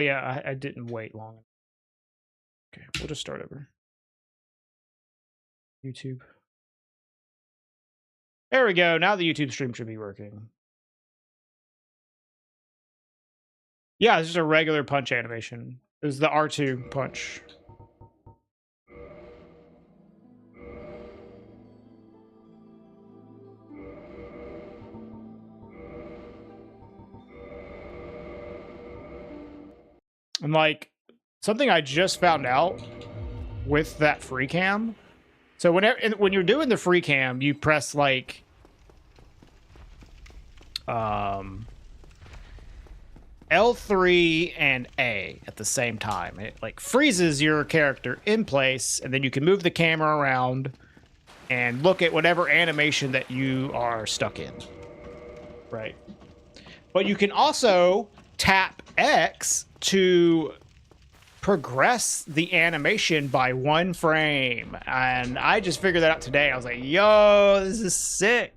But yeah, I didn't wait long. Okay, we'll just start over. YouTube. There we go. Now the YouTube stream should be working. Yeah, it's just a regular punch animation. It was the R2 punch. And like something I just found out with that free cam. So when you're doing the free cam, you press like L3 and A at the same time. It like freezes your character in place, and then you can move the camera around and look at whatever animation that you are stuck in. Right. But you can also tap X to progress the animation by 1 frame. And I just figured that out today. I was like, yo, this is sick.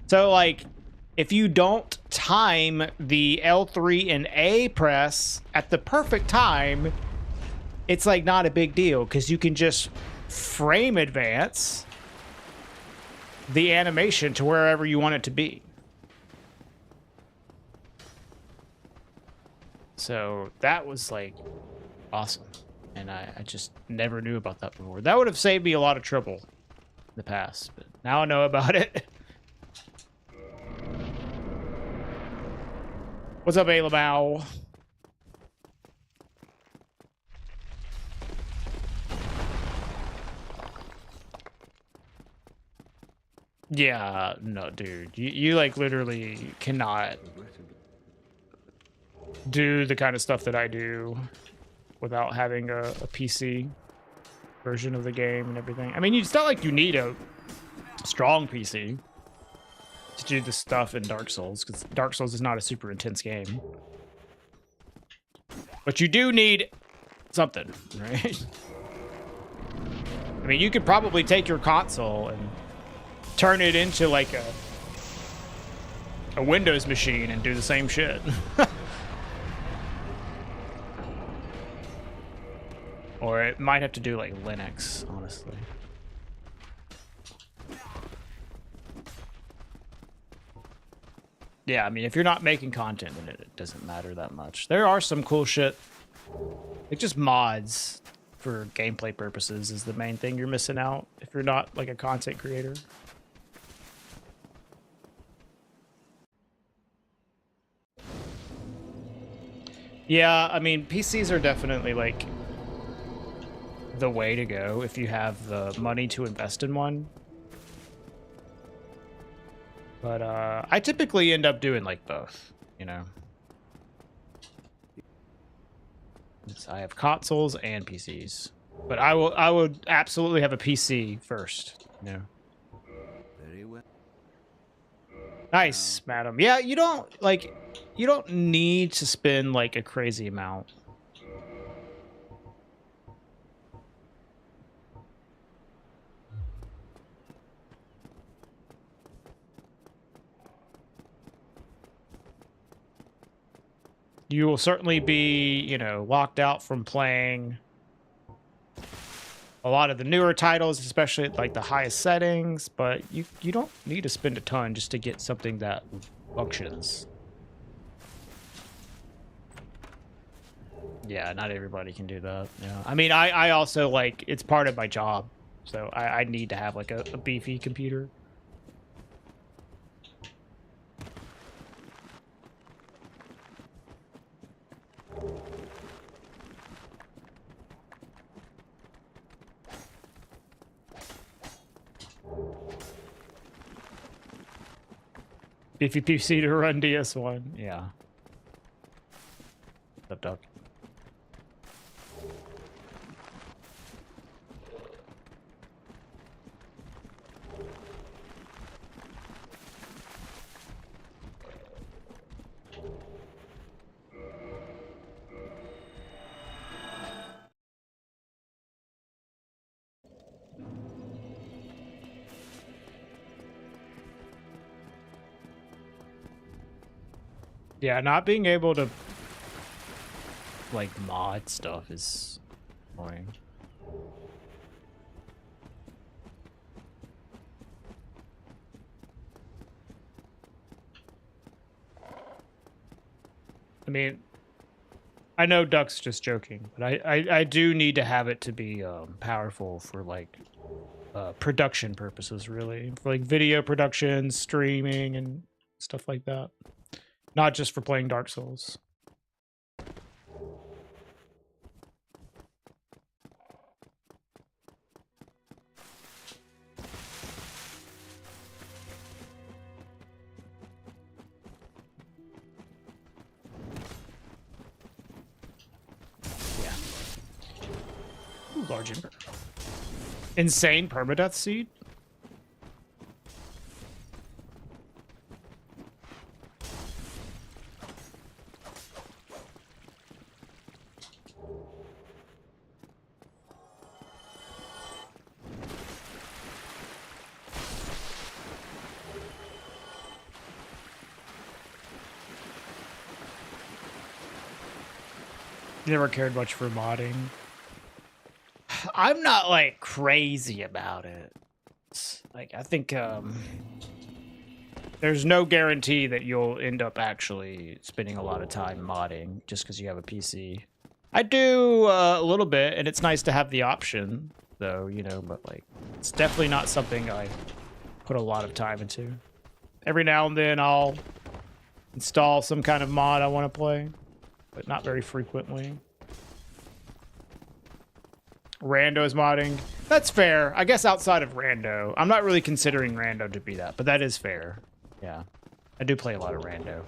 So like, if you don't time the L3 and A press at the perfect time, it's like not a big deal because you can just frame advance the animation to wherever you want it to be. So that was like awesome. And I just never knew about that before. That would have saved me a lot of trouble in the past, but now I know about it. What's up, Alamau? Yeah, no, dude. You like literally cannot do the kind of stuff that I do without having a PC version of the game and everything. I mean, it's not like you need a strong PC to do the stuff in Dark Souls, because Dark Souls is not a super intense game. But you do need something, right? I mean, you could probably take your console and turn it into like a Windows machine and do the same shit. Or it might have to do like Linux, honestly. Yeah, I mean, if you're not making content, then it doesn't matter that much. There are some cool shit. Like just mods for gameplay purposes is the main thing you're missing out if you're not like a content creator. Yeah, I mean, PCs are definitely like the way to go if you have the money to invest in one. But I typically end up doing like both, you know. I have consoles and PCs, but I would absolutely have a PC first, you know. Very well. Nice, madam. Yeah, you don't need to spend like a crazy amount. You will certainly be, you know, locked out from playing a lot of the newer titles, especially at like the highest settings, but you don't need to spend a ton just to get something that functions. Yeah, not everybody can do that. Yeah, I mean, I also like, it's part of my job, so I need to have like a beefy computer. Beefy PC to run DS1. Yeah. What's up, Doc? Yeah, not being able to like mod stuff is annoying. I mean, I know Duck's just joking, but I do need to have it to be powerful for like production purposes, really, for like video production, streaming, and stuff like that. Not just for playing Dark Souls. Yeah. Ooh, large ember. Insane permadeath seed? Never cared much for modding. I'm not like crazy about it. Like I think there's no guarantee that you'll end up actually spending a lot of time modding just because you have a PC. I do a little bit, and it's nice to have the option, though, you know, but like it's definitely not something I put a lot of time into. Every now and then I'll install some kind of mod I want to play, but not very frequently. Rando is modding. That's fair. I guess outside of Rando. I'm not really considering Rando to be that, but that is fair. Yeah. I do play a lot of Rando.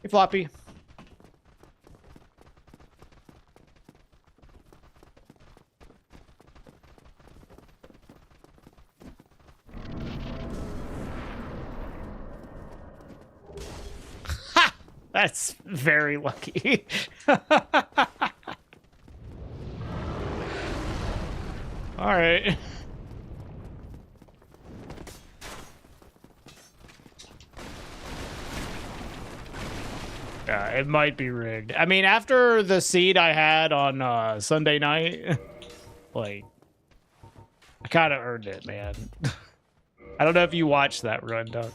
Hey, Floppy. That's very lucky. All right. Yeah, it might be rigged. I mean, after the seed I had on Sunday night, like, I kind of earned it, man. I don't know if you watched that run, Duck.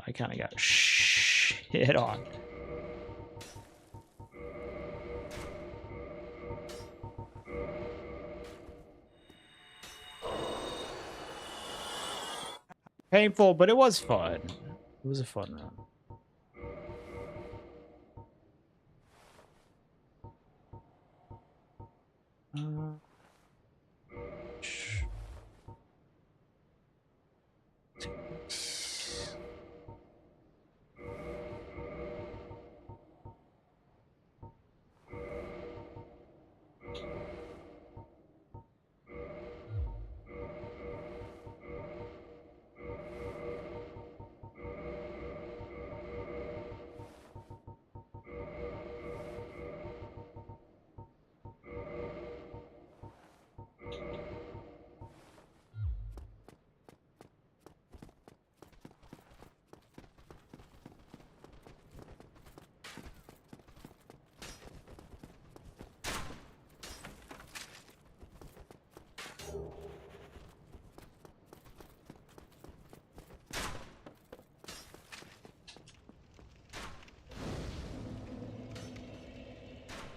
I kind of got shit on. Painful, but it was fun. It was a fun run.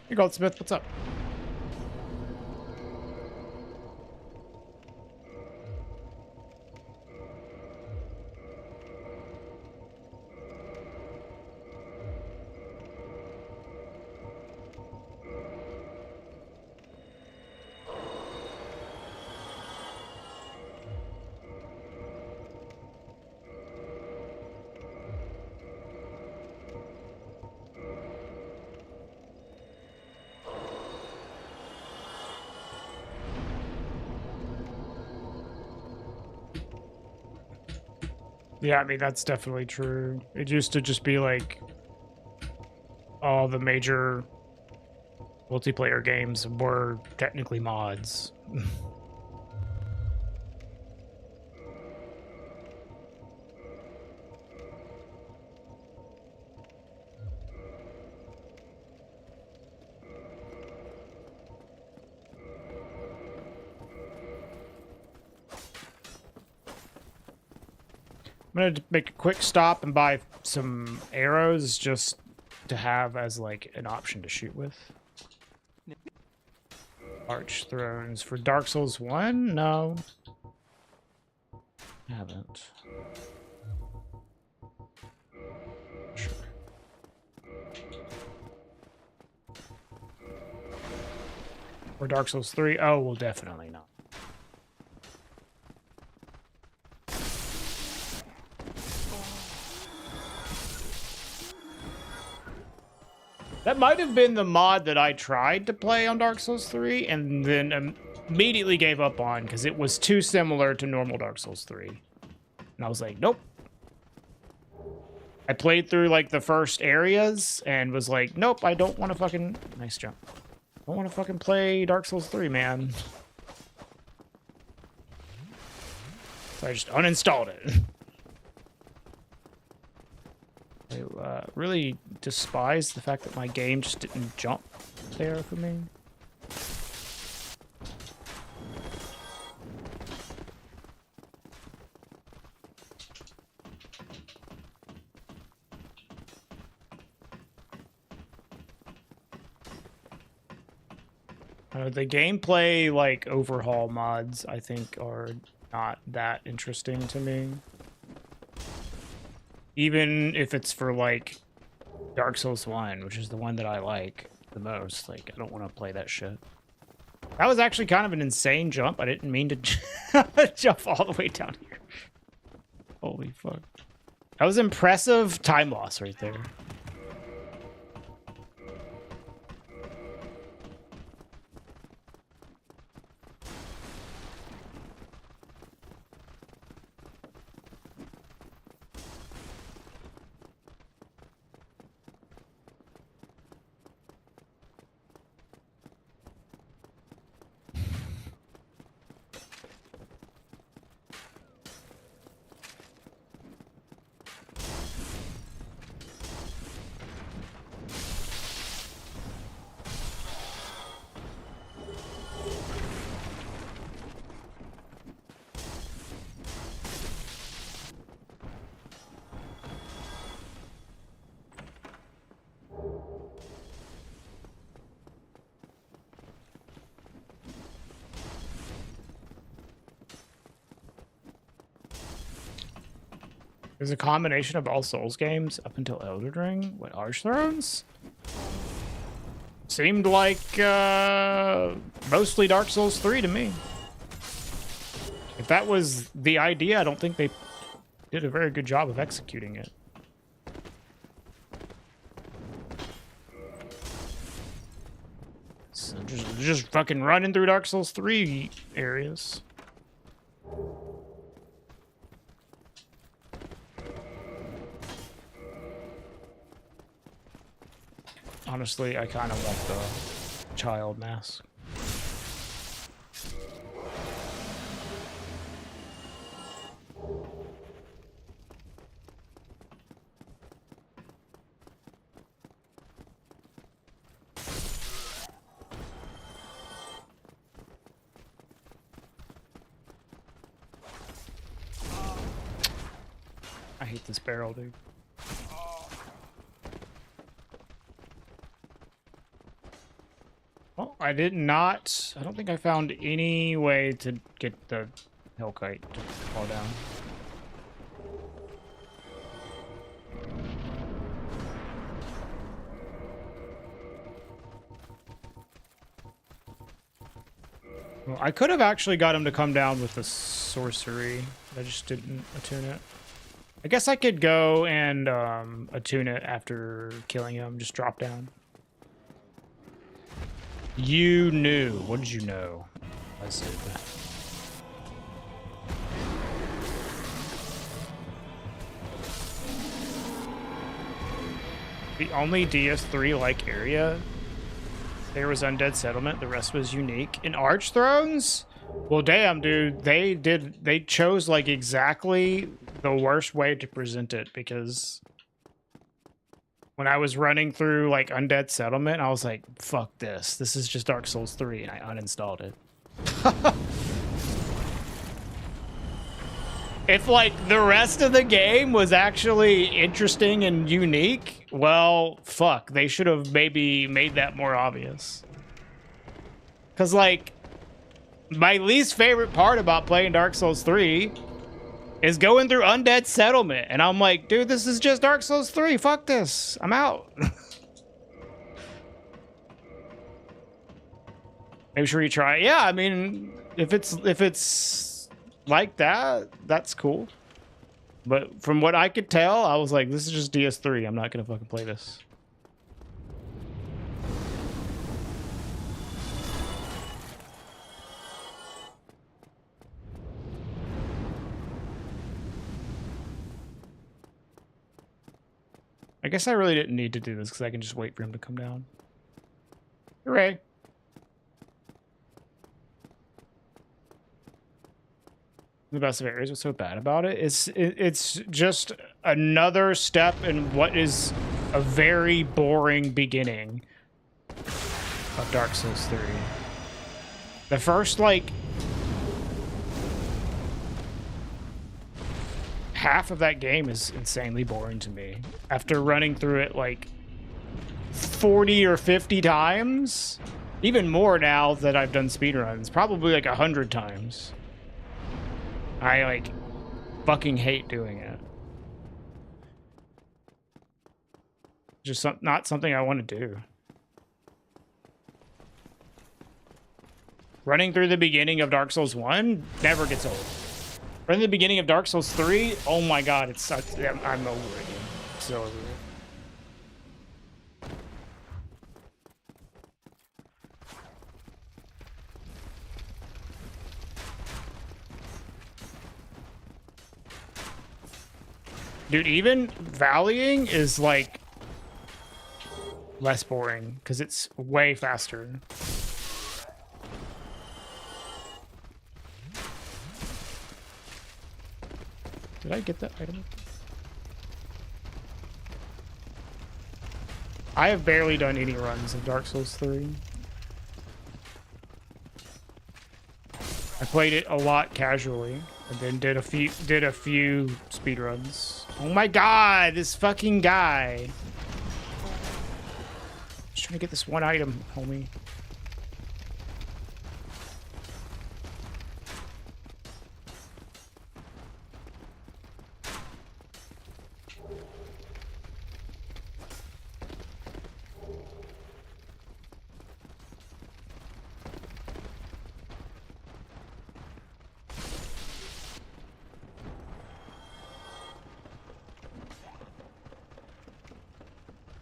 Hey, Goldsmith, what's up? Yeah, I mean, that's definitely true. It used to just be like all the major multiplayer games were technically mods. I'm gonna make a quick stop and buy some arrows just to have as like an option to shoot with. Arch thrones for Dark Souls 1? No. I haven't. Sure. Or Dark Souls 3? Oh, well, definitely not. That might have been the mod that I tried to play on Dark Souls 3 and then immediately gave up on because it was too similar to normal Dark Souls 3. And I was like, nope. I played through like the first areas and was like, nope, I don't want to fucking... Nice jump. I don't want to fucking play Dark Souls 3, man. So I just uninstalled it. I really despise the fact that my game just didn't jump there for me. The gameplay, like, overhaul mods, I think, are not that interesting to me. Even if it's for, like, Dark Souls 1, which is the one that I like the most. Like, I don't want to play that shit. That was actually kind of an insane jump. I didn't mean to jump all the way down here. Holy fuck. That was impressive time loss right there. There's a combination of all Souls games up until Elden Ring. What, Arch Thrones? Seemed like mostly Dark Souls 3 to me. If that was the idea, I don't think they did a very good job of executing it. So just fucking running through Dark Souls 3 areas. Honestly, I kind of want the child mask. I hate this barrel, dude. Well, I did not... I don't think I found any way to get the Hellkite to fall down. Well, I could have actually got him to come down with the sorcery. I just didn't attune it. I guess I could go and attune it after killing him. Just drop down. You knew. What did you know? I said that. The only DS3-like area, there was Undead Settlement. The rest was unique. In Arch Thrones? Well, damn, dude. They chose, like, exactly the worst way to present it, because when I was running through, like, Undead Settlement, I was like, fuck this. This is just Dark Souls 3, and I uninstalled it. If, like, the rest of the game was actually interesting and unique, well, fuck. They should have maybe made that more obvious. Because, like, my least favorite part about playing Dark Souls 3 is going through Undead Settlement. And I'm like, dude, this is just Dark Souls 3. Fuck this. I'm out. Maybe should retry it. Yeah, I mean, if it's like that, that's cool. But from what I could tell, I was like, this is just DS3. I'm not gonna fucking play this. I guess I really didn't need to do this because I can just wait for him to come down. Hooray. The best of areas. What's so bad about it? It's just another step in what is a very boring beginning of Dark Souls 3. The first, like, half of that game is insanely boring to me. After running through it, like, 40 or 50 times, even more now that I've done speedruns, probably like 100 times. I, like, fucking hate doing it. Just not something I want to do. Running through the beginning of Dark Souls 1 never gets old. Running the beginning of Dark Souls 3, oh my god, it's such, I'm over it. So over it. Dude, even valleying is, like, less boring because it's way faster. Did I get that item? I have barely done any runs of Dark Souls 3. I played it a lot casually and then did a few speed runs. Oh my god, this fucking guy. Just trying to get this one item, homie.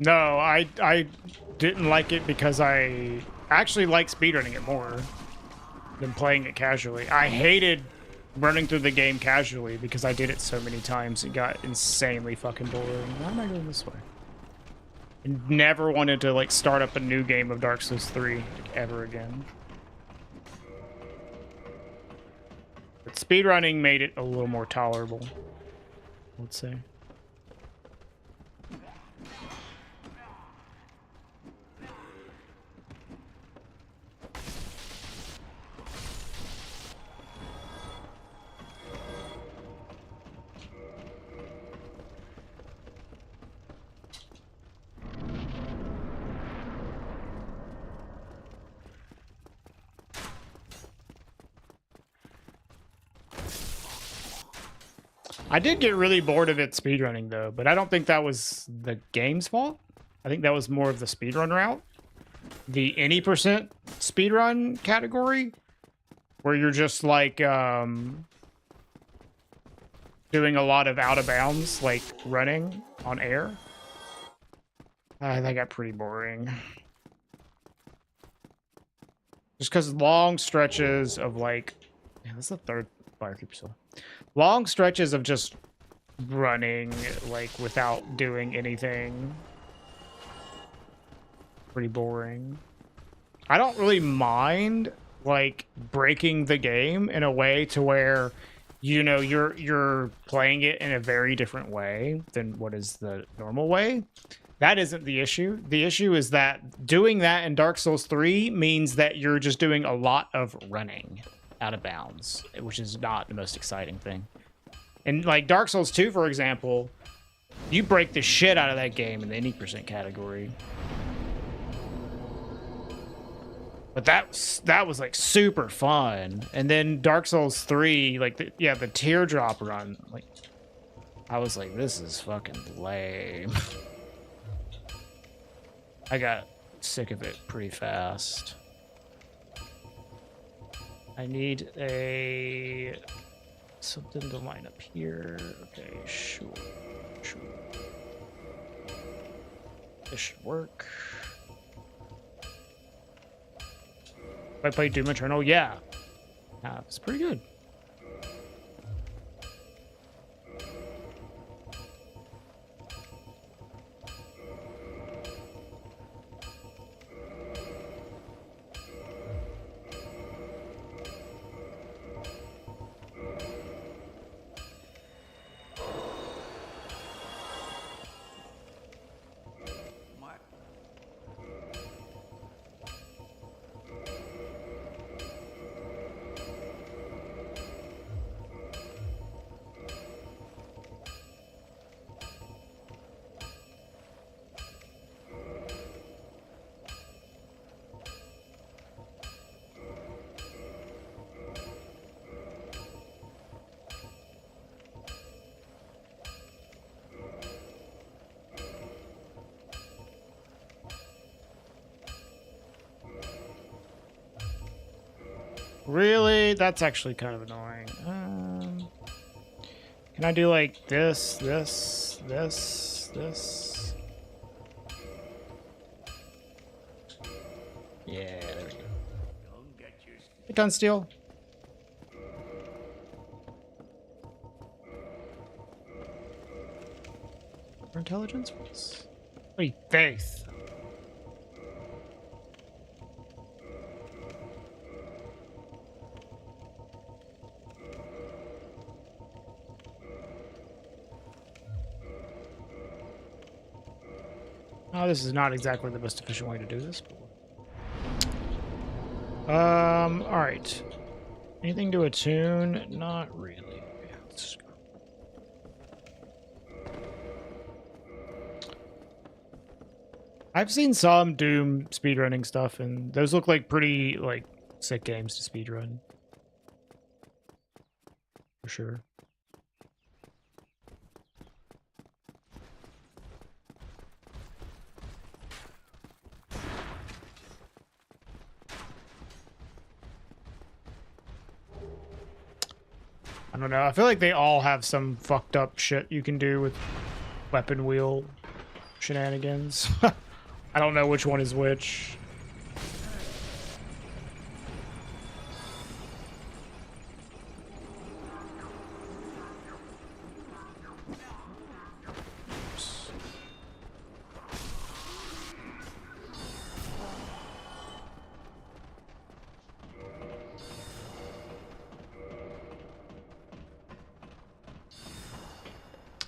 No, I didn't like it because I actually like speedrunning it more than playing it casually. I hated running through the game casually because I did it so many times. It got insanely fucking boring. Why am I going this way? I never wanted to, like, start up a new game of Dark Souls 3 like, ever again. But speedrunning made it a little more tolerable, let's say. I did get really bored of it speedrunning, though, but I don't think that was the game's fault. I think that was more of the speedrun route. The any percent speedrun category, where you're just, like, doing a lot of out of bounds, like, running on air. That got pretty boring. Just because long stretches of, like... Yeah, that's the third fire creeper still. Long stretches of just running, like, without doing anything. Pretty boring. I don't really mind, like, breaking the game in a way to where, you know, you're playing it in a very different way than what is the normal way. That isn't the issue. The issue is that doing that in Dark Souls 3 means that you're just doing a lot of running out of bounds, which is not the most exciting thing. And like Dark Souls 2, for example, you break the shit out of that game in the 80% category. But that was like super fun. And then Dark Souls 3, like the teardrop run, like I was like, this is fucking lame. I got sick of it pretty fast. I need something to line up here. Okay, sure. This should work. If I play Doom Eternal, yeah. It's pretty good. Really? That's actually kind of annoying. Can I do like this? Yeah, there we go. Hey, Tunsteel. For intelligence? Wait, faith. Oh, this is not exactly the most efficient way to do this. All right. Anything to attune? Not really. I've seen some Doom speedrunning stuff, and those look like pretty like sick games to speedrun. For sure. I don't know. I feel like they all have some fucked up shit you can do with weapon wheel shenanigans. I don't know which one is which.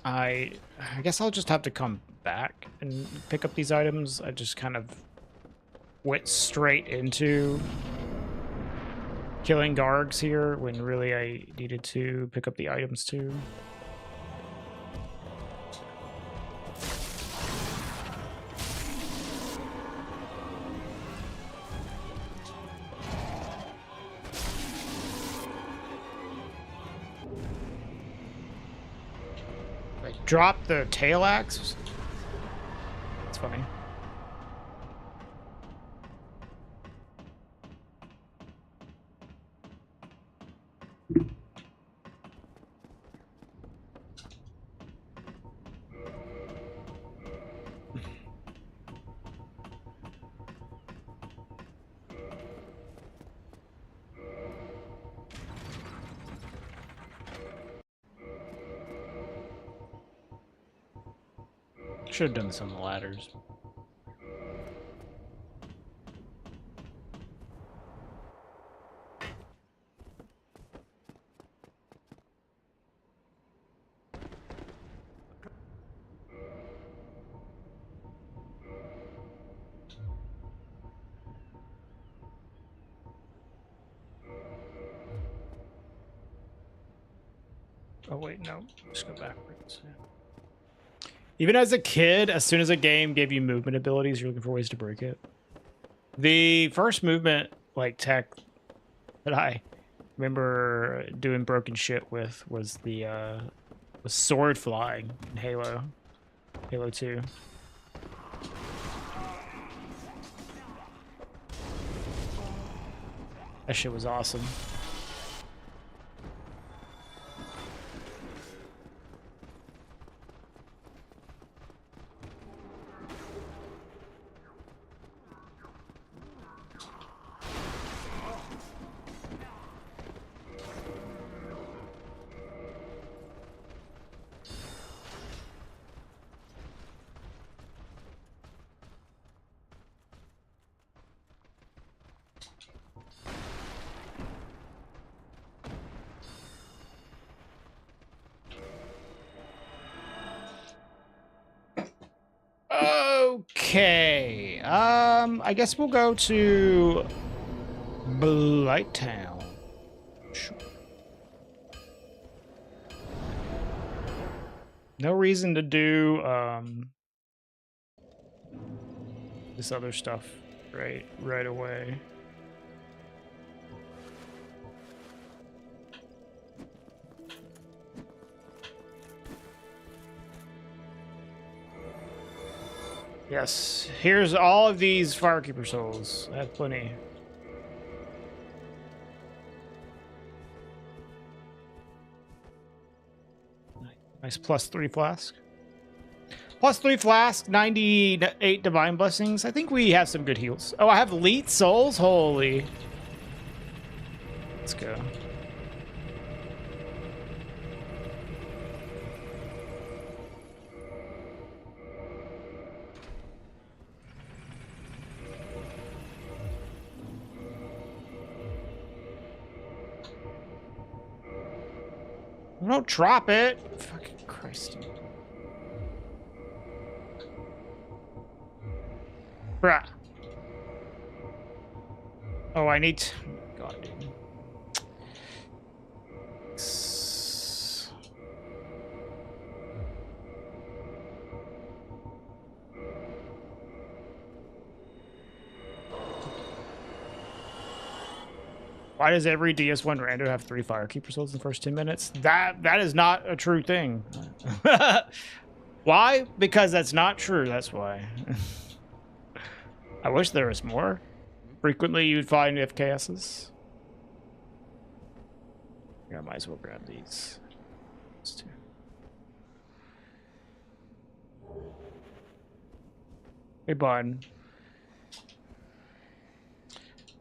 I guess I'll just have to come back and pick up these items. I just kind of went straight into killing Gargs here when really I needed to pick up the items too. Drop the tail axe? That's funny. Should have done this on the ladders. Oh wait, no. Just go backwards. Yeah. Even as a kid, as soon as a game gave you movement abilities, you're looking for ways to break it. The first movement, like, tech that I remember doing broken shit with was the was sword flying in Halo 2. That shit was awesome. Okay. I guess we'll go to Blighttown. Sure. No reason to do this other stuff right away. Yes, here's all of these Firekeeper souls. I have plenty. Nice +3 flask. +3 flask, 98 divine blessings. I think we have some good heals. Oh, I have elite souls? Holy. Let's go. Don't drop it. Fucking Christ. Bruh. Oh, I need to... God, dude. Why does every DS1 rando have 3 Firekeeper souls in the first 10 minutes? That is not a true thing. Why? Because that's not true, that's why. I wish there was more. Frequently you'd find FKSs. Yeah, I might as well grab these. These two. Hey, bud.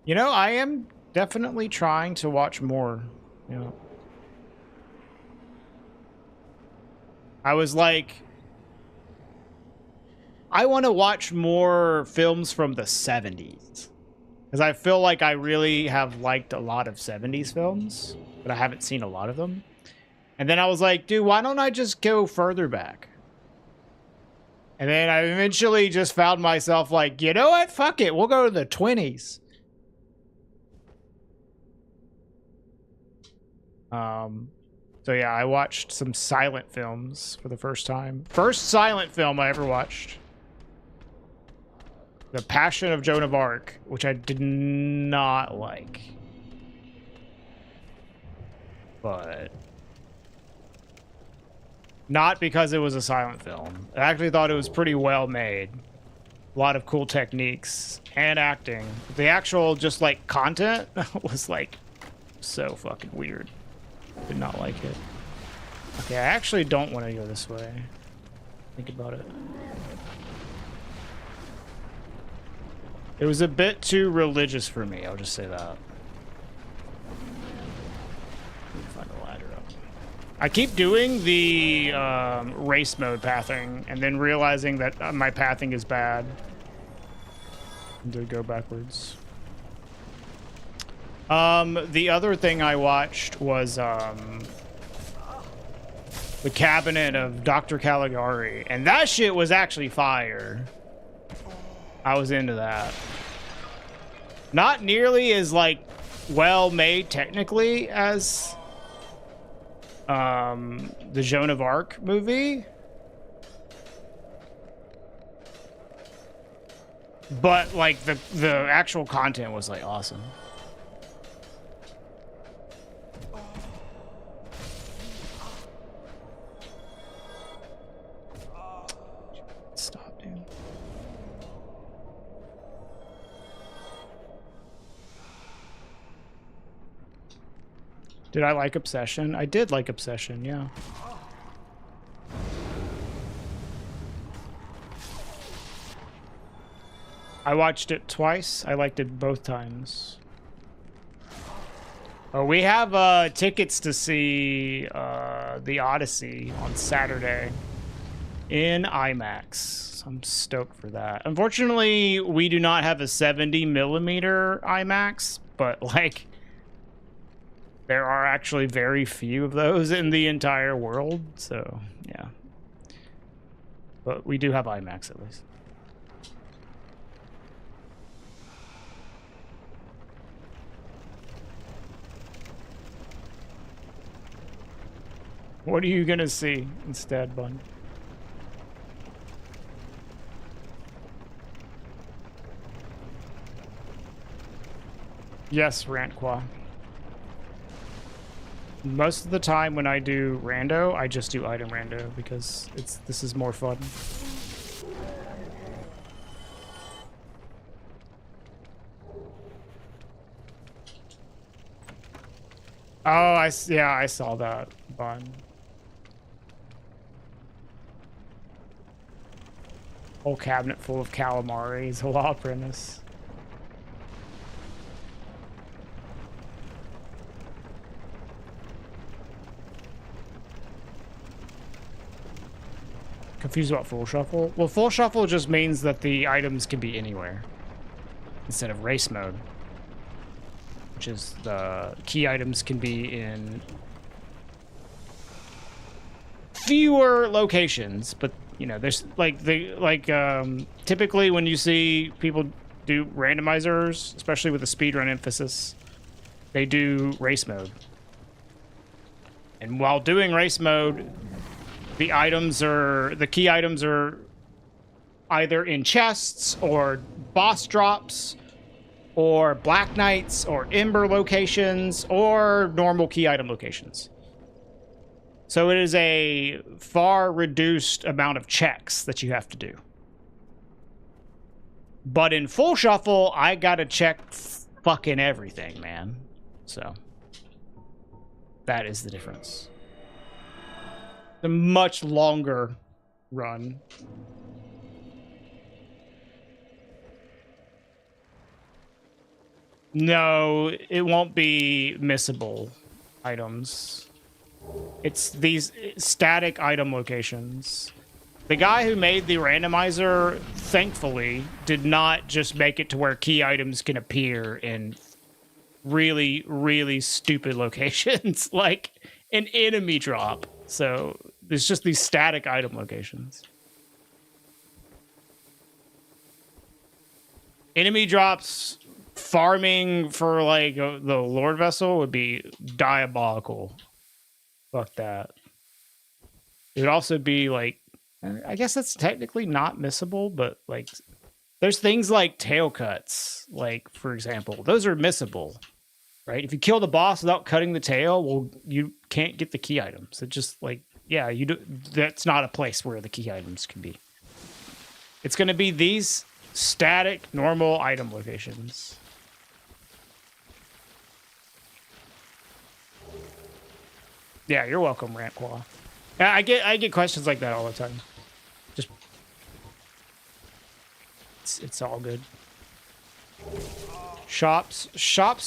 You know, I am definitely trying to watch more. You know, I was like, I want to watch more films from the 70s. Because I feel like I really have liked a lot of 70s films, but I haven't seen a lot of them. And then I was like, dude, why don't I just go further back? And then I eventually just found myself like, you know what? Fuck it. We'll go to the 20s. So yeah, I watched some silent films for the first time. First silent film I ever watched. The Passion of Joan of Arc, which I did not like. But not because it was a silent film. I actually thought it was pretty well made. A lot of cool techniques and acting. The actual just like content was like so fucking weird. Did not like it. Okay, I actually don't want to go this way. Think about it. It was a bit too religious for me, I'll just say that. Find a ladder up. I keep doing the race mode pathing and then realizing that my pathing is bad. And to go backwards. The other thing I watched was the Cabinet of Dr. Caligari, and that shit was actually fire. I was into that. Not nearly as like well made technically as The Joan of Arc movie. But like the actual content was like awesome. Stop, dude. Did I like Obsession? I did like Obsession, yeah. I watched it twice. I liked it both times. Oh, we have tickets to see The Odyssey on Saturday in IMAX. So I'm stoked for that. Unfortunately, we do not have a 70mm IMAX, but like there are actually very few of those in the entire world. So yeah, but we do have IMAX at least. What are you gonna see instead, Bun? Yes, Rantqua. Most of the time when I do rando, I just do item rando because this is more fun. Oh, yeah, I saw that, Bun. Whole cabinet full of calamaris, a law apprentice. Confused about full shuffle? Well, full shuffle just means that the items can be anywhere instead of race mode, which is the key items can be in fewer locations, but you know, there's typically when you see people do randomizers, especially with a speedrun emphasis, they do race mode. And while doing race mode, the key items are either in chests or boss drops or Black Knights or Ember locations or normal key item locations. So it is a far reduced amount of checks that you have to do. But in full shuffle, I gotta check fucking everything, man. So that is the difference. A much longer run. No, it won't be missable items. It's these static item locations. The guy who made the randomizer, thankfully, did not just make it to where key items can appear in really, really stupid locations, like an enemy drop. So there's just these static item locations. Enemy drops farming for like the Lord Vessel would be diabolical. Fuck that. It would also be like, I guess that's technically not missable, but like there's things like tail cuts, like for example, those are missable, right? If you kill the boss without cutting the tail, well, you can't get the key items. It just like, yeah, you do. That's not a place where the key items can be. It's going to be these static normal item locations. Yeah, you're welcome, Rantqua. I get questions like that all the time. Just it's all good. Shops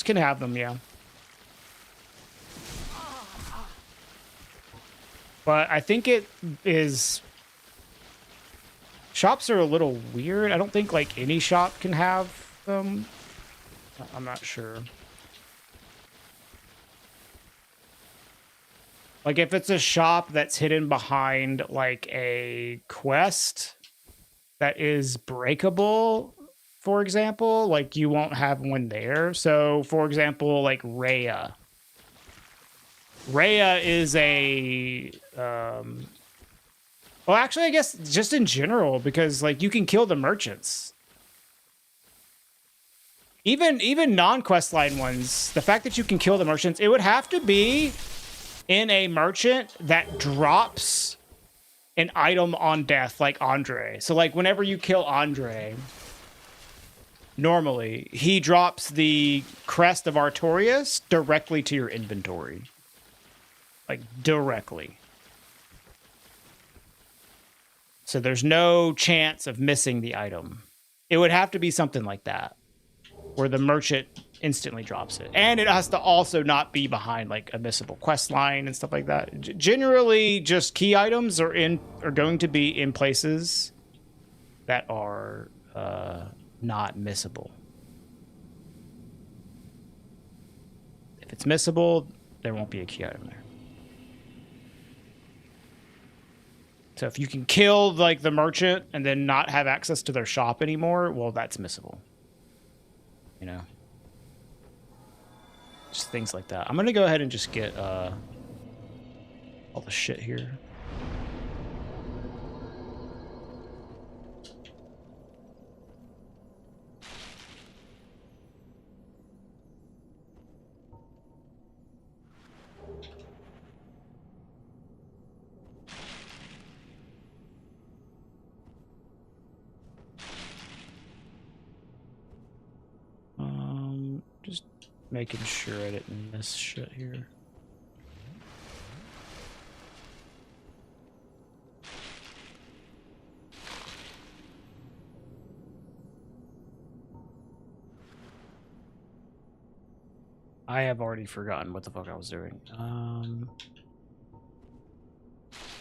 can have them, yeah. But I think it is shops are a little weird. I don't think like any shop can have them. I'm not sure. Like if it's a shop that's hidden behind like a quest that is breakable, for example, like you won't have one there. So for example, like Rhea. Rhea is a well, actually, I guess just in general, because like you can kill the merchants. Even non-quest line ones, the fact that you can kill the merchants, it would have to be in a merchant that drops an item on death, like Andre. So like whenever you kill Andre, normally he drops the crest of Artorias directly to your inventory. Like directly. So there's no chance of missing the item. It would have to be something like that, where the merchant instantly drops it. And it has to also not be behind like a missable quest line and stuff like that. Generally, just key items are going to be in places that are not missable. If it's missable, there won't be a key item there. So if you can kill like the merchant and then not have access to their shop anymore, well, that's missable. You know? Just things like that. I'm gonna go ahead and just get all the shit here. Just making sure I didn't miss shit here. I have already forgotten what the fuck I was doing. A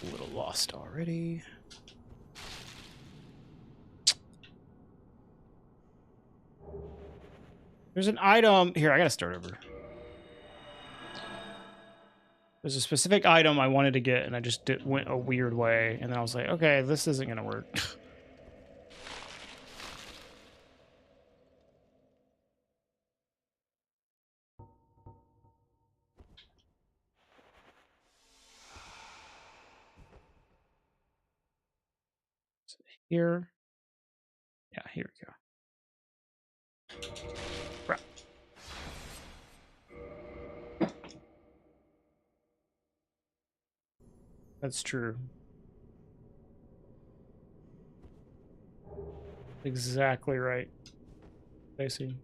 little lost already. There's an item here. I gotta start over. There's a specific item I wanted to get, and I just went a weird way, and then I was like, okay, this isn't gonna work. Here. Yeah, here we go. Right. That's true. Exactly right. I see.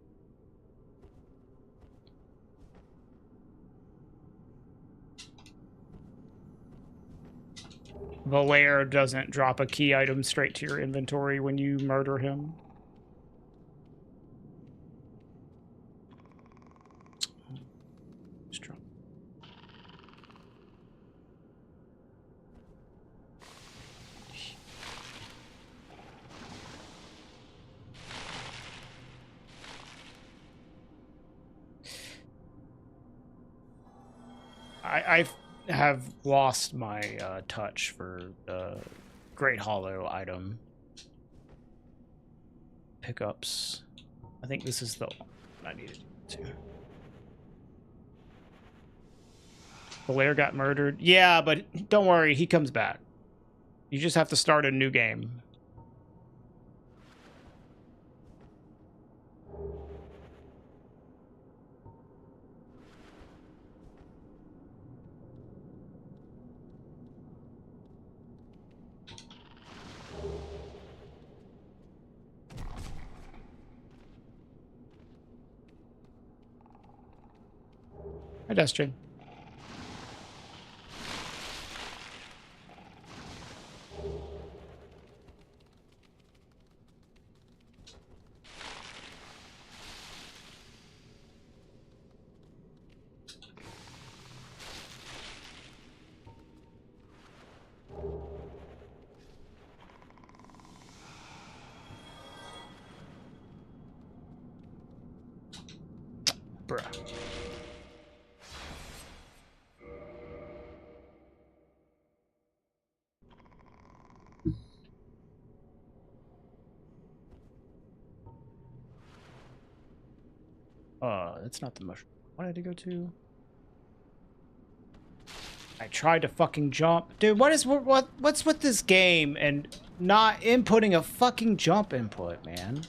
Valair doesn't drop a key item straight to your inventory when you murder him. Just drop. I have lost my touch for the Great Hollow item pickups. I think this is the one I needed to. Valair got murdered. Yeah, but don't worry, he comes back. You just have to start a new game. Hi, Destrin. Bruh. That's not the mushroom I wanted to go to. I tried to fucking jump. Dude, what's with this game and not inputting a fucking jump input, man?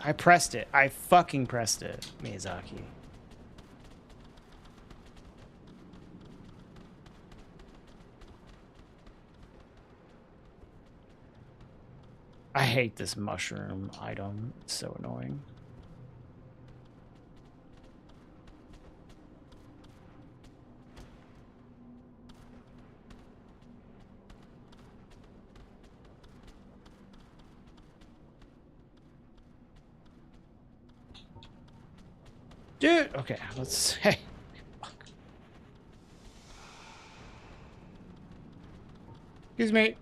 I pressed it. I fucking pressed it, Miyazaki. I hate this mushroom item. It's so annoying. Dude, okay, let's... Hey. Fuck. Excuse me.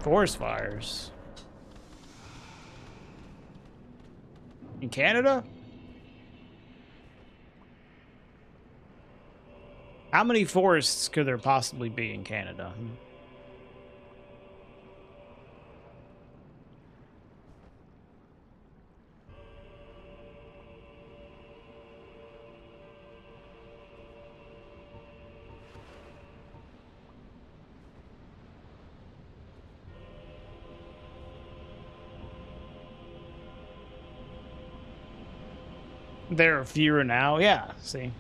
Forest fires. In Canada? How many forests could there possibly be in Canada? There are fewer now. Yeah, see.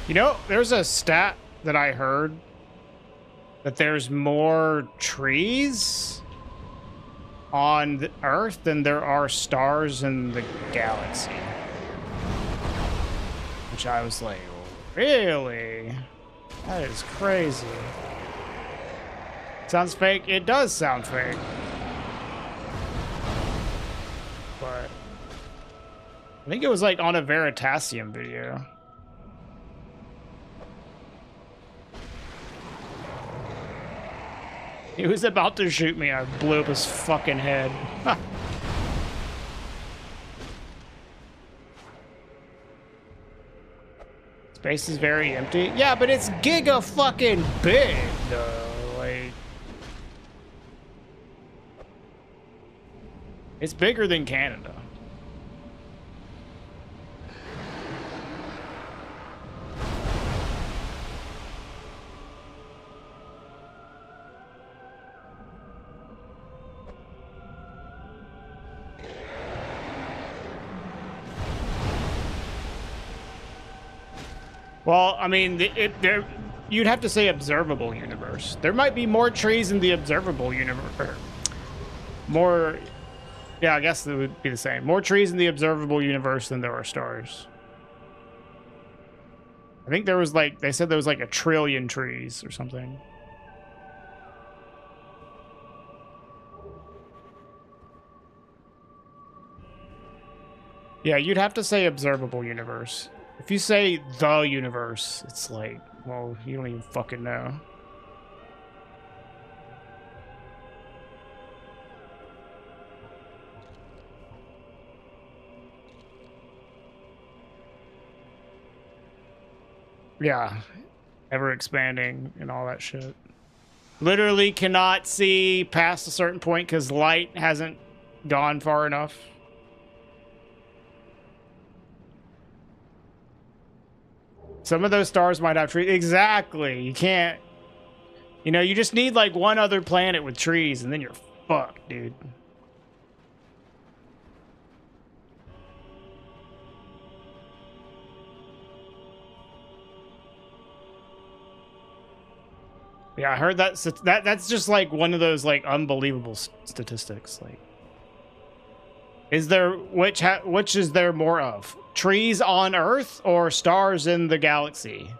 You know, there's a stat that I heard that there's more trees on the Earth than there are stars in the galaxy. Which I was like, really? That is crazy. Sounds fake? It does sound fake. But I think it was like on a Veritasium video. He was about to shoot me. I blew up his fucking head. Space is very empty. Yeah, but it's giga fucking big, though. Like, it's bigger than Canada. Well, I mean, you'd have to say observable universe. There might be more trees in the observable universe. More, yeah, I guess it would be the same. More trees in the observable universe than there are stars. I think there was like, they said there was like 1 trillion trees or something. Yeah, you'd have to say observable universe. If you say the universe, it's like, well, you don't even fucking know. Yeah, ever expanding and all that shit. Literally cannot see past a certain point because light hasn't gone far enough. Some of those stars might have trees. Exactly. You can't... You know, you just need like one other planet with trees and then you're fucked, dude. Yeah, I heard that's just like one of those like unbelievable statistics. Like, is there which is there more of? Trees on Earth or stars in the galaxy?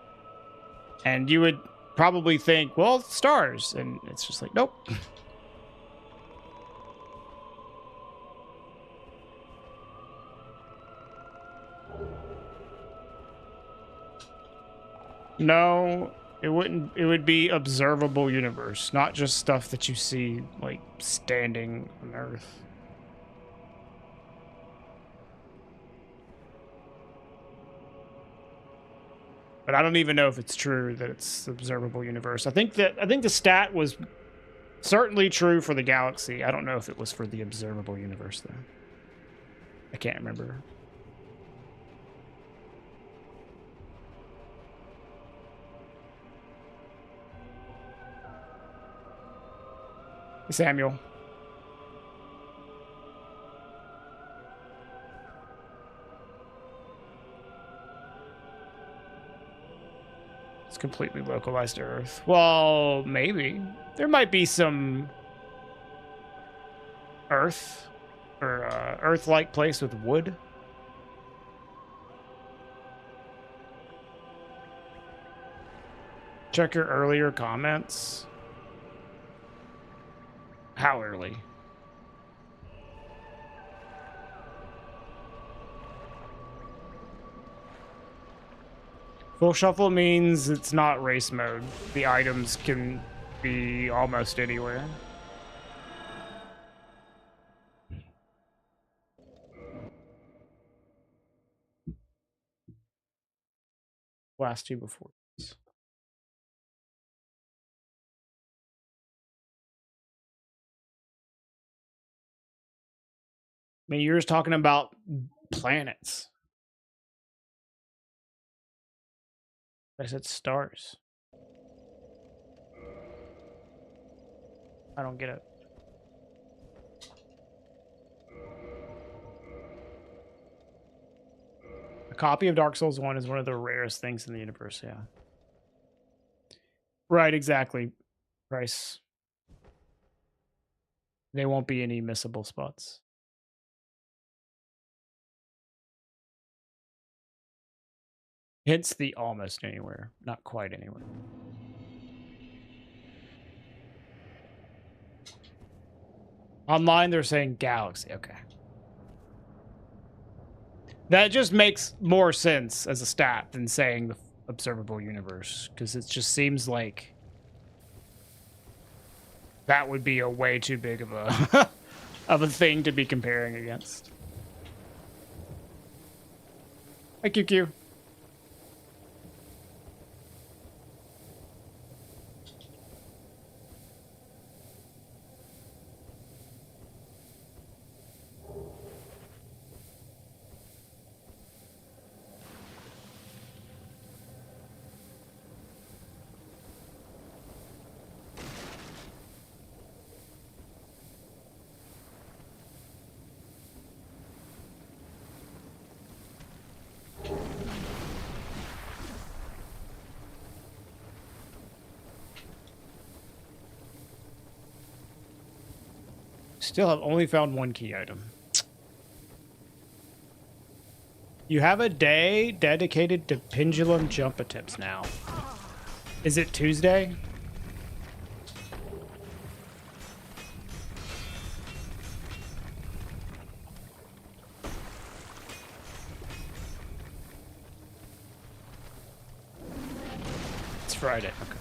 And you would probably think, well, stars, and it's just like, nope. No, it wouldn't. It would be observable universe, not just stuff that you see like standing on Earth. But I don't even know if it's true that it's the observable universe. I think the stat was certainly true for the galaxy. I don't know if it was for the observable universe though. I can't remember. Samuel. It's completely localized to Earth. Well, maybe. There might be some Earth or Earth-like place with wood. Check your earlier comments. How early? Full shuffle means it's not race mode. The items can be almost anywhere. Last two before. I mean, you're just talking about planets. I said stars. I don't get it. A copy of Dark Souls 1 is one of the rarest things in the universe, yeah. Right, exactly. Price. There won't be any missable spots. Hence the almost anywhere, not quite anywhere. Online, they're saying galaxy. Okay. That just makes more sense as a stat than saying the observable universe, because it just seems like that would be a way too big of a of a thing to be comparing against. Hi, QQ. Still have only found one key item. You have a day dedicated to pendulum jump attempts now. Is it Tuesday? It's Friday. Okay.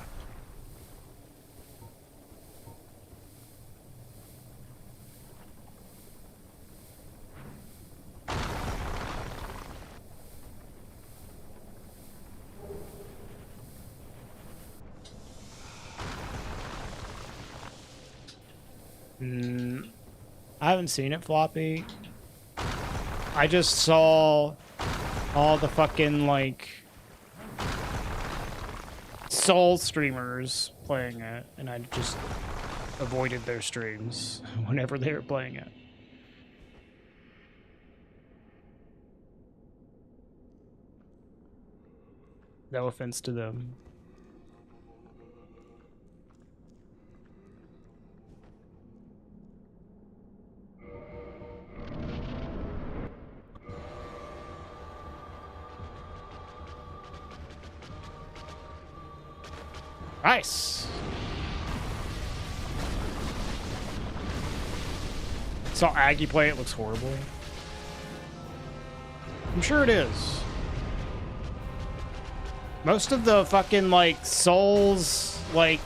I haven't seen it, Floppy. I just saw all the fucking, like, Soul streamers playing it, and I just avoided their streams whenever they were playing it. No offense to them. Nice. Saw Aggie play it. Looks horrible. I'm sure it is. Most of the fucking, like, Souls, like,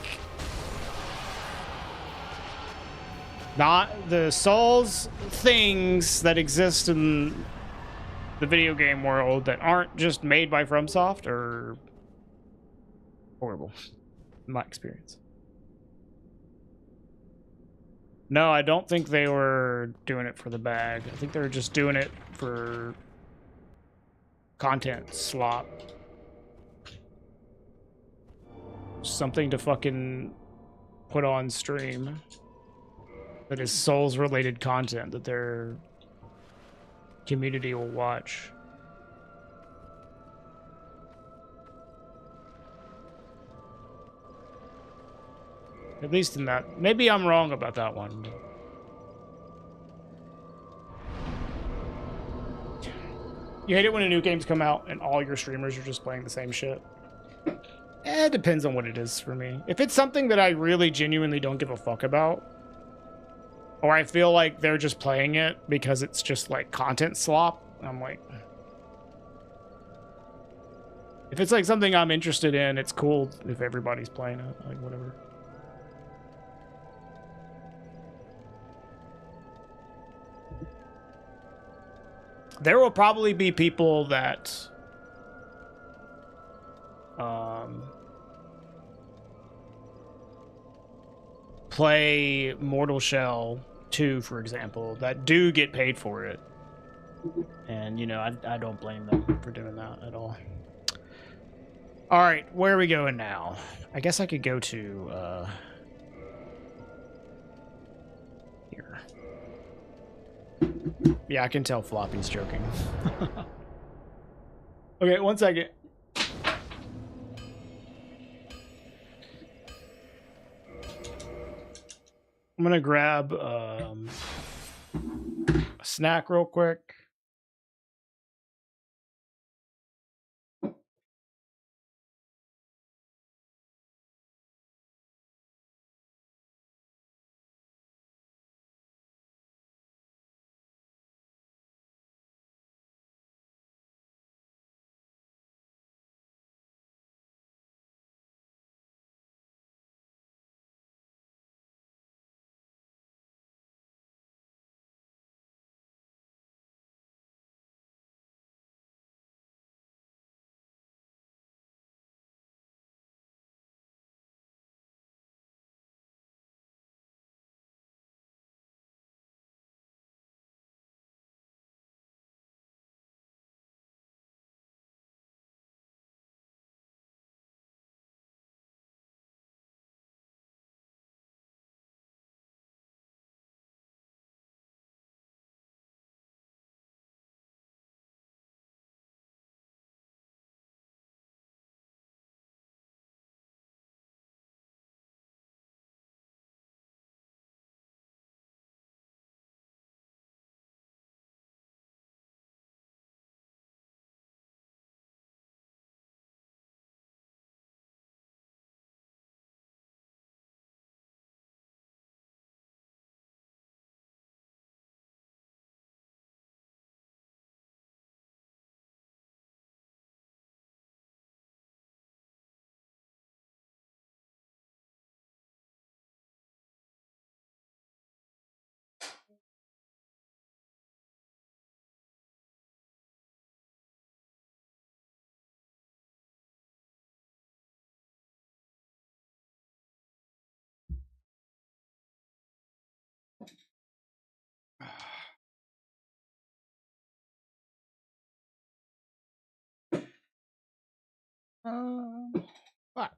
not the Souls things that exist in the video game world that aren't just made by FromSoft are horrible, in my experience. No, I don't think they were doing it for the bag. I think they were just doing it for content slop. Something to fucking put on stream that is Souls related content that their community will watch. At least in that. Maybe I'm wrong about that one. You hate it when a new game's come out and all your streamers are just playing the same shit. It depends on what it is for me. If it's something that I really genuinely don't give a fuck about, or I feel like they're just playing it because it's just like content slop, I'm like, if it's like something I'm interested in, it's cool if everybody's playing it, like whatever. There will probably be people that play Mortal Shell 2, for example, that do get paid for it. And, you know, I don't blame them for doing that at all. All right, where are we going now? I guess I could go to here. Yeah, I can tell Floppy's joking. Okay, 1 second. I'm gonna grab a snack real quick. What?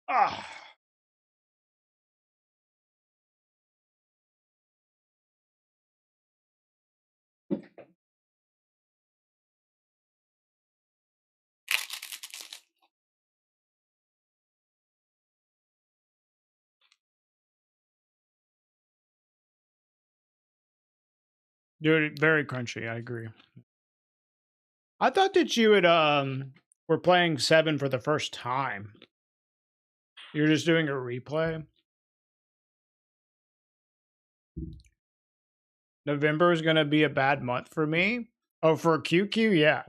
Ah. Dude, very crunchy. I agree. I thought that you had were playing 7 for the first time. You're just doing a replay. November is gonna be a bad month for me. Oh, for QQ, yeah.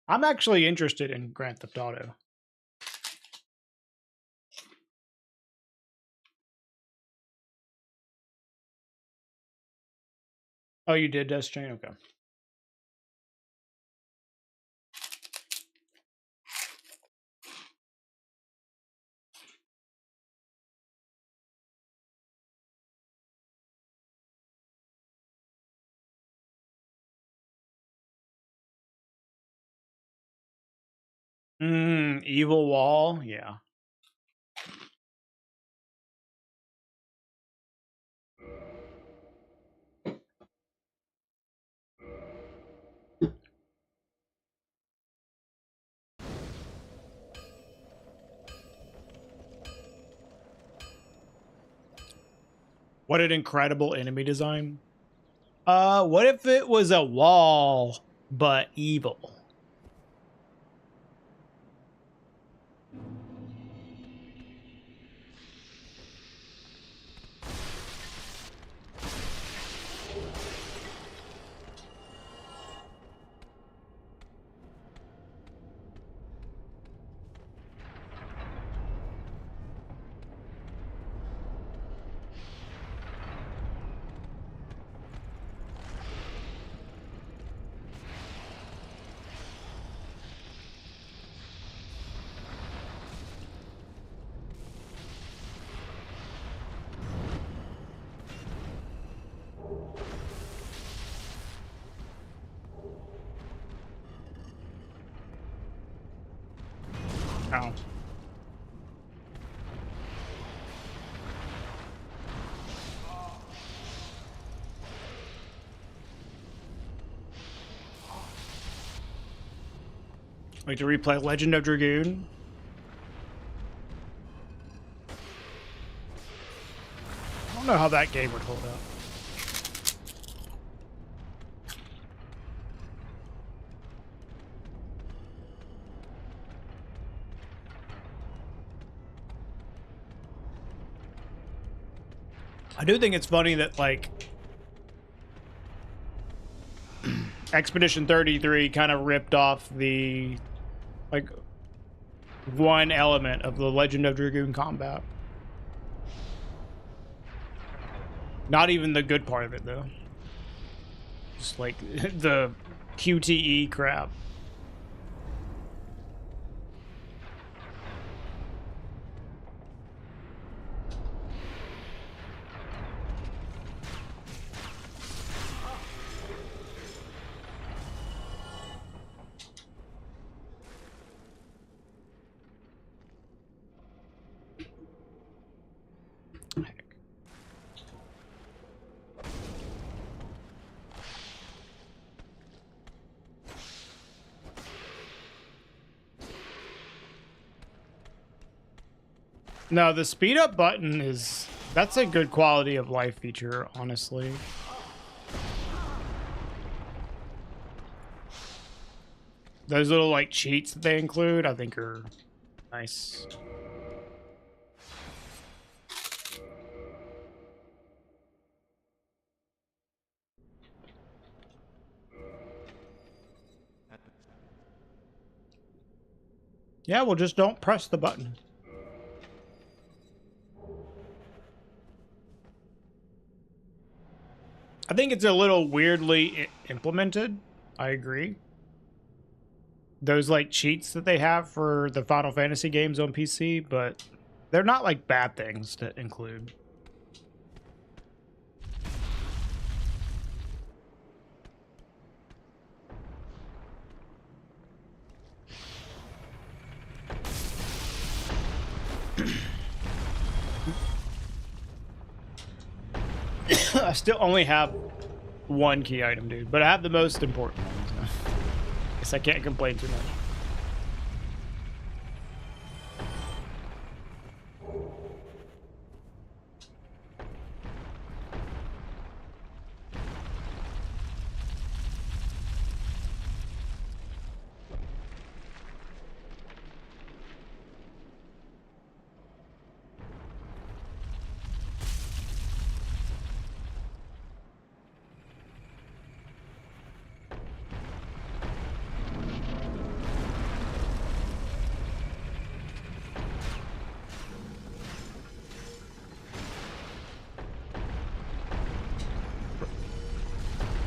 I'm actually interested in Grand Theft Auto. Oh, you did Death Chain? Okay. Evil Wall, yeah. What an incredible enemy design. What if it was a wall, but evil? Oh. Like to replay Legend of Dragoon? I don't know how that game would hold up. I do think it's funny that, like, Expedition 33 kind of ripped off the, like, one element of the Legend of Dragoon combat. Not even the good part of it, though. Just, like, the QTE crap. No, the speed up button is, that's a good quality of life feature, honestly. Those little, like, cheats that they include, I think are nice. Yeah, well, just don't press the button. I think it's a little weirdly implemented. I agree. Those, like, cheats that they have for the Final Fantasy games on PC, but they're not, like, bad things to include. I still only have one key item, dude, but I have the most important ones. Guess I can't complain too much.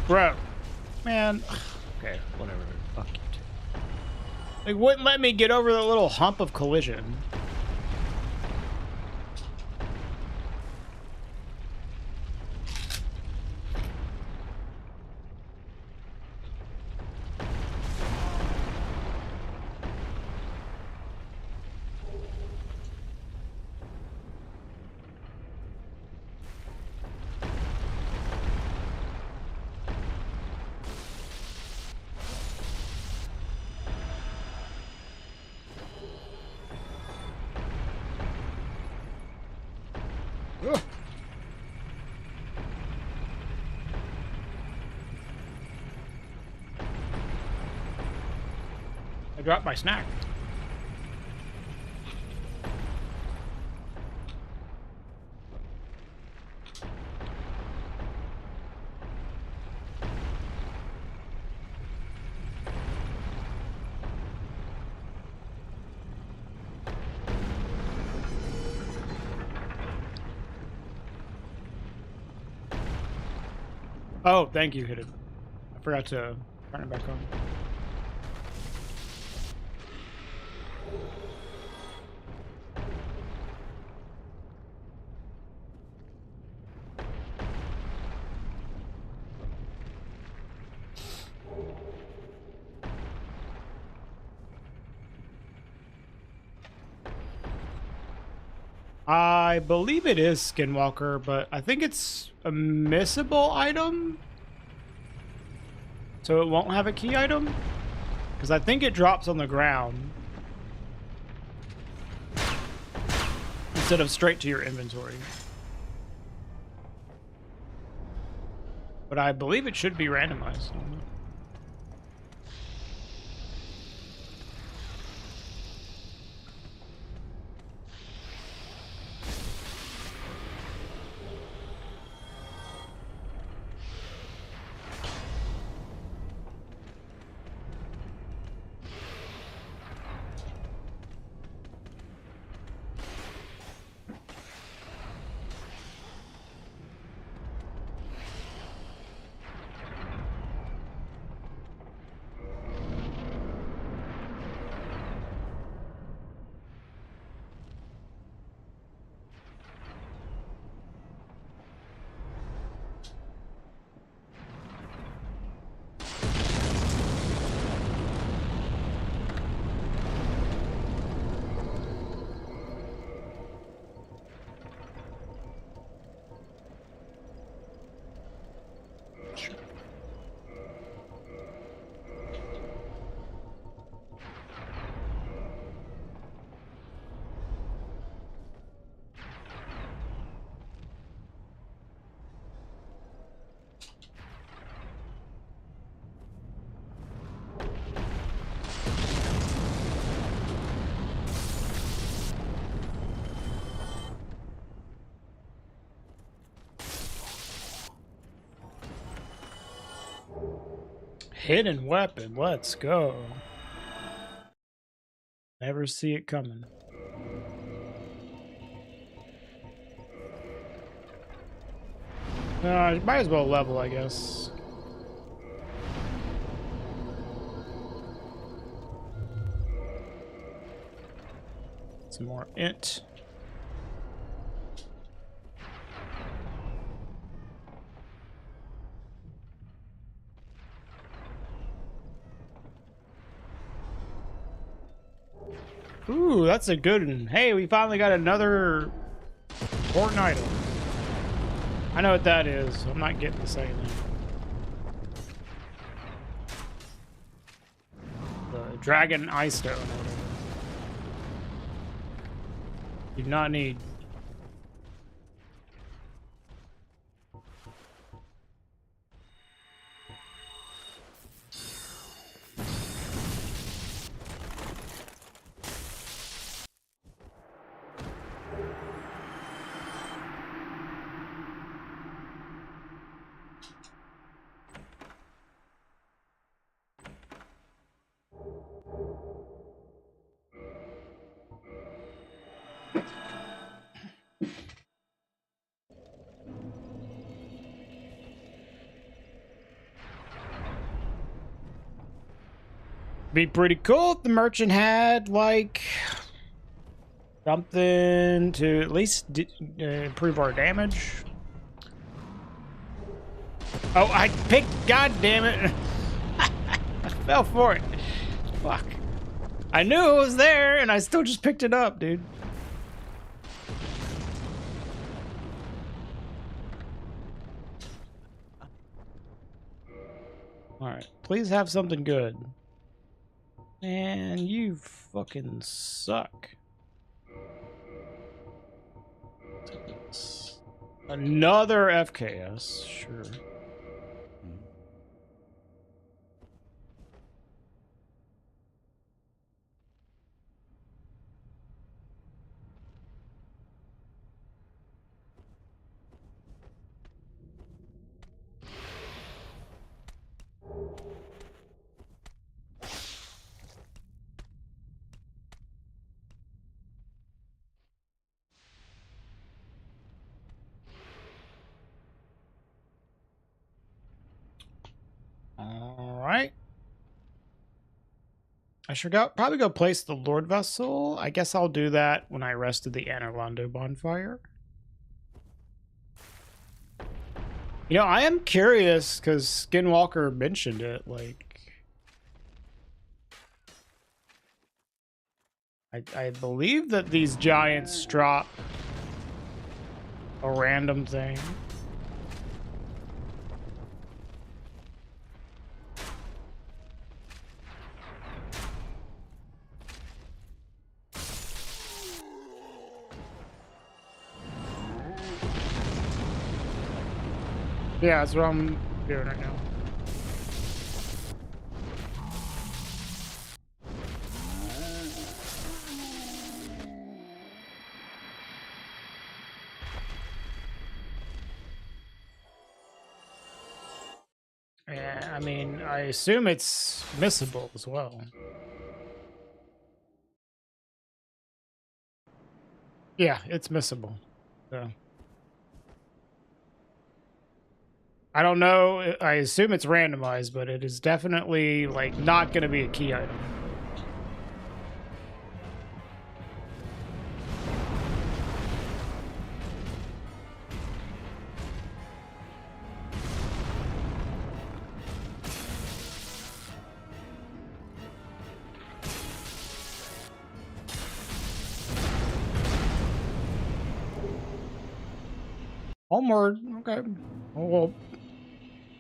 Bro. Man. Okay, whatever. Fuck you too. Like, wouldn't let me get over the little hump of collision. Ugh. I dropped my snack. Oh, thank you, Hidden. I forgot to turn it back on. I believe it is Skinwalker, but I think it's a missable item. So it won't have a key item? Because I think it drops on the ground instead of straight to your inventory. But I believe it should be randomized. Hidden weapon, let's go. Never see it coming. Might as well level, I guess. Some more int. Ooh, that's a good one. Hey, we finally got another important item. I know what that is. I'm not getting the second one. The Dragon Eye Stone. Or whatever. Do not need. Be pretty cool if the merchant had, like, something to at least improve our damage. Oh, I picked, god damn it. I fell for it. Fuck. I knew it was there and I still just picked it up, dude. Alright, please have something good. And you fucking suck. Another FKS, sure. All right. I should probably go place the Lord Vessel. I guess I'll do that when I rested the Rando bonfire. You know, I am curious because Skinwalker mentioned it. Like, I believe that these giants drop a random thing. Yeah, that's what I'm doing right now. Yeah, I mean, I assume it's missable as well. Yeah, it's missable. So I don't know. I assume it's randomized, but it is definitely like not going to be a key item. Homeward, okay. We'll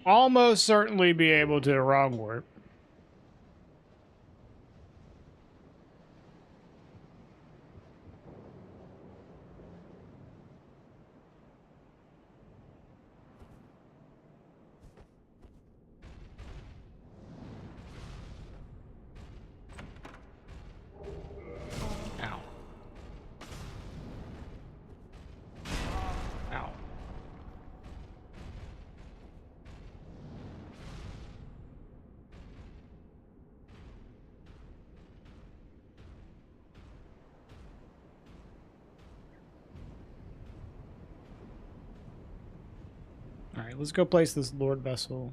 almost certainly be able to wrong warp. Ow. Ow. All right, let's go place this Lord Vessel.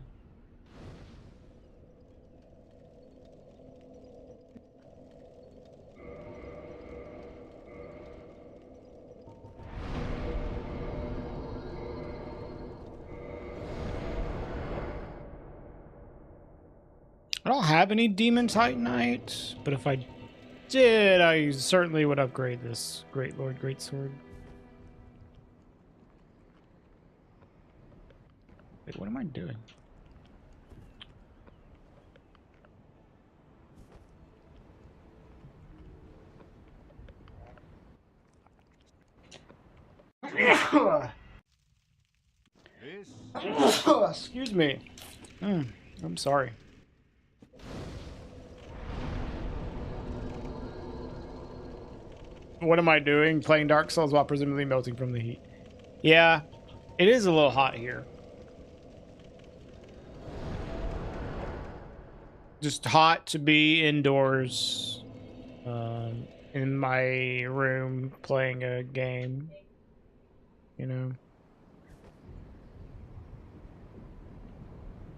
I don't have any Demon Titanite, but if I did, I certainly would upgrade this Great Lord Greatsword. Wait, what am I doing? Excuse me. I'm sorry. What am I doing? Playing Dark Souls while presumably melting from the heat. Yeah, it is a little hot here. Just hot to be indoors, in my room playing a game, you know.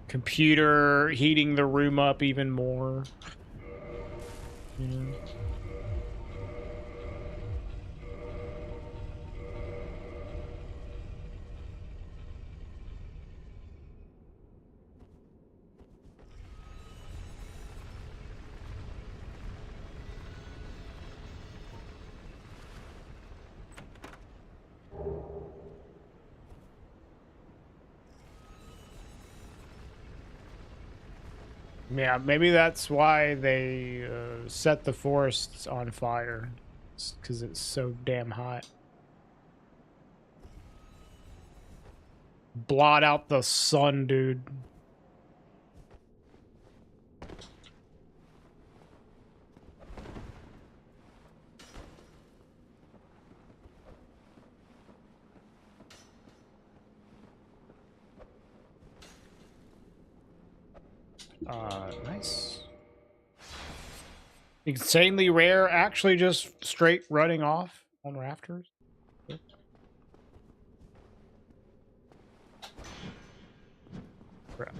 Computer heating the room up even more. Yeah. Yeah, maybe that's why they set the forests on fire, because it's so damn hot. Blot out the sun, dude. Nice. Insanely rare, actually just straight running off on rafters. Crap.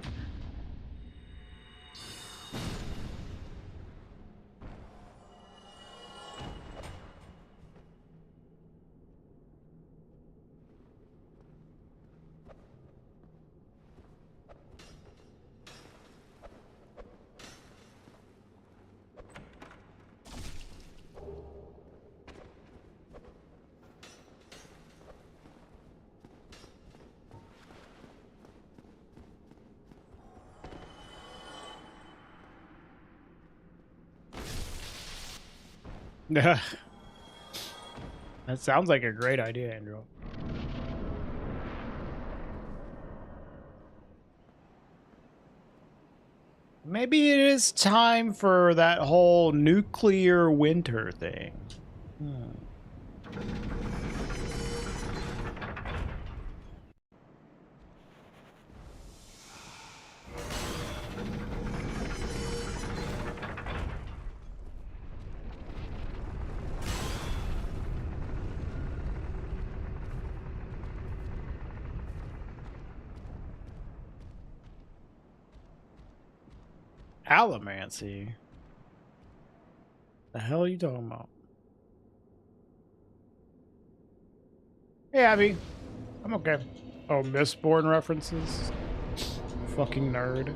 That sounds like a great idea, Andrew. Maybe it is time for that whole nuclear winter thing. Allomancy? The hell are you talking about? Hey, Abby. I'm okay. Oh, Mistborn references? Fucking nerd.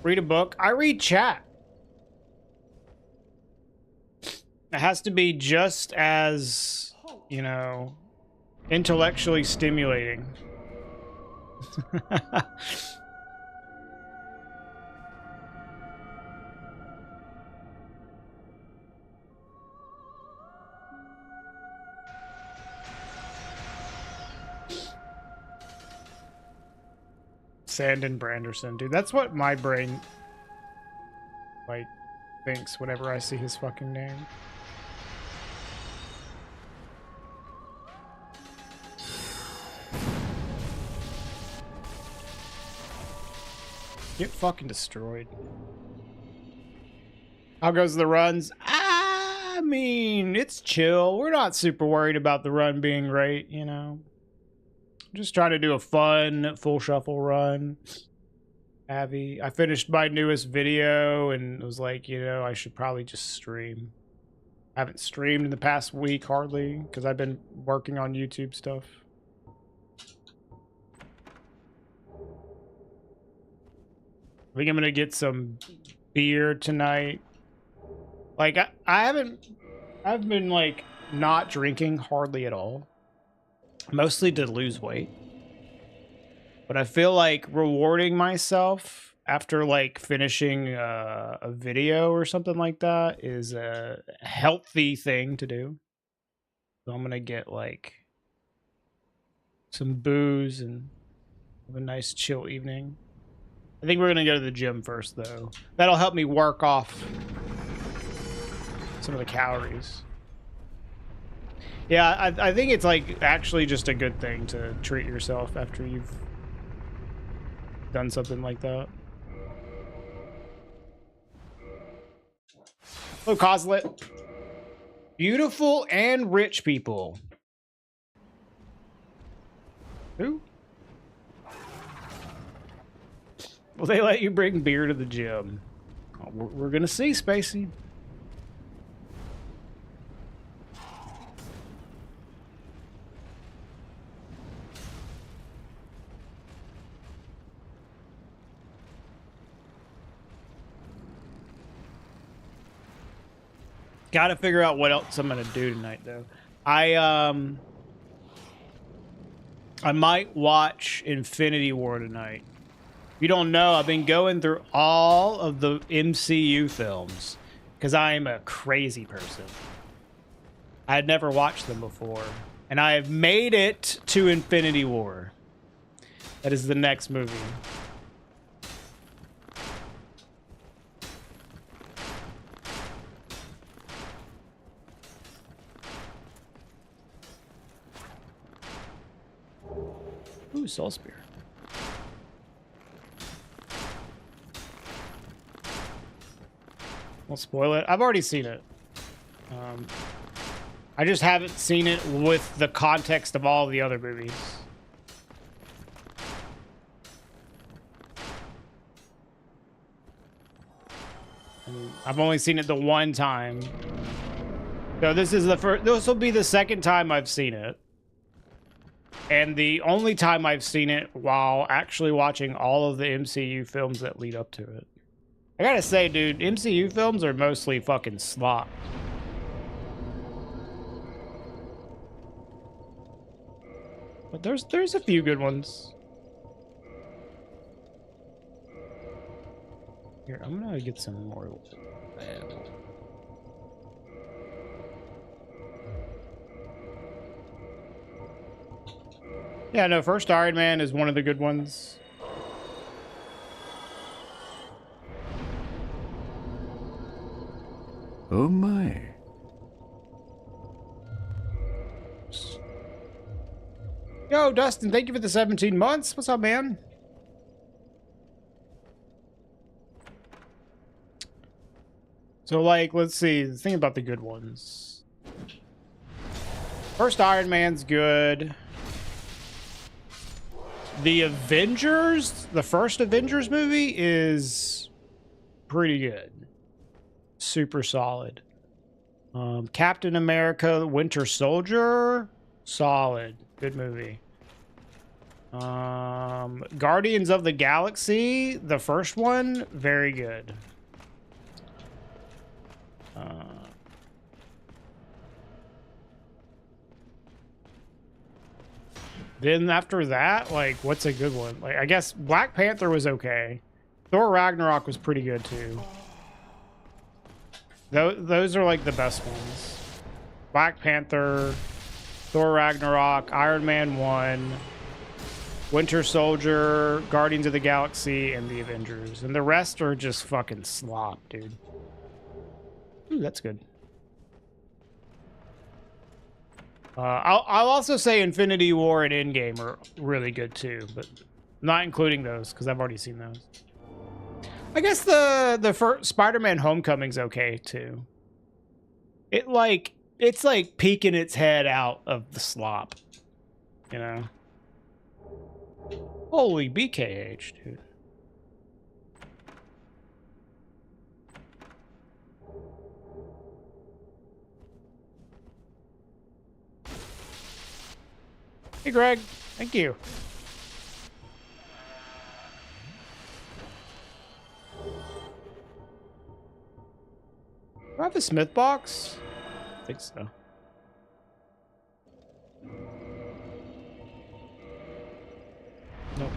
Read a book. I read chat. It has to be just as, you know, intellectually stimulating. Sandon Branderson, dude. That's what my brain, like, thinks whenever I see his fucking name. Get fucking destroyed. How goes the runs? I mean, it's chill. We're not super worried about the run being great, you know. Just trying to do a fun full shuffle run. Abby, I finished my newest video and was like, you know, I should probably just stream. I haven't streamed in the past week hardly because I've been working on YouTube stuff. I think I'm gonna get some beer tonight. Like I've been like not drinking hardly at all, mostly to lose weight. But I feel like rewarding myself after like finishing a video or something like that is a healthy thing to do. So I'm gonna get like some booze and have a nice chill evening. I think we're gonna go to the gym first though. That'll help me work off some of the calories. Yeah, I think it's like actually just a good thing to treat yourself after you've done something like that. Hello, Coslet. Beautiful and rich people. Who? Will they let you bring beer to the gym? Oh, we're gonna see, Spacey. Got to figure out what else I'm gonna do tonight, though. I might watch Infinity War tonight. If you don't know, I've been going through all of the MCU films because I am a crazy person. I had never watched them before, and I have made it to Infinity War. That is the next movie. Ooh, Soul Spear. Won't spoil it. I've already seen it. I just haven't seen it with the context of all the other movies. And I've only seen it the one time. So this is the first. This will be the second time I've seen it. And the only time I've seen it while actually watching all of the MCU films that lead up to it. I gotta say, dude, MCU films are mostly fucking slop. But there's a few good ones. Here, I'm gonna get some more. Yeah, no, first Iron Man is one of the good ones. Oh my. Yo, Dustin, thank you for the 17 months. What's up, man? So, like, let's see. The thing about the good ones. First Iron Man's good. The Avengers, the first Avengers movie is pretty good. Super solid. Captain America, Winter Soldier, solid. Good movie. Guardians of the Galaxy, the first one, very good. Then after that, like, what's a good one? Like, I guess Black Panther was okay. Thor Ragnarok was pretty good too. Those are like the best ones. Black Panther, Thor Ragnarok, Iron Man 1, Winter Soldier, Guardians of the Galaxy, and the Avengers. And the rest are just fucking slop, dude. Ooh, that's good. I'll also say Infinity War and Endgame are really good too, but not including those because I've already seen those. I guess the first Spider-Man Homecoming's okay too. It's like peeking its head out of the slop, you know. Holy BKH, dude. Hey, Greg. Thank you. Do I have a Smith box? I think so. Nope.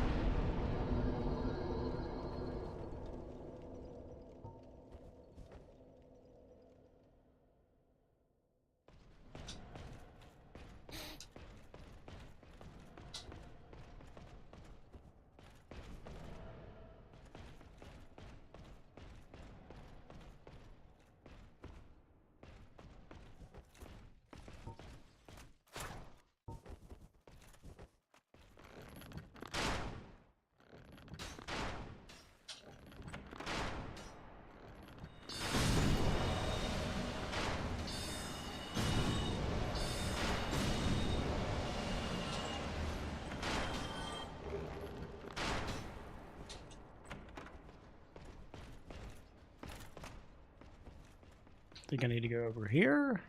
think I need to go over here.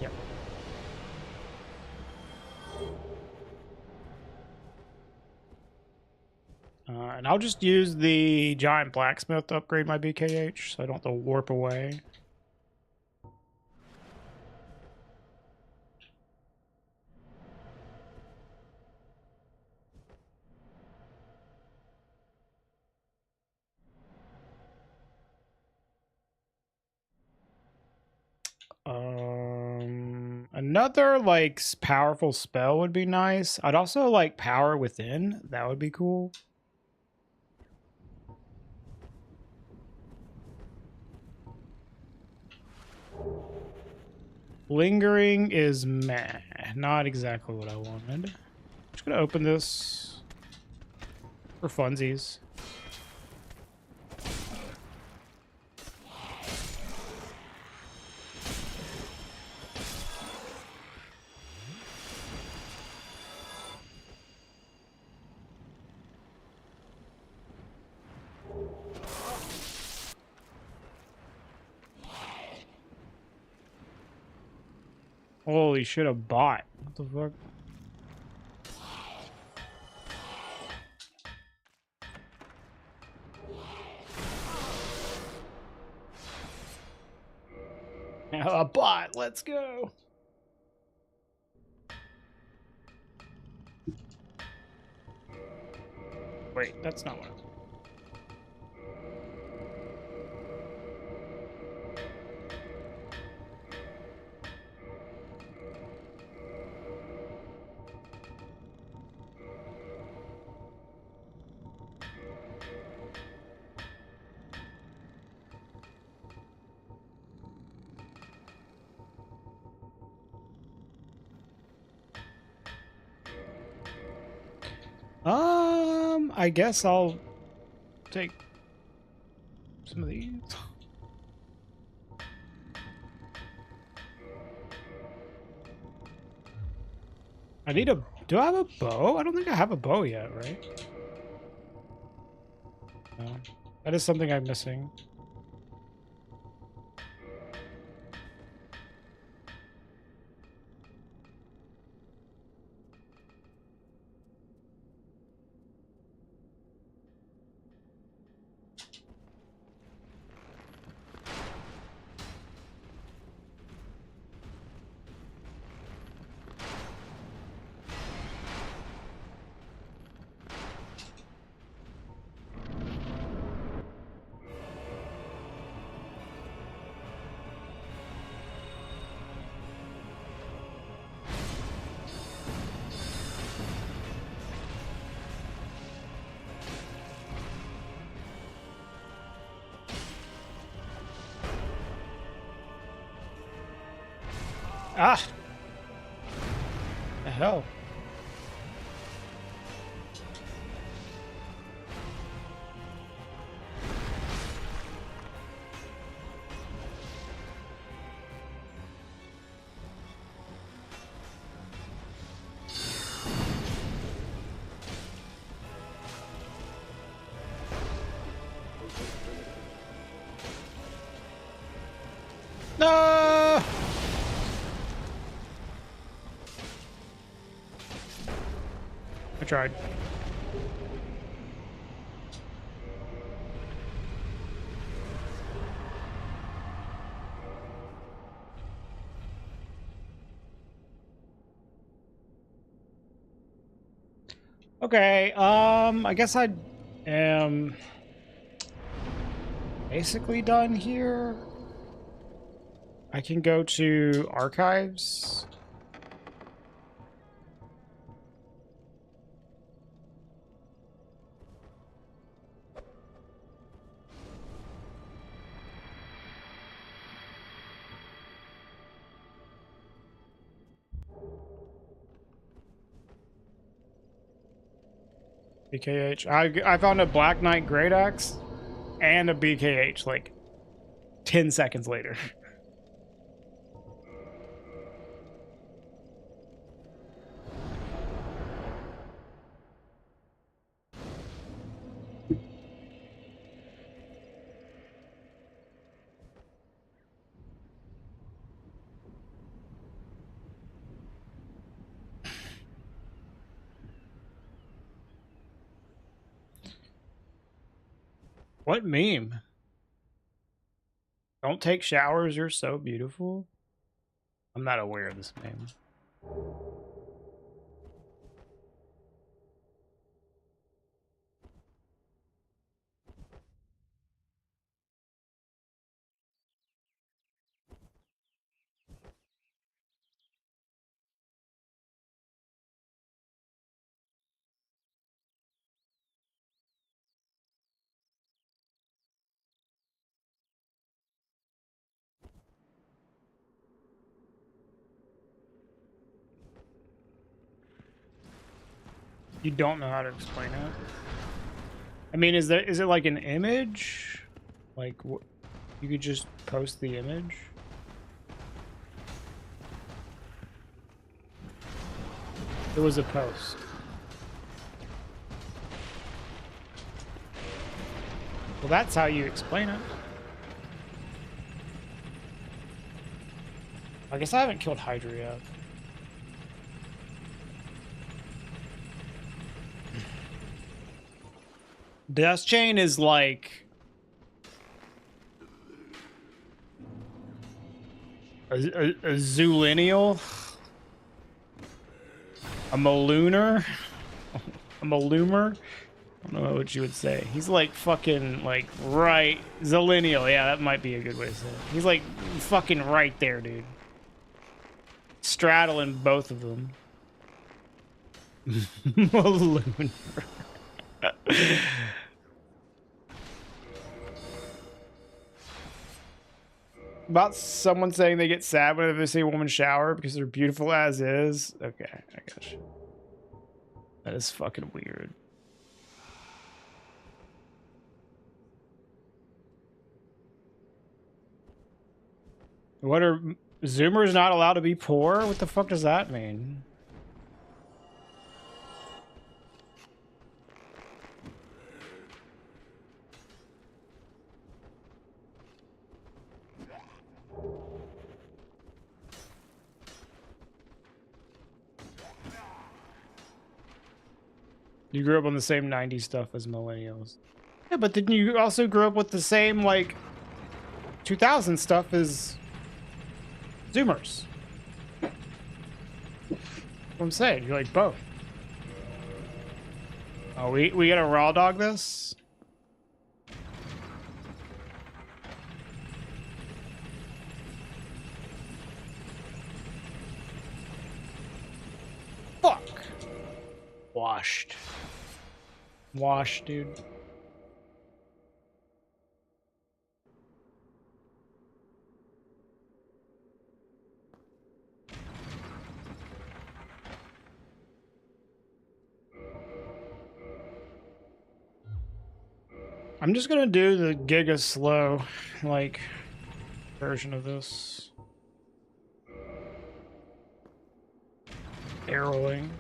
Yep. And I'll just use the giant blacksmith to upgrade my BKH so I don't have to warp away. Another like powerful spell would be nice. I'd also like power within. That would be cool. Lingering is meh. Not exactly what I wanted. Just gonna open this for funsies. Holy shit, a bot. What the fuck? A bot, let's go. Wait, that's not what I want. I guess I'll take some of these. I need a... Do I have a bow? I don't think I have a bow yet, right? No. That is something I'm missing. Ah! The hell? No! I tried. Okay, I guess I am basically done here. I can go to archives. BKH. I found a Black Knight Great Axe and a BKH like 10 seconds later. What meme? Don't take showers, you're so beautiful. I'm not aware of this meme. You don't know how to explain it? I mean, is it like an image? Like, you could just post the image? It was a post. Well, that's how you explain it. I guess I haven't killed Hydra yet. Death Chain is like a Zoolinial, a Malooner, a Maloomer. I don't know what you would say. He's like fucking like right Zillennial. Yeah, that might be a good way to say it. He's like fucking right there, dude. Straddling both of them. Malooner. About someone saying they get sad whenever they see a woman shower because they're beautiful as is. Okay, I got you. That is fucking weird. What are Zoomers not allowed to be poor? What the fuck does that mean? You grew up on the same 90s stuff as millennials. Yeah, but then you also grew up with the same, like, 2000 stuff as Zoomers. What I'm saying, you're like both. Oh, we gotta raw dog this? Fuck. Washed. Washed, dude. I'm just gonna do the giga slow, like, version of this. Arrowing.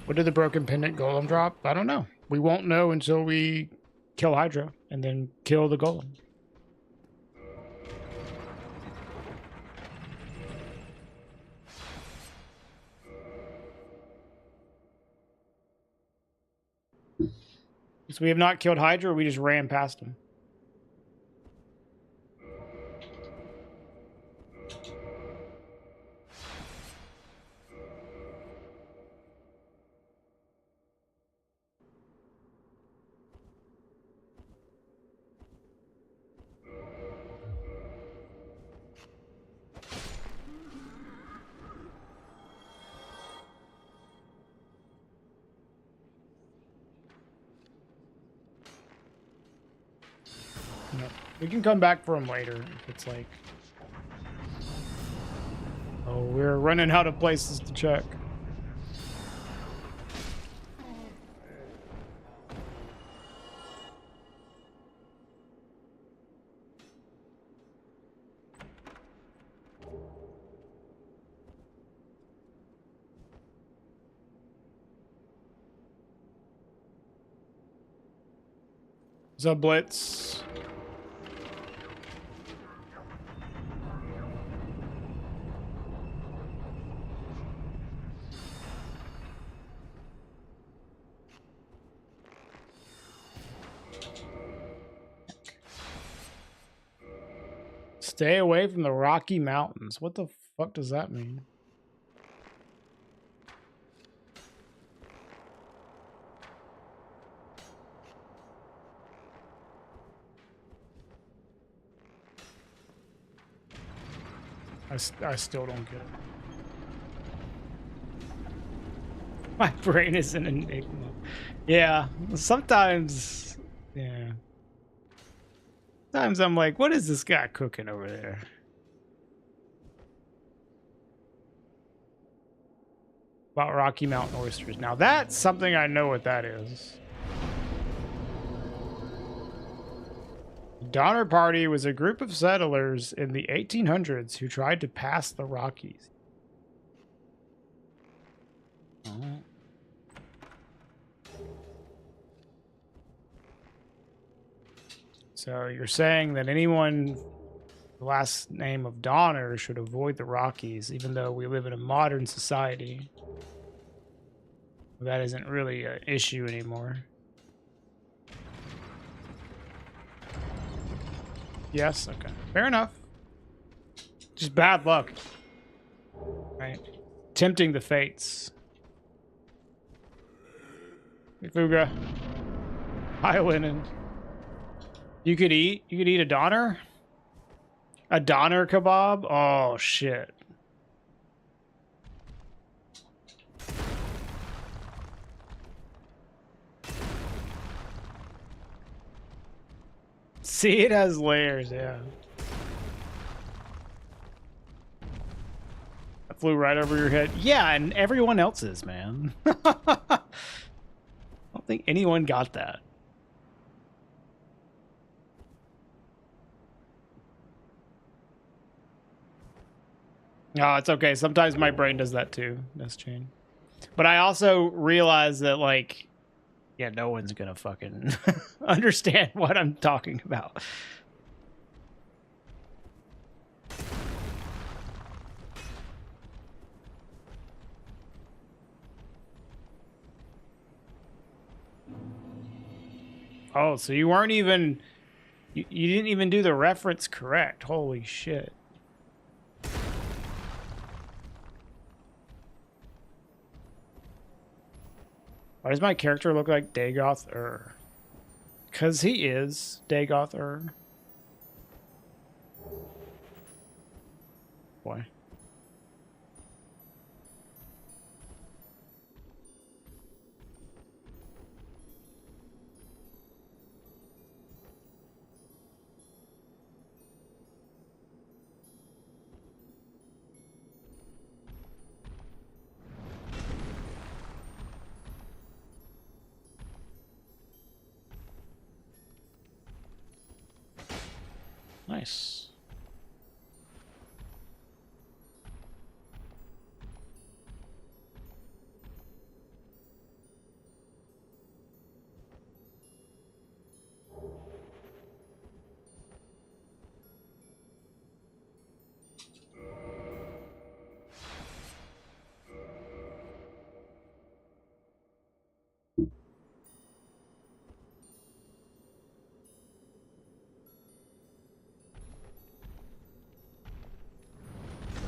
What did the broken pendant golem drop? I don't know. We won't know until we kill Hydra and then kill the golem. So we have not killed Hydra, we just ran past him. No. We can come back for him later if it's like... Oh, we're running out of places to check. What's up, Blitz? Stay away from the Rocky Mountains. What the fuck does that mean? I still don't get it. My brain is an enigma. Yeah, sometimes, yeah. Sometimes I'm like, what is this guy cooking over there? About Rocky Mountain oysters. Now that's something I know what that is. Donner Party was a group of settlers in the 1800s who tried to pass the Rockies. Oh. So you're saying that anyone the last name of Donner should avoid the Rockies, even though we live in a modern society. That isn't really an issue anymore. Yes, okay. Fair enough. Just bad luck. Right? Tempting the fates. Fuga. Hi, Linen. You could eat a Donner? A Donner kebab? Oh, shit. See, it has layers, yeah. I flew right over your head. Yeah, and everyone else's, man. I don't think anyone got that. Oh, it's okay. Sometimes my brain does that too, this chain. But I also realize that, like, yeah, no one's gonna fucking understand what I'm talking about. Oh, so you weren't even... You didn't even do the reference correct. Holy shit. Why does my character look like Dagoth-ur? Because he is Dagoth-ur. Boy. Nice.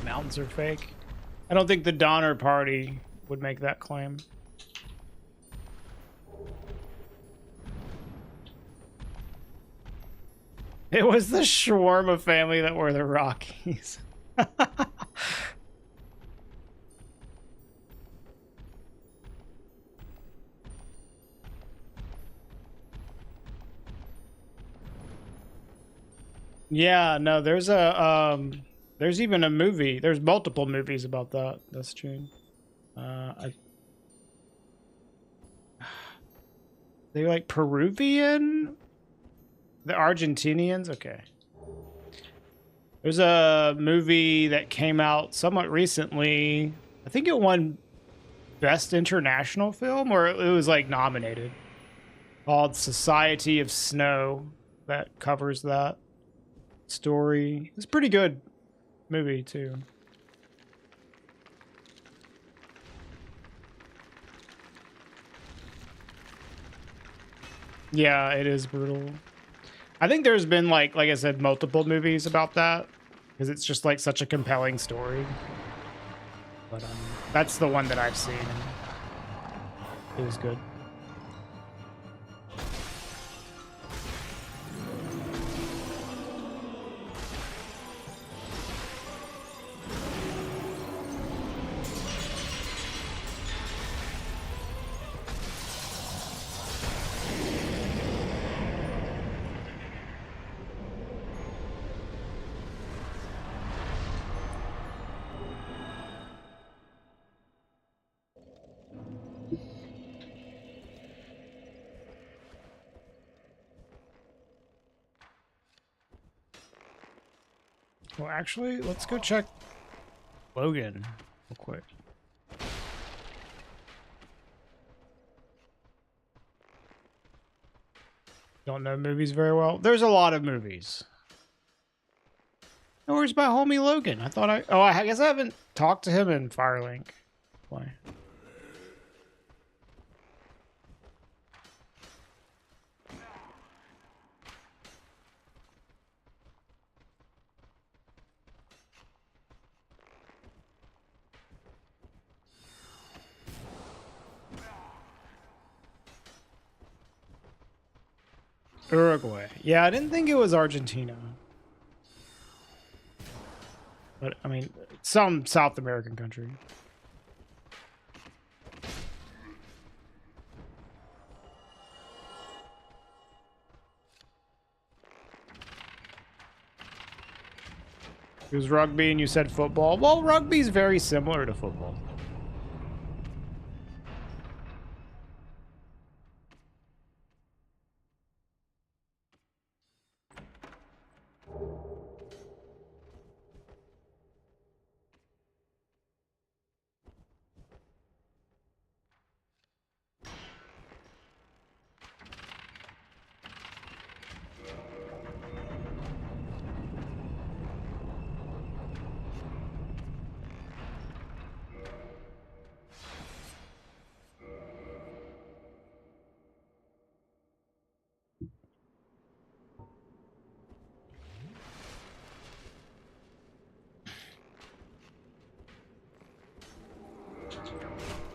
Mountains are fake. I don't think the Donner Party would make that claim. It was the shawarma family that were the Rockies. Yeah, no, there's there's even a movie. There's multiple movies about that. That's true. They like Peruvian? The Argentinians? Okay. There's a movie that came out somewhat recently. I think it won Best International Film, or it was like nominated. Called Society of Snow, that covers that story. It's a pretty good movie too. Yeah, it is brutal. I think there's been like I said, multiple movies about that. because it's just like such a compelling story. But that's the one that I've seen. And it was good. Well, actually, let's go check Logan real quick. Don't know movies very well. There's a lot of movies. Oh, where's my homie Logan? I thought I guess I haven't talked to him in Firelink. Why? Uruguay. Yeah, I didn't think it was Argentina. But, I mean, some South American country. It was rugby and you said football. Well, rugby's very similar to football.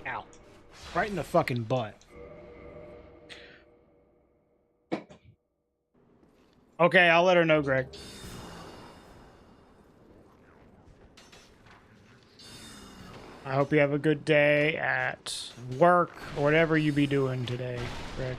Ow. Right in the fucking butt. Okay, I'll let her know, Greg. I hope you have a good day at work or whatever you be doing today, Greg.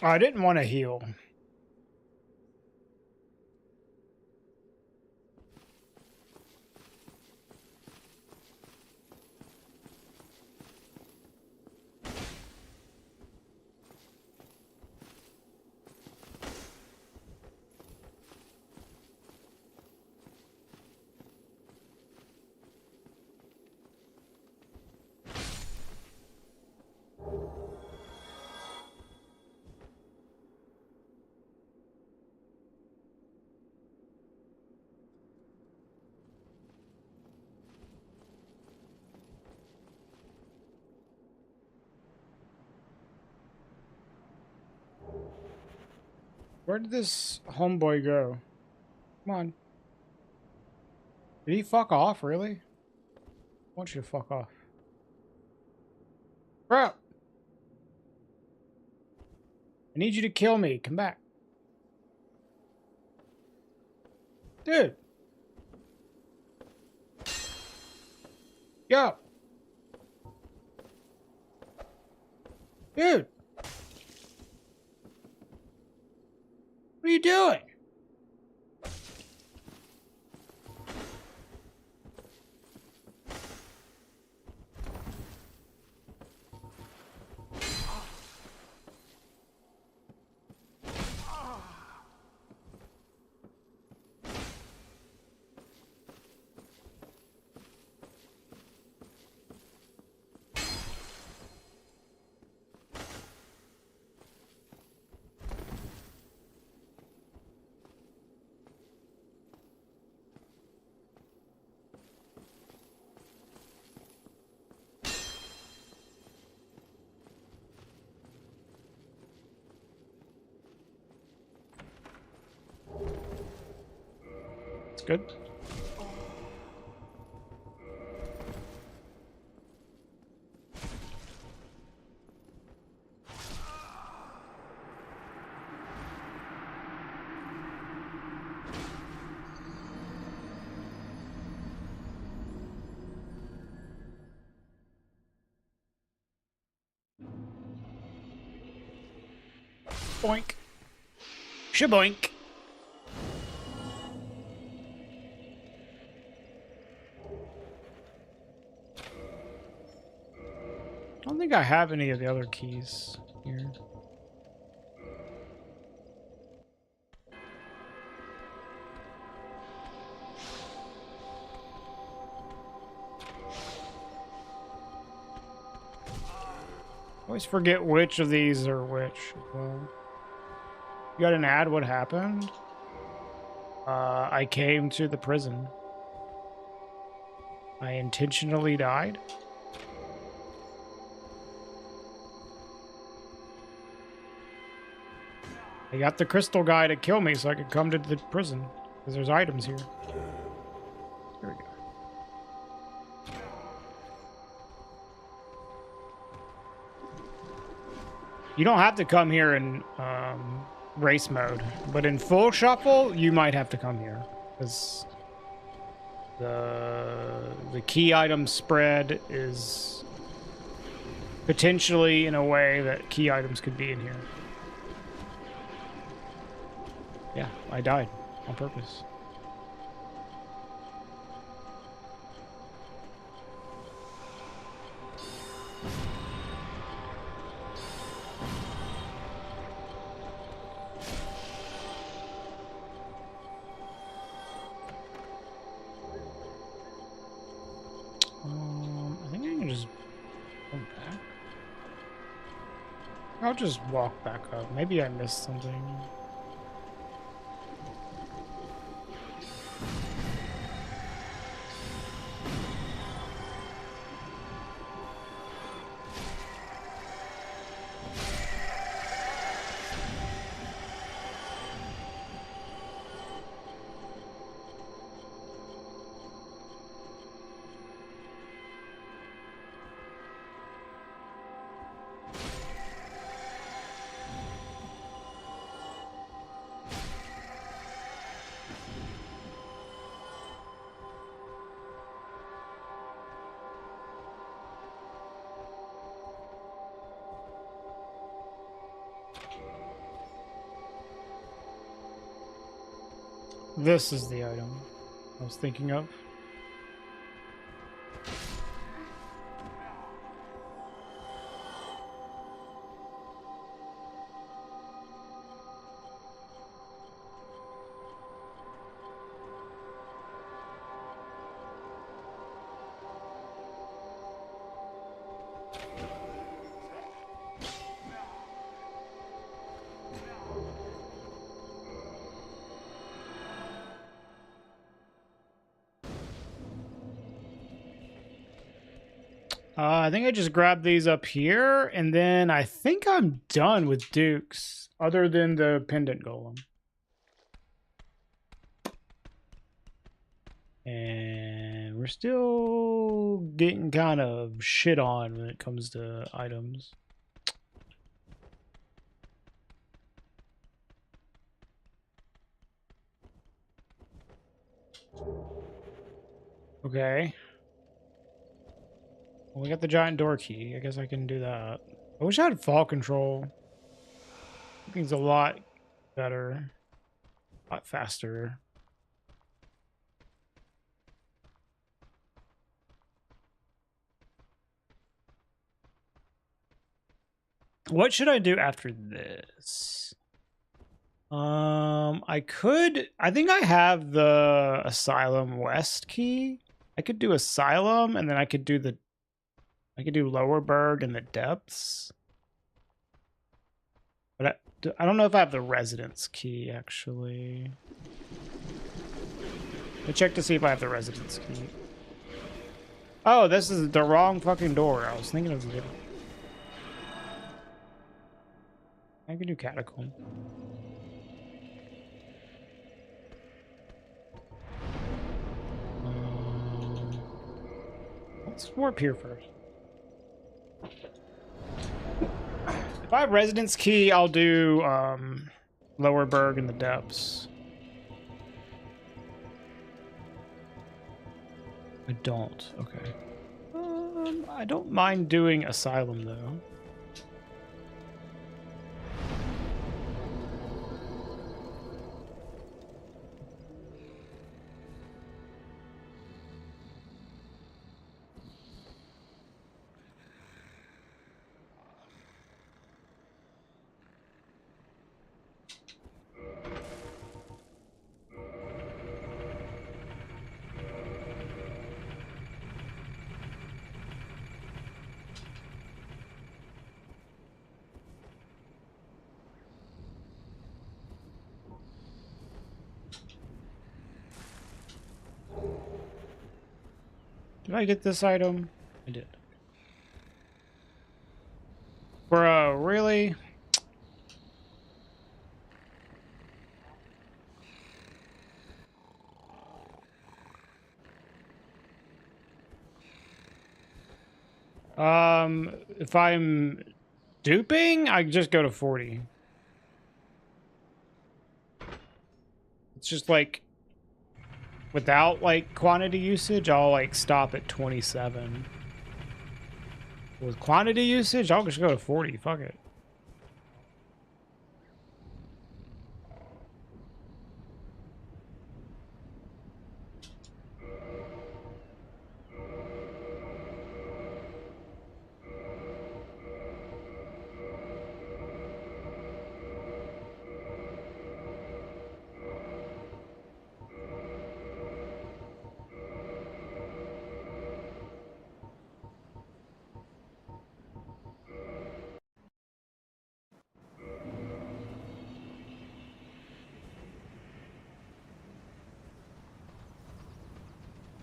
Oh, I didn't want to heal. Where did this homeboy go? Come on. Did he fuck off, really? I want you to fuck off. Bro! I need you to kill me. Come back. Dude! Yo! Dude! What are you doing? It's good. Boink. Shaboink. I don't think I have any of the other keys here. Always forget which of these are which. You got an ad? What happened? I came to the prison. I intentionally died. I got the crystal guy to kill me so I could come to the prison. Because there's items here. There we go. You don't have to come here in race mode, but in full shuffle, you might have to come here. Because the key item spread is potentially in a way that key items could be in here. Yeah, I died on purpose. I think I can just go back. I'll just walk back up. Maybe I missed something. This is the item I was thinking of. I think I just grabbed these up here, and then I think I'm done with Dukes, other than the pendant golem. And we're still getting kind of shit on when it comes to items. Okay. Well, we got the giant door key. I guess I can do that. I wish I had fall control. I think it's a lot better. A lot faster. What should I do after this? I think I have the Asylum West key. I could do Asylum, and then I could do Lower Berg and the Depths. But I don't know if I have the Residence key, actually. Let me check to see if I have the Residence key. Oh, this is the wrong fucking door. I was thinking it was a different. I can do Catacomb. Let's warp here first. If I have residence key, I'll do Lower Berg in the depths. I don't. Okay. I don't mind doing Asylum though. Did I get this item? I did. Bro, really? If I'm duping, I just go to 40. It's just like, without like quantity usage, I'll like stop at 27. With quantity usage, I'll just go to 40. Fuck it.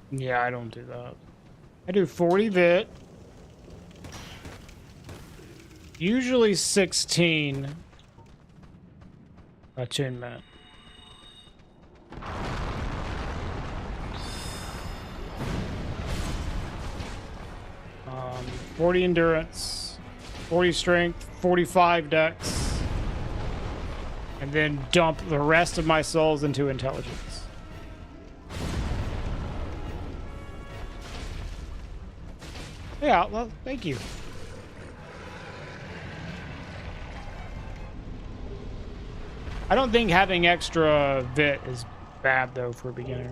Yeah, I don't do that. I do 40 bit. Usually 16 attunement. 40 endurance, 40 strength, 45 dex, and then dump the rest of my souls into intelligence. Yeah, well, thank you. I don't think having extra vit is bad, though, for a beginner.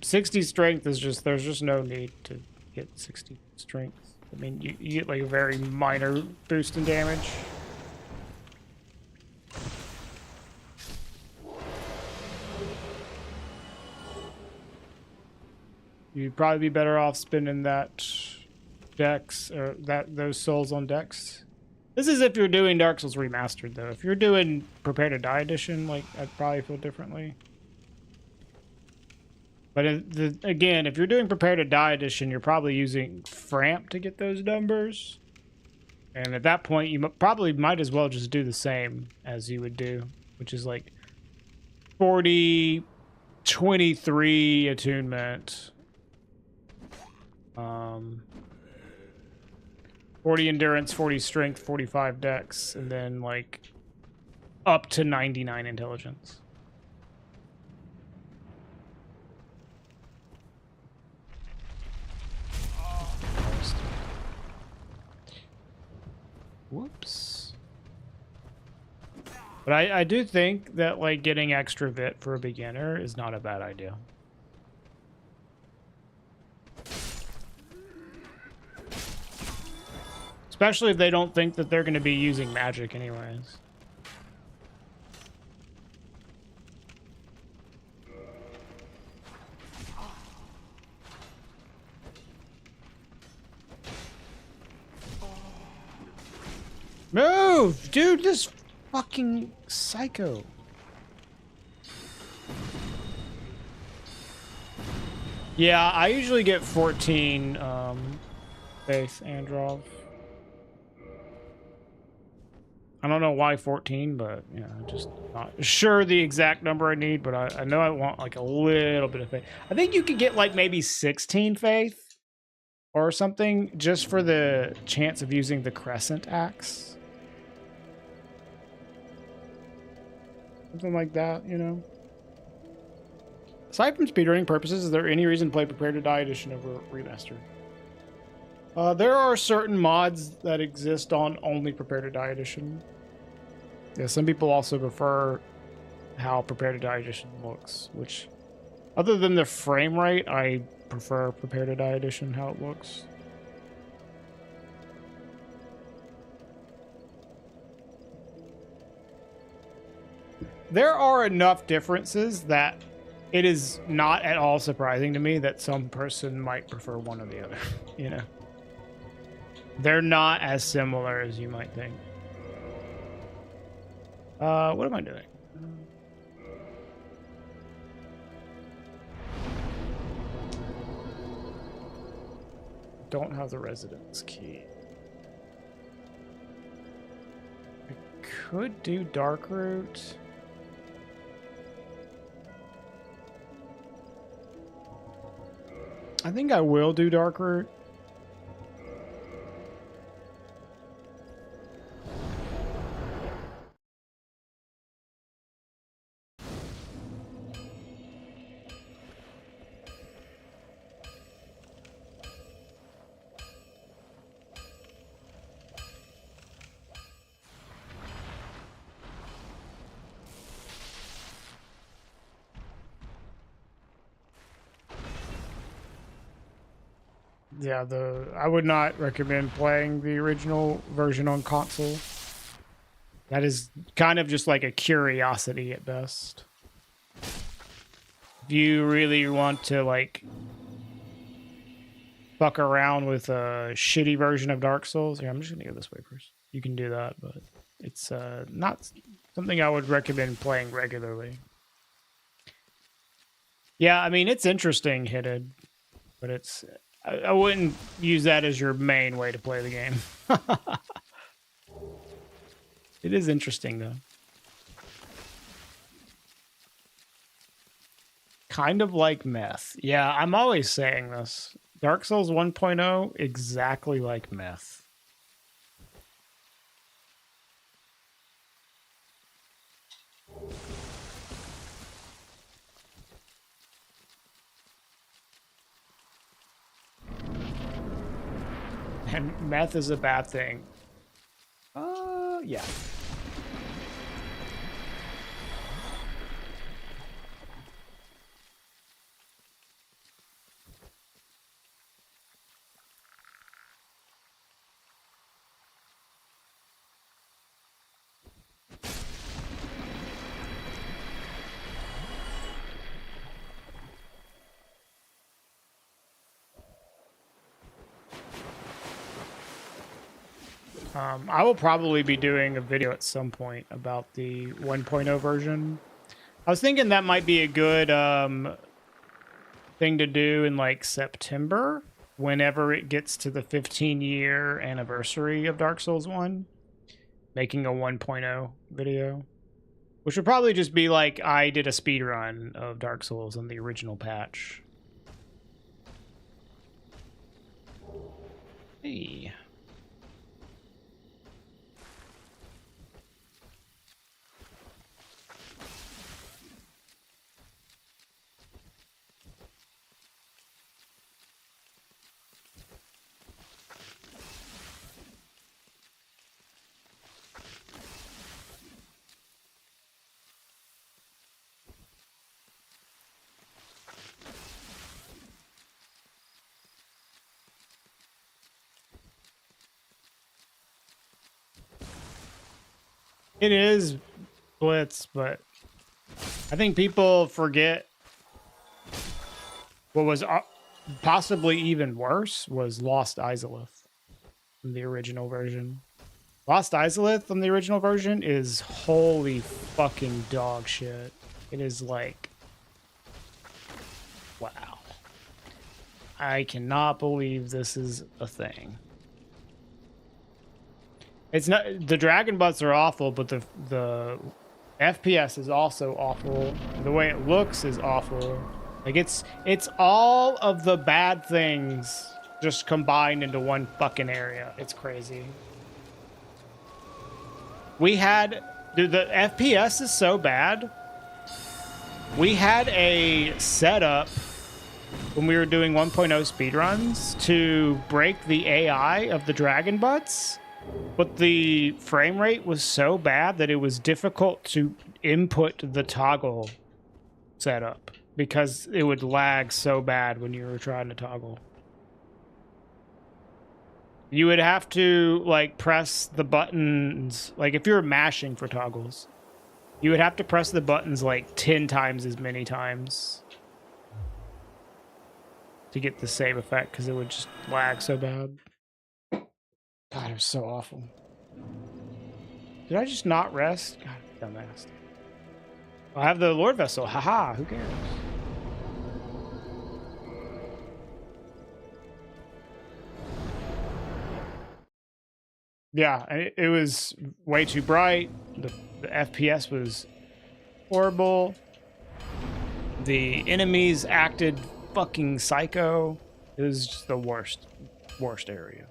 60 strength is just, there's just no need to get 60 strength. I mean, you get like a very minor boost in damage. You'd probably be better off spending that dex, or those souls on dex. This is if you're doing Dark Souls Remastered, though. If you're doing Prepare to Die Edition, like, I'd probably feel differently. But again, if you're doing Prepare to Die Edition, you're probably using Framp to get those numbers. And at that point, you probably might as well just do the same as you would do, which is like 40, 23 attunement. 40 endurance, 40 strength, 45 dex, and then like up to 99 intelligence. Whoops. But I do think that like getting extra vit for a beginner is not a bad idea. Especially if they don't think that they're going to be using magic anyways. Move! Dude, this fucking psycho. Yeah, I usually get 14 Faith Androv. I don't know why 14, but yeah, I'm just not sure the exact number I need, but I know I want like a little bit of faith. I think you could get like maybe 16 faith or something just for the chance of using the crescent axe. Something like that, you know? Aside from speedrunning purposes, is there any reason to play Prepare to Die Edition over Remastered? There are certain mods that exist on only Prepare to Die Edition. Yeah, some people also prefer how Prepare to Die Edition looks, which, other than the frame rate, I prefer Prepare to Die Edition, how it looks. There are enough differences that it is not at all surprising to me that some person might prefer one or the other, you know? They're not as similar as you might think. What am I doing? Don't have the residence key. I could do Dark Route. I think I will do Dark Route. Yeah, I would not recommend playing the original version on console. That is kind of just like a curiosity at best. If you really want to like fuck around with a shitty version of Dark Souls, yeah, I'm just gonna go this way first. You can do that, but it's not something I would recommend playing regularly. Yeah, I mean it's interesting, Hitted, but it's I wouldn't use that as your main way to play the game. It is interesting though. Kind of like meth. Yeah, I'm always saying this. Dark Souls 1.0, exactly like meth. And meth is a bad thing. Yeah. I will probably be doing a video at some point about the 1.0 version. I was thinking that might be a good thing to do in like September, whenever it gets to the 15-year anniversary of Dark Souls 1, making a 1.0 video, which would probably just be like I did a speed run of Dark Souls on the original patch. Hey. It is Blitz, but I think people forget what was possibly even worse was Lost Izalith from the original version. Lost Izalith from the original version is holy fucking dog shit. It is like, wow. I cannot believe this is a thing. It's not, the dragon butts are awful, but the FPS is also awful. The way it looks is awful. Like it's all of the bad things just combined into one fucking area. It's crazy. We had, dude, the FPS is so bad. We had a setup when we were doing 1.0 speedruns to break the AI of the dragon butts, but the frame rate was so bad that it was difficult to input the toggle setup because it would lag so bad when you were trying to toggle. You would have to like press the buttons, like if you're mashing for toggles, you would have to press the buttons like 10 times as many times to get the same effect because it would just lag so bad. God, it was so awful. Did I just not rest? God, dumbass. I have the Lord Vessel. Haha, who cares? Yeah, it was way too bright. The FPS was horrible. The enemies acted fucking psycho. It was just the worst area.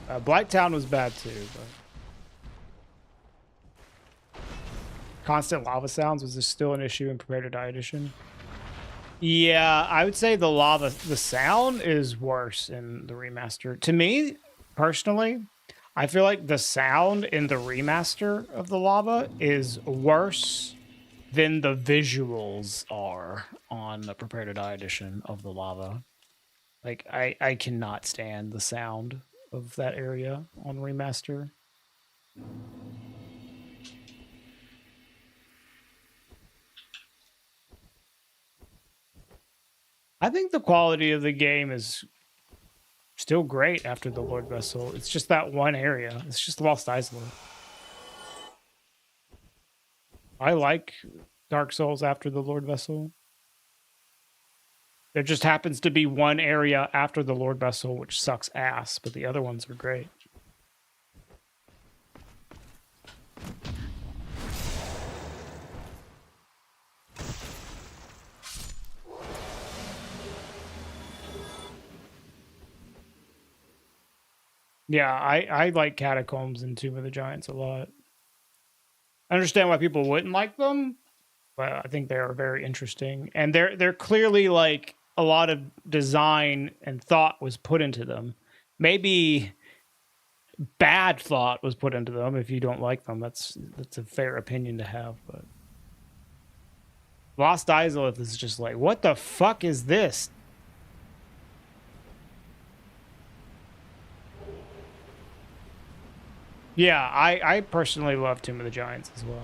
Blighttown was bad too, but constant lava sounds, was this still an issue in Prepare to Die edition? Yeah, I would say the sound is worse in the remaster. To me, personally, I feel like the sound in the remaster of the lava is worse than the visuals are on the Prepare to Die edition of the lava. Like, I cannot stand the sound of that area on remaster. I think the quality of the game is still great after the Lord Vessel. It's just that one area. It's just Lost Island. I like Dark Souls after the Lord Vessel. There just happens to be one area after the Lord Vessel which sucks ass, but the other ones are great. Yeah, I like Catacombs and Tomb of the Giants a lot. I understand why people wouldn't like them, but I think they are very interesting. And they're clearly like a lot of design and thought was put into them. Maybe bad thought was put into them if you don't like them. That's a fair opinion to have, but Lost Izalith is just like, what the fuck is this? Yeah, I personally love Tomb of the Giants as well.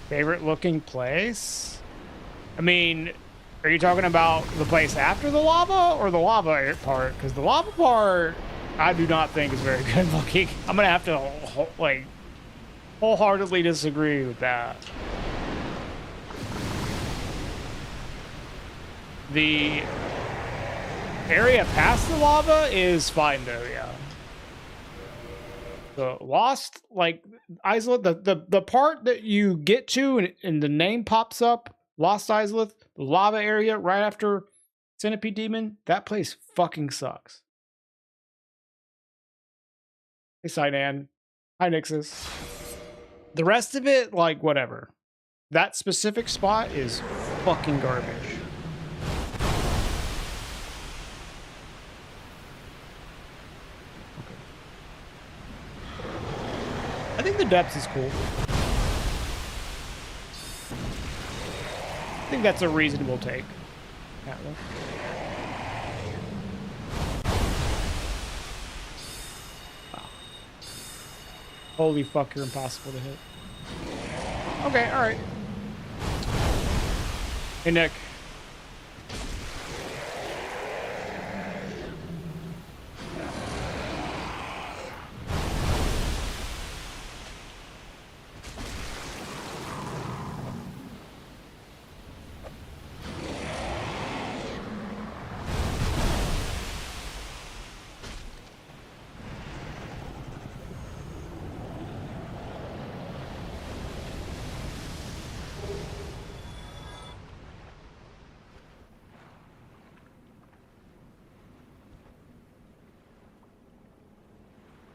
Favorite looking place? I mean, are you talking about the place after the lava or the lava part? Because the lava part, I do not think is very good looking. I'm gonna have to like wholeheartedly disagree with that. The area past the lava is fine though, yeah. The Lost, like, Izalith, the part that you get to and the name pops up, Lost Izalith, the lava area right after Centipede Demon, that place fucking sucks. Hey, Sinan. Hi, Nixus. The rest of it, like, whatever. That specific spot is fucking garbage. I think the depths is cool. I think that's a reasonable take. Atlas. Wow. Holy fuck, you're impossible to hit. Okay, alright. Hey, Nick.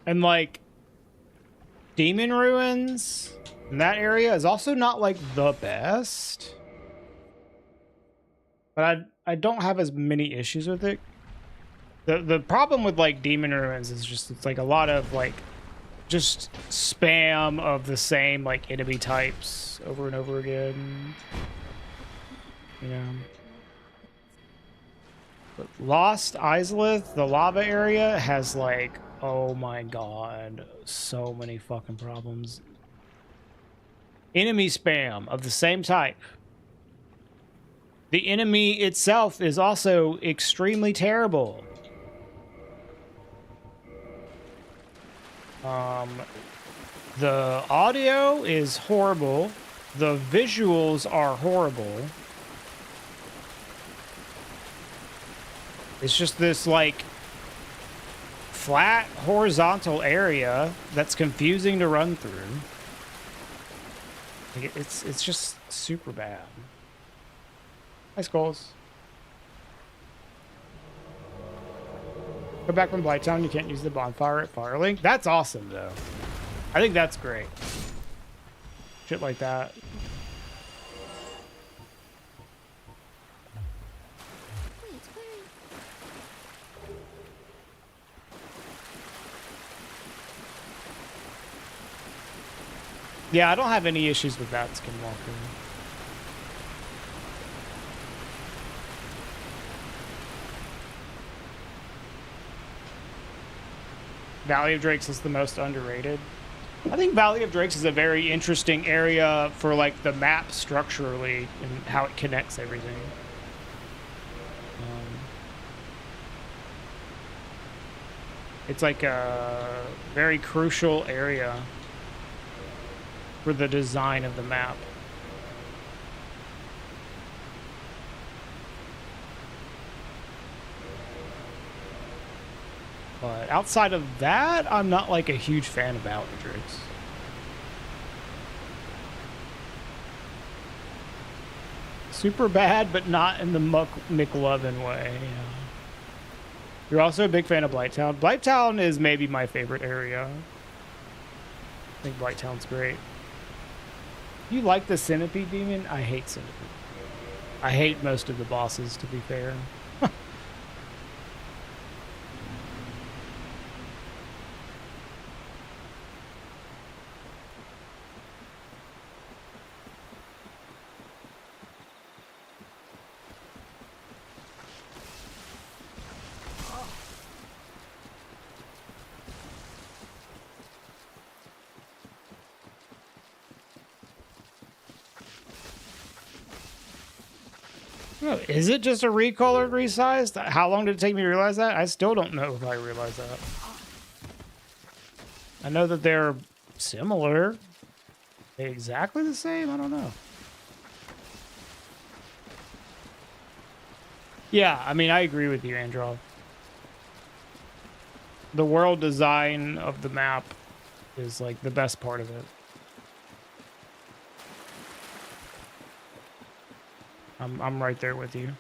And like Demon Ruins in that area is also not like the best. But I don't have as many issues with it. The problem with like Demon Ruins is just it's like a lot of like just spam of the same like enemy types over and over again. You know. But Lost Islith, the lava area, has like, oh my god, so many fucking problems. Enemy spam of the same type. The enemy itself is also extremely terrible. The audio is horrible. The visuals are horrible. It's just this like flat horizontal area that's confusing to run through. Like, it's just super bad. Hi, Skulls. Go back from Blighttown, you can't use the bonfire at Firelink. That's awesome, though. I think that's great. Shit like that. Yeah, I don't have any issues with that, Skinwalker. Valley of Drakes is the most underrated. I think Valley of Drakes is a very interesting area for like the map structurally and how it connects everything. It's like a very crucial area for the design of the map. But outside of that, I'm not like a huge fan of Valley of Drakes. Super bad, but not in the McLovin way. Yeah. You're also a big fan of Blighttown. Blighttown is maybe my favorite area. I think Blighttown's great. You like the Centipede Demon? I hate Centipede. I hate most of the bosses, to be fair. Oh, is it just a recolored, resized? How long did it take me to realize that? I still don't know if I realized that. I know that they're similar. They exactly the same? I don't know. Yeah, I mean, I agree with you, Androv. The world design of the map is like the best part of it. I'm right there with you.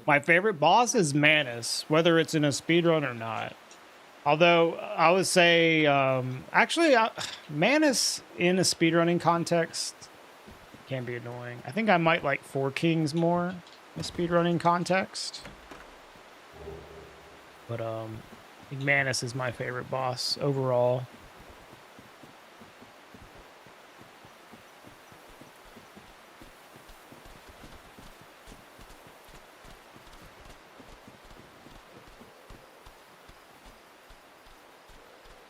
My favorite boss is Manus, whether it's in a speedrun or not. Although I would say, actually, Manus in a speedrunning context can be annoying. I think I might like Four Kings more in a speedrunning context. But I think Manus is my favorite boss overall.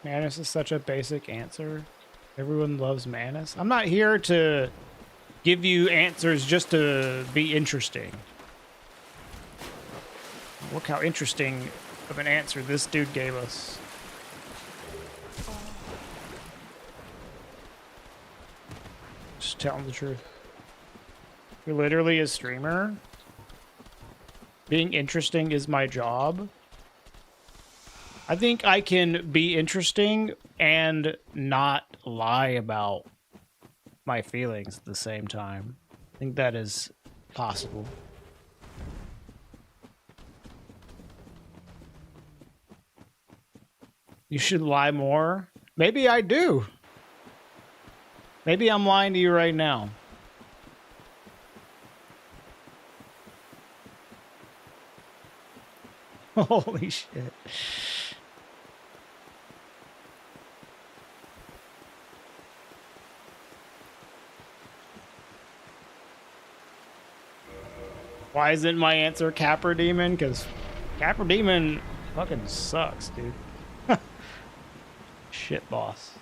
Manus is such a basic answer. Everyone loves Manus. I'm not here to give you answers just to be interesting. Look how interesting of an answer this dude gave us. Just telling the truth. You're literally a streamer. Being interesting is my job. I think I can be interesting and not lie about my feelings at the same time. I think that is possible. You should lie more. Maybe I do. Maybe I'm lying to you right now. Holy shit. Why isn't my answer Capper Demon? Because Capper Demon fucking sucks, dude. Shit, boss.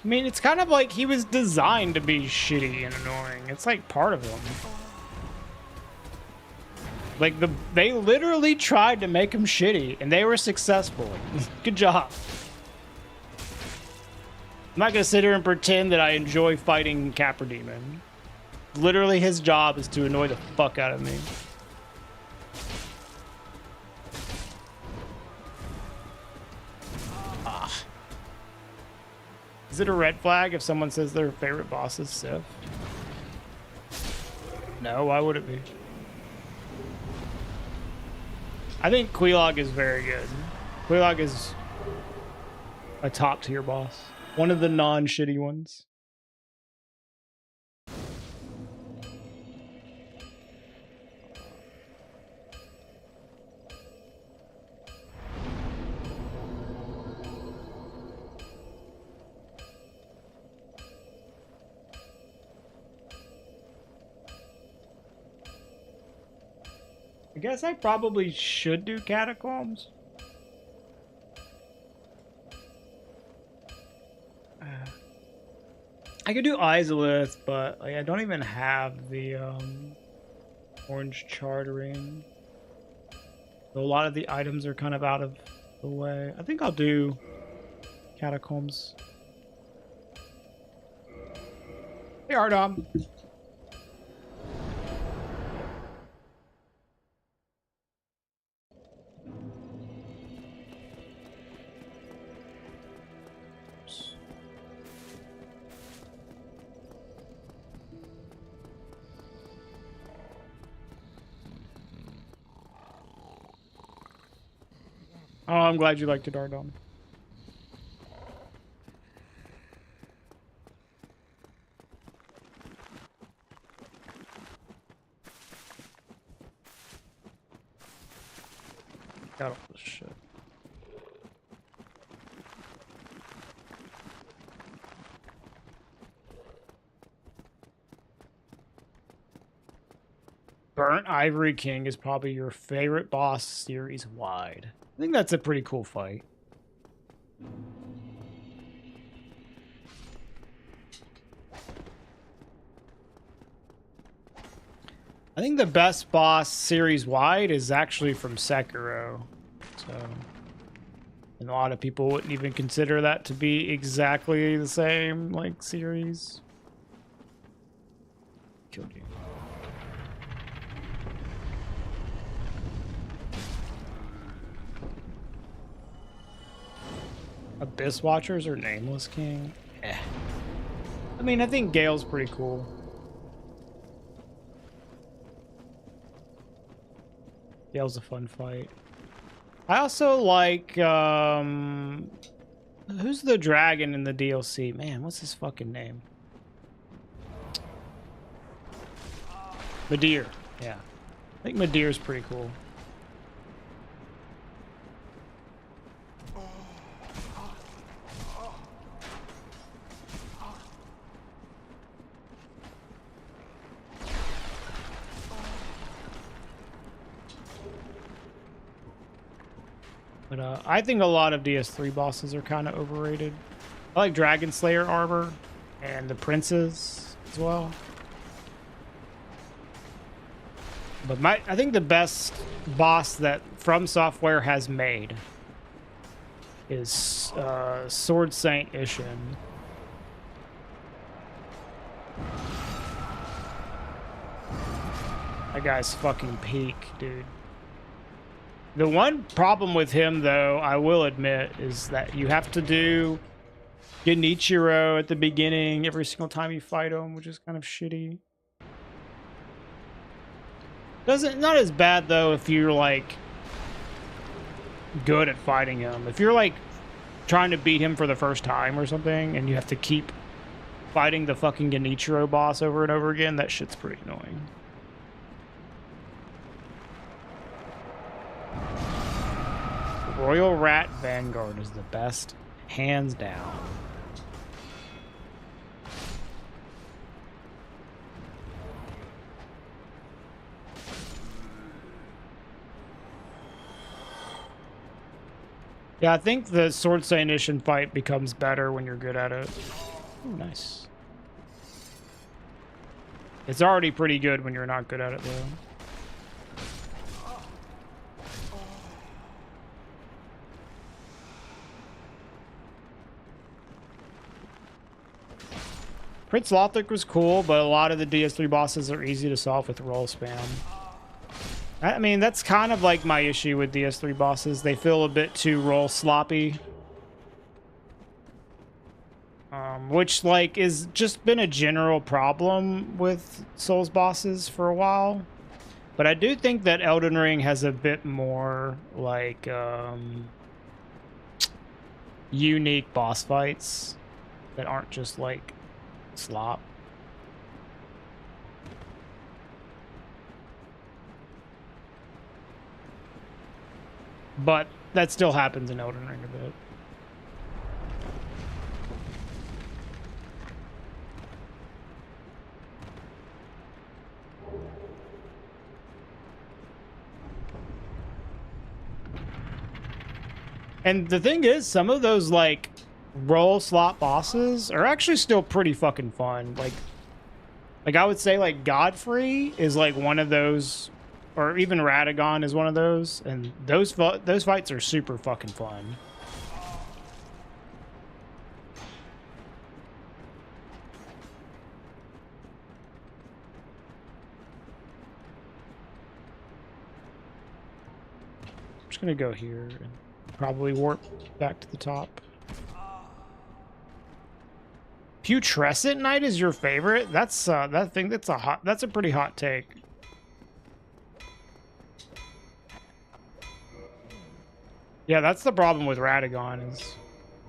I mean, it's kind of like he was designed to be shitty and annoying. It's like part of him. Like, they literally tried to make him shitty, and they were successful. Good job. I'm not gonna sit here and pretend that I enjoy fighting Capper Demon. Literally, his job is to annoy the fuck out of me. Ah. Is it a red flag if someone says their favorite boss is Sif? No, why would it be? I think Quelaag is very good. Quelaag is a top tier boss. One of the non-shitty ones. I guess I probably should do Catacombs. I could do Izalith, but like, I don't even have the orange chartering. So a lot of the items are kind of out of the way. I think I'll do Catacombs. Hey, Ardom. Oh, I'm glad you liked it, Ardom. Got all this shit. Burnt Ivory King is probably your favorite boss series wide. I think that's a pretty cool fight. I think the best boss series wide is actually from Sekiro. So, and a lot of people wouldn't even consider that to be exactly the same, like, series. Killed you. Abyss Watchers or Nameless King? Eh. I mean, I think Gale's pretty cool. Gale's a fun fight. I also like, who's the dragon in the DLC? Man, what's his fucking name? Midir. Yeah. I think Midir's pretty cool. But I think a lot of DS3 bosses are kind of overrated. I like Dragon Slayer armor and the princes as well. But I think the best boss that From Software has made is Sword Saint Ishin. That guy's fucking peak, dude. The one problem with him, though, I will admit, is that you have to do Genichiro at the beginning every single time you fight him, which is kind of shitty. Not as bad, though, if you're, like, good at fighting him. If you're, like, trying to beat him for the first time or something, and you have to keep fighting the fucking Genichiro boss over and over again, that shit's pretty annoying. Royal Rat Vanguard is the best, hands down. Yeah, I think the Sword Saint Ishin fight becomes better when you're good at it. Ooh, nice. It's already pretty good when you're not good at it, though. Prince Lothric was cool, but a lot of the DS3 bosses are easy to solve with roll spam. I mean, that's kind of like my issue with DS3 bosses. They feel a bit too roll sloppy. Which, like, is just been a general problem with Souls bosses for a while. But I do think that Elden Ring has a bit more, like, unique boss fights that aren't just, like, slop. But that still happens in Elden Ring a bit. And the thing is, some of those, like, roll slot bosses are actually still pretty fucking fun. Like I would say, like, Godfrey is, like, one of those, or even Radagon is one of those, and those fights are super fucking fun. I'm just gonna go here and probably warp back to the top. Putrescent Knight is your favorite? That's that's a pretty hot take. Yeah, that's the problem with Radagon, is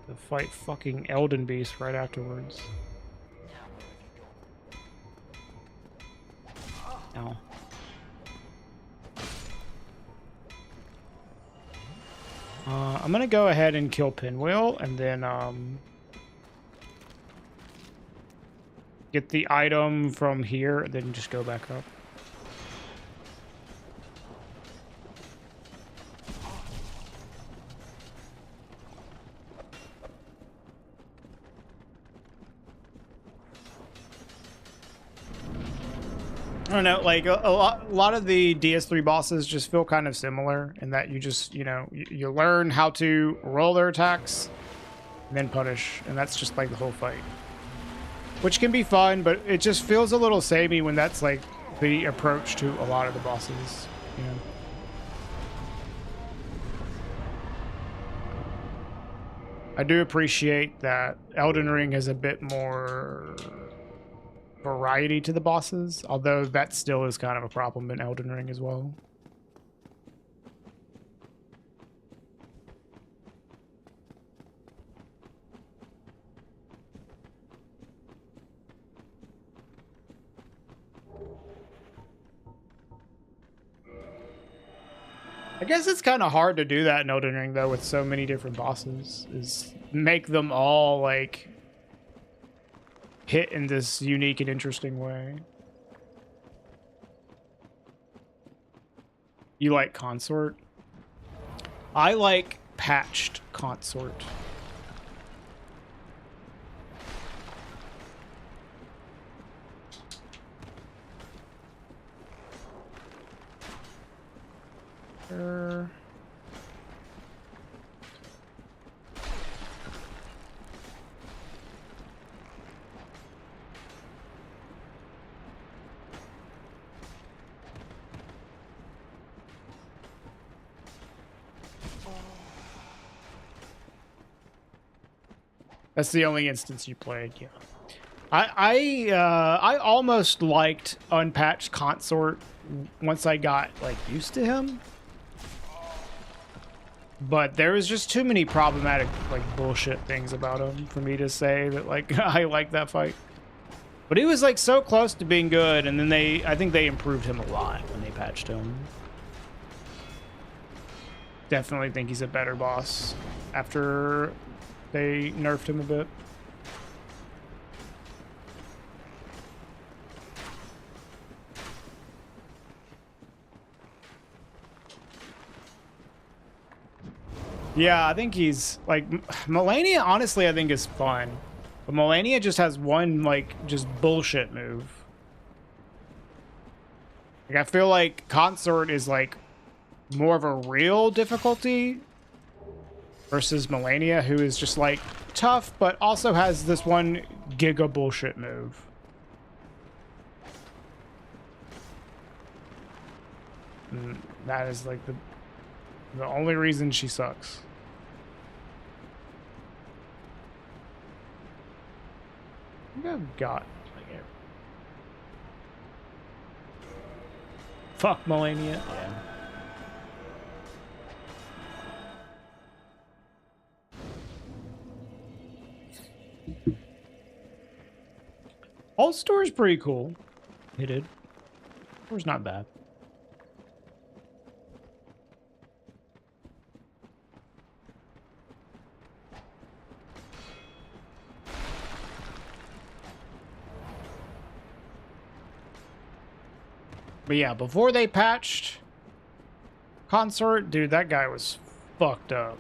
to fight fucking Elden Beast right afterwards. Ow. I'm gonna go ahead and kill Pinwheel, and then get the item from here, and then just go back up. I don't know, like a lot of the DS3 bosses just feel kind of similar in that you just, you know, you learn how to roll their attacks and then punish, and that's just like the whole fight. Which can be fun, but it just feels a little samey when that's like the approach to a lot of the bosses, you know. I do appreciate that Elden Ring has a bit more variety to the bosses, although that still is kind of a problem in Elden Ring as well. I guess it's kind of hard to do that in Elden Ring, though, with so many different bosses, is make them all, like, hit in this unique and interesting way. You like Consort? I like patched Consort. Sure. That's the only instance you played, yeah. I almost liked Unpatched Consort once I got like used to him. But there was just too many problematic like bullshit things about him for me to say that like I like that fight. But he was like so close to being good, and then I think they improved him a lot when they patched him. Definitely think he's a better boss after they nerfed him a bit. Yeah, I think he's like Melania, honestly, I think is fun. But Melania just has one like just bullshit move. Like I feel like Consort is like more of a real difficulty versus Melania, who is just like tough, but also has this one giga bullshit move. And that is like the only reason she sucks. I think I've got like it. Fuck Melania. Yeah. All store's pretty cool. It did. Store's not bad. But yeah, before they patched Consort, dude, that guy was fucked up.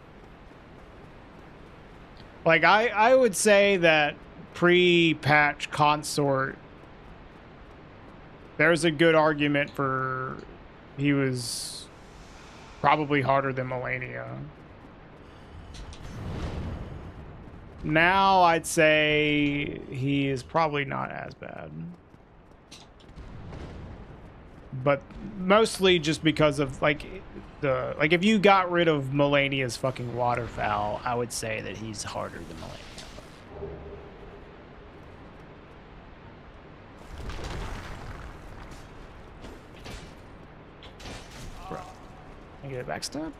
Like, I would say that pre-patch Consort, there's a good argument for he was probably harder than Melania. Now, I'd say he is probably not as bad. But mostly just because of like if you got rid of Melania's fucking waterfowl, I would say that he's harder than Melania. Bro, can I get a backstab?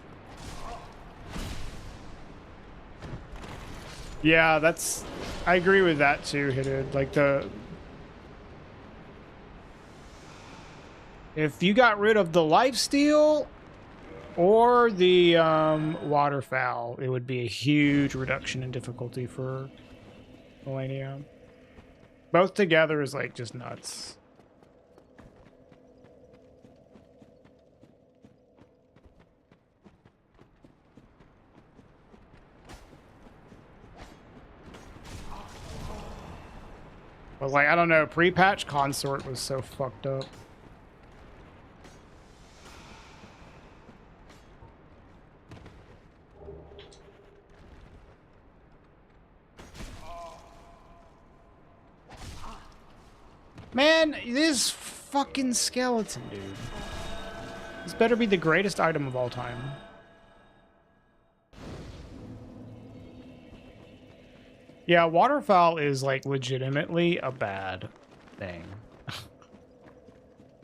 Yeah, I agree with that too, Hidden. Like if you got rid of the lifesteal or the waterfowl, it would be a huge reduction in difficulty for Melania. Both together is like just nuts. But like, I don't know, pre-patch Consort was so fucked up. Man, this fucking skeleton, dude. This better be the greatest item of all time. Yeah, waterfowl is like legitimately a bad thing.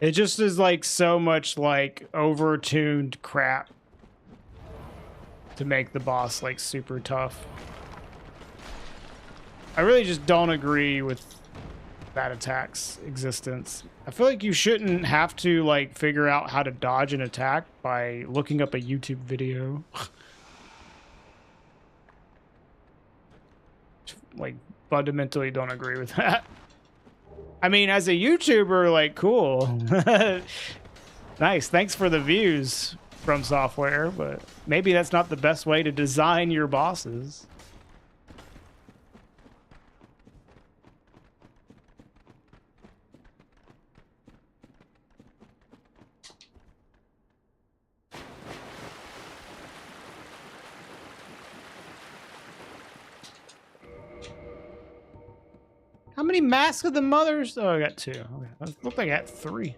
It just is like so much like over-tuned crap to make the boss like super tough. I really just don't agree with that attack's existence. I feel like you shouldn't have to like figure out how to dodge an attack by looking up a YouTube video. Like, fundamentally don't agree with that. I mean, as a YouTuber, like, cool. Nice, thanks for the views from software, but maybe that's not the best way to design your bosses. many Masks of the Mothers? Oh, I got 2. Okay. It looked like I got 3.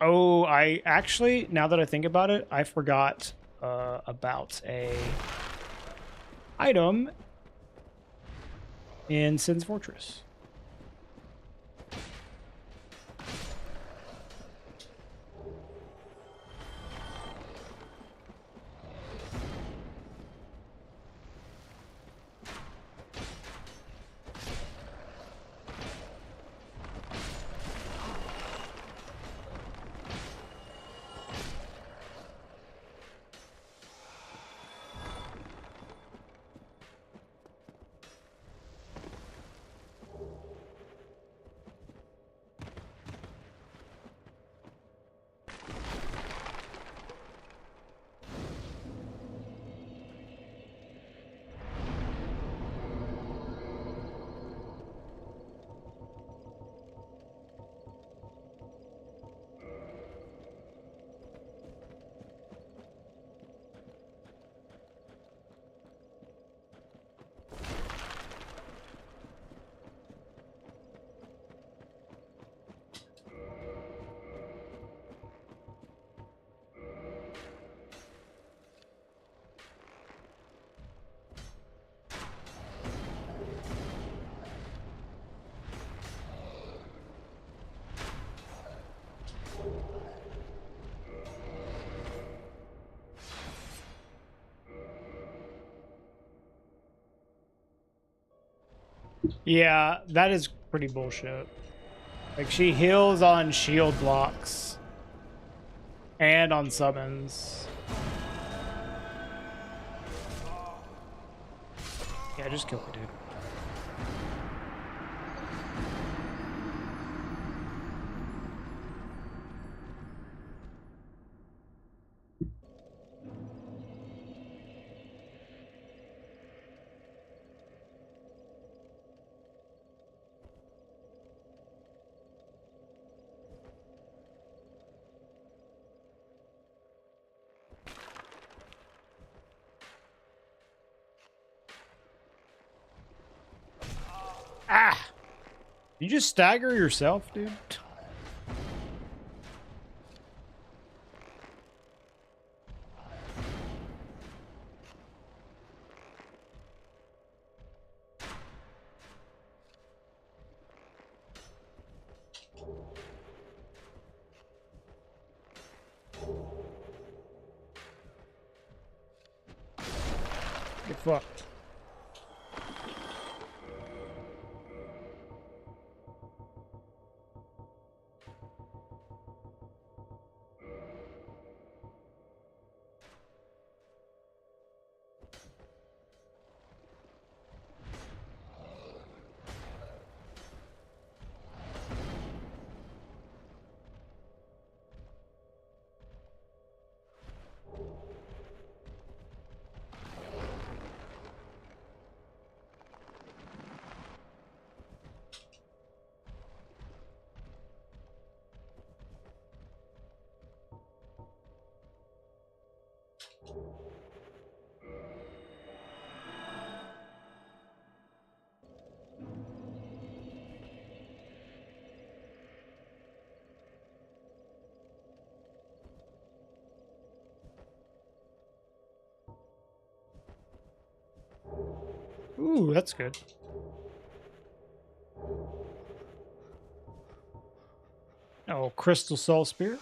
Oh, I actually, now that I think about it, I forgot about a item in Sin's Fortress. Yeah, that is pretty bullshit. Like, she heals on shield blocks and on summons. Yeah, just kill me, dude. Ah! You just stagger yourself, dude? Get fucked. Ooh, that's good. Oh, Crystal Soul Spirit.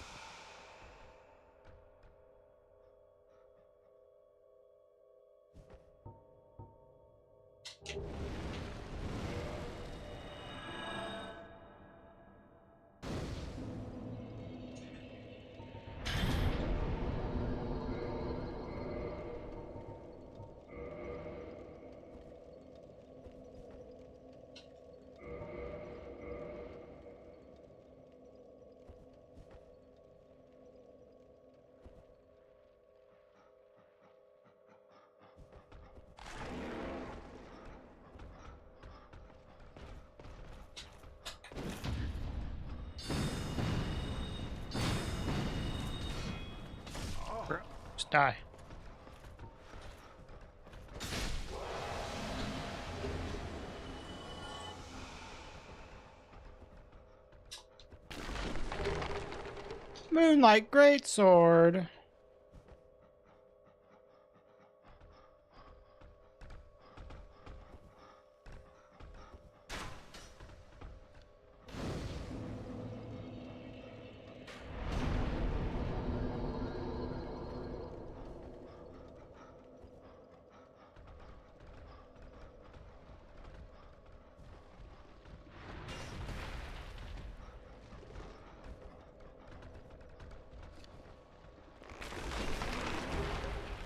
Die. Moonlight Greatsword.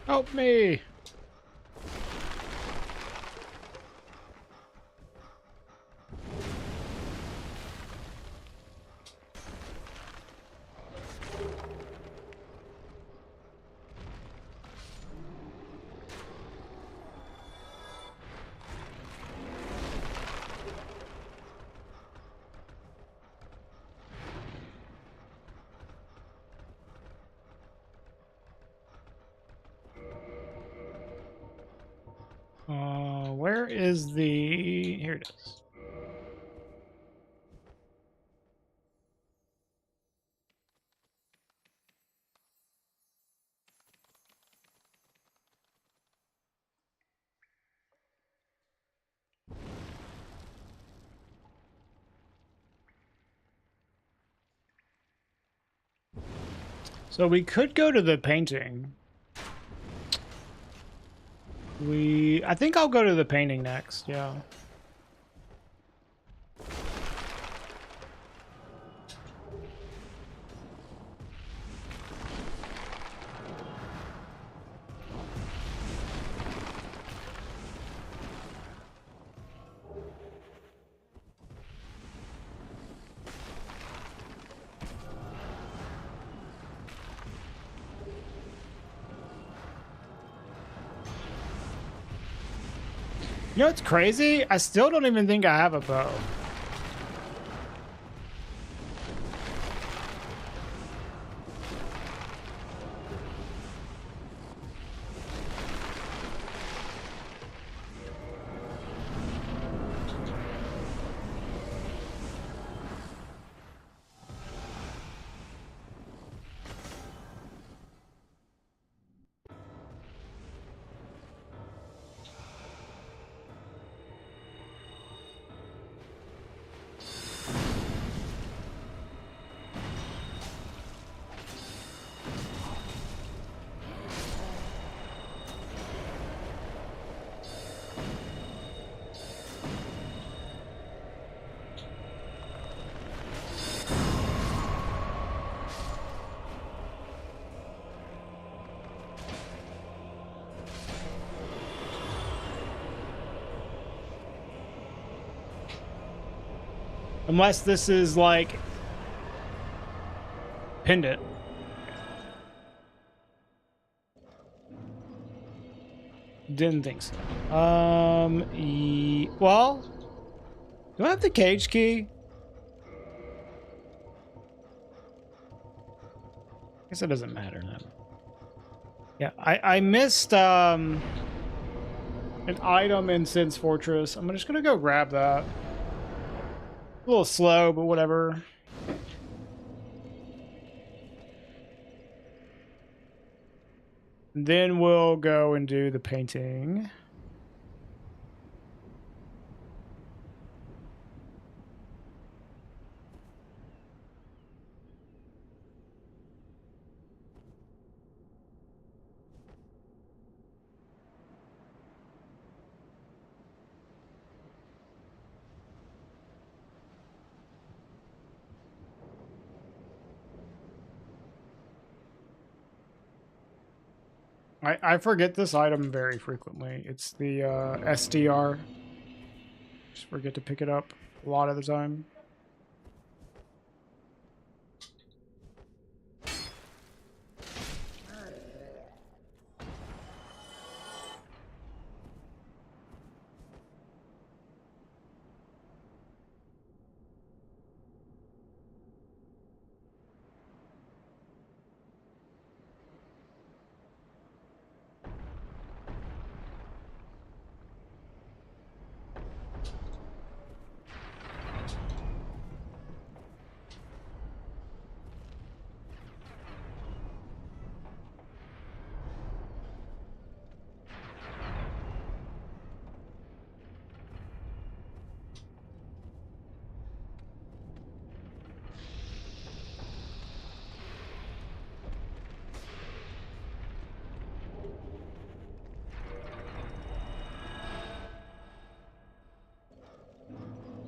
Help me! Where is the... Here it is. So we could go to the painting. I think I'll go to the painting next, yeah. You know what's crazy? I still don't even think I have a bow. Unless this is like pendant. Didn't think so. Well, do I have the cage key? I guess it doesn't matter then. Yeah, I missed an item in Sin's Fortress. I'm just gonna go grab that. A little slow, but whatever. Then we'll go and do the painting. I forget this item very frequently. It's the SDR. Just forget to pick it up a lot of the time.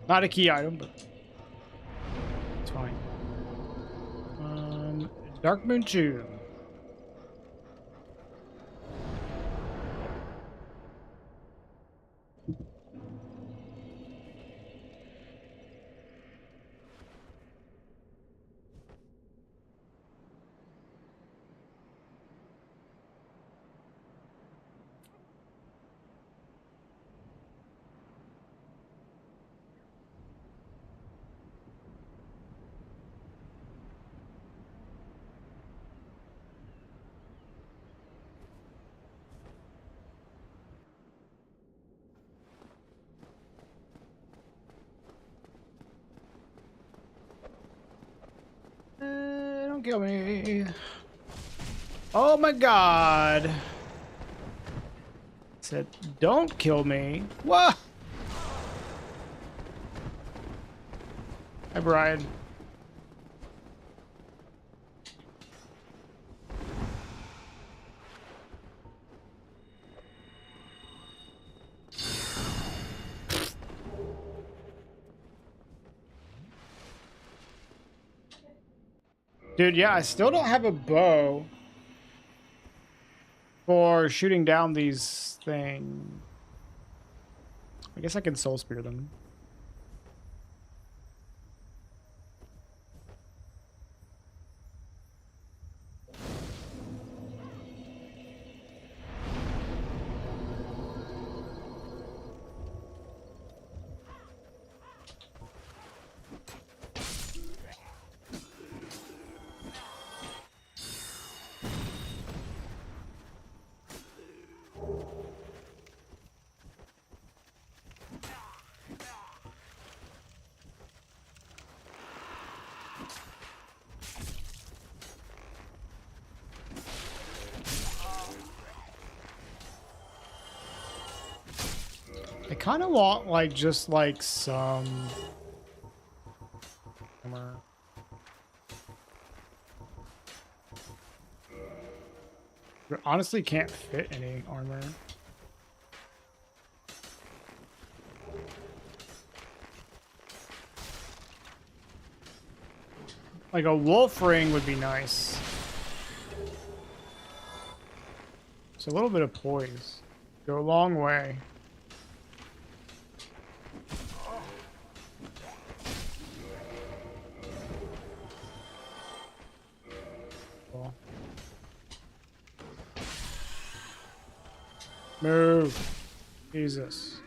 Not a key item, but it's fine. Dark Moon Tomb. Don't kill me. Oh my god. Said, don't kill me. Whoa! Hi, Brian. Dude, yeah, I still don't have a bow for shooting down these things. I guess I can soul spear them. I kind of want, like, just, like, some... armor. I honestly can't fit any armor. Like, a wolf ring would be nice. So a little bit of poise. Go a long way. Cool. Move. Jesus.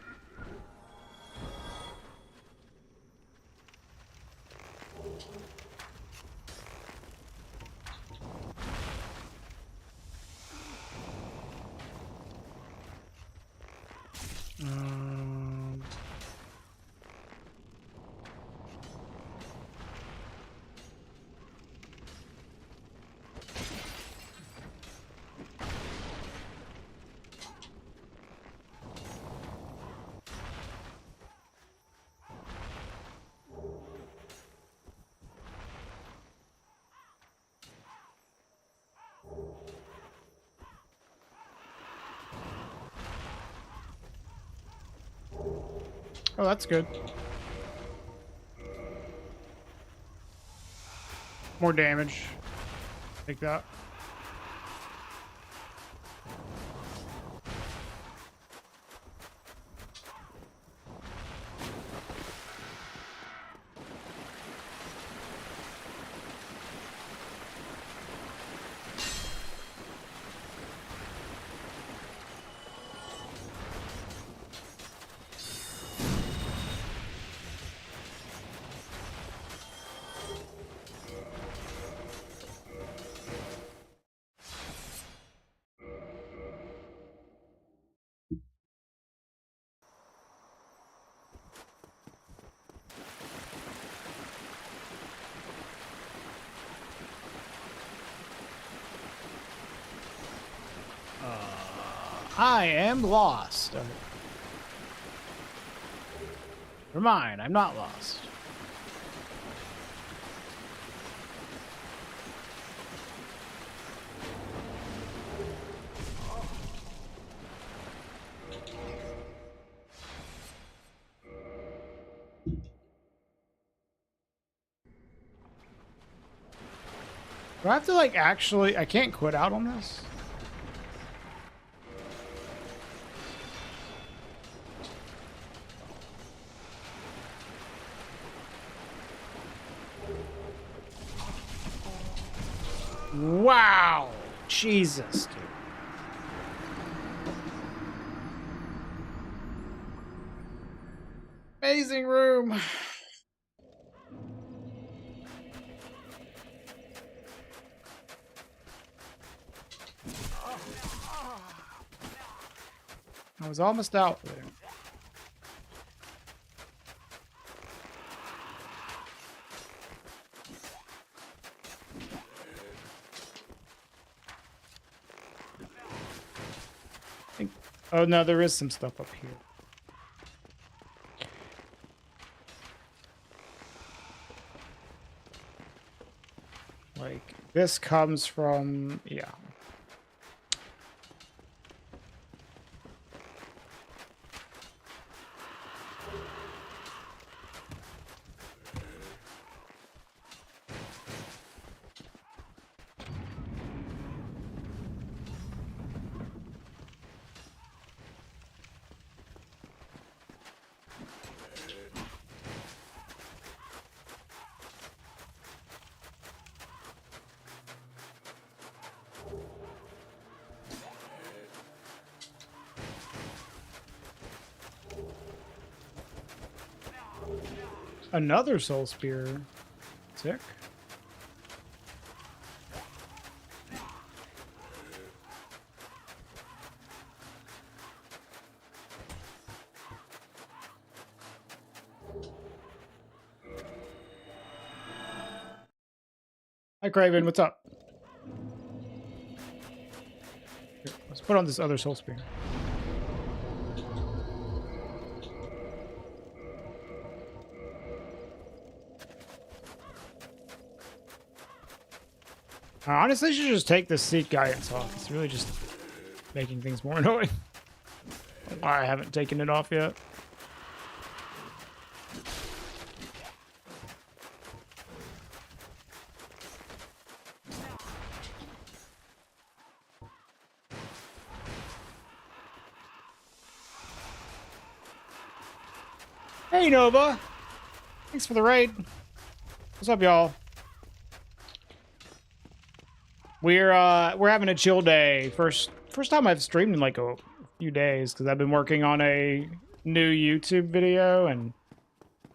Oh, that's good. More damage. Take that. I am lost. Okay. Never mind, I'm not lost. Do I have to like actually? I can't quit out on this. Wow, Jesus, dude. Amazing room. I was almost out there. Oh no, there is some stuff up here. Like this comes from, yeah. Another soul spear. Sick. Hi, Craven. What's up? Here, let's put on this other soul spear. I honestly should just take this seat guidance off. It's really just making things more annoying. Why I haven't taken it off yet. Hey Nova, thanks for the raid. What's up, y'all? We're having a chill day. First time I've streamed in like a few days because I've been working on a new YouTube video and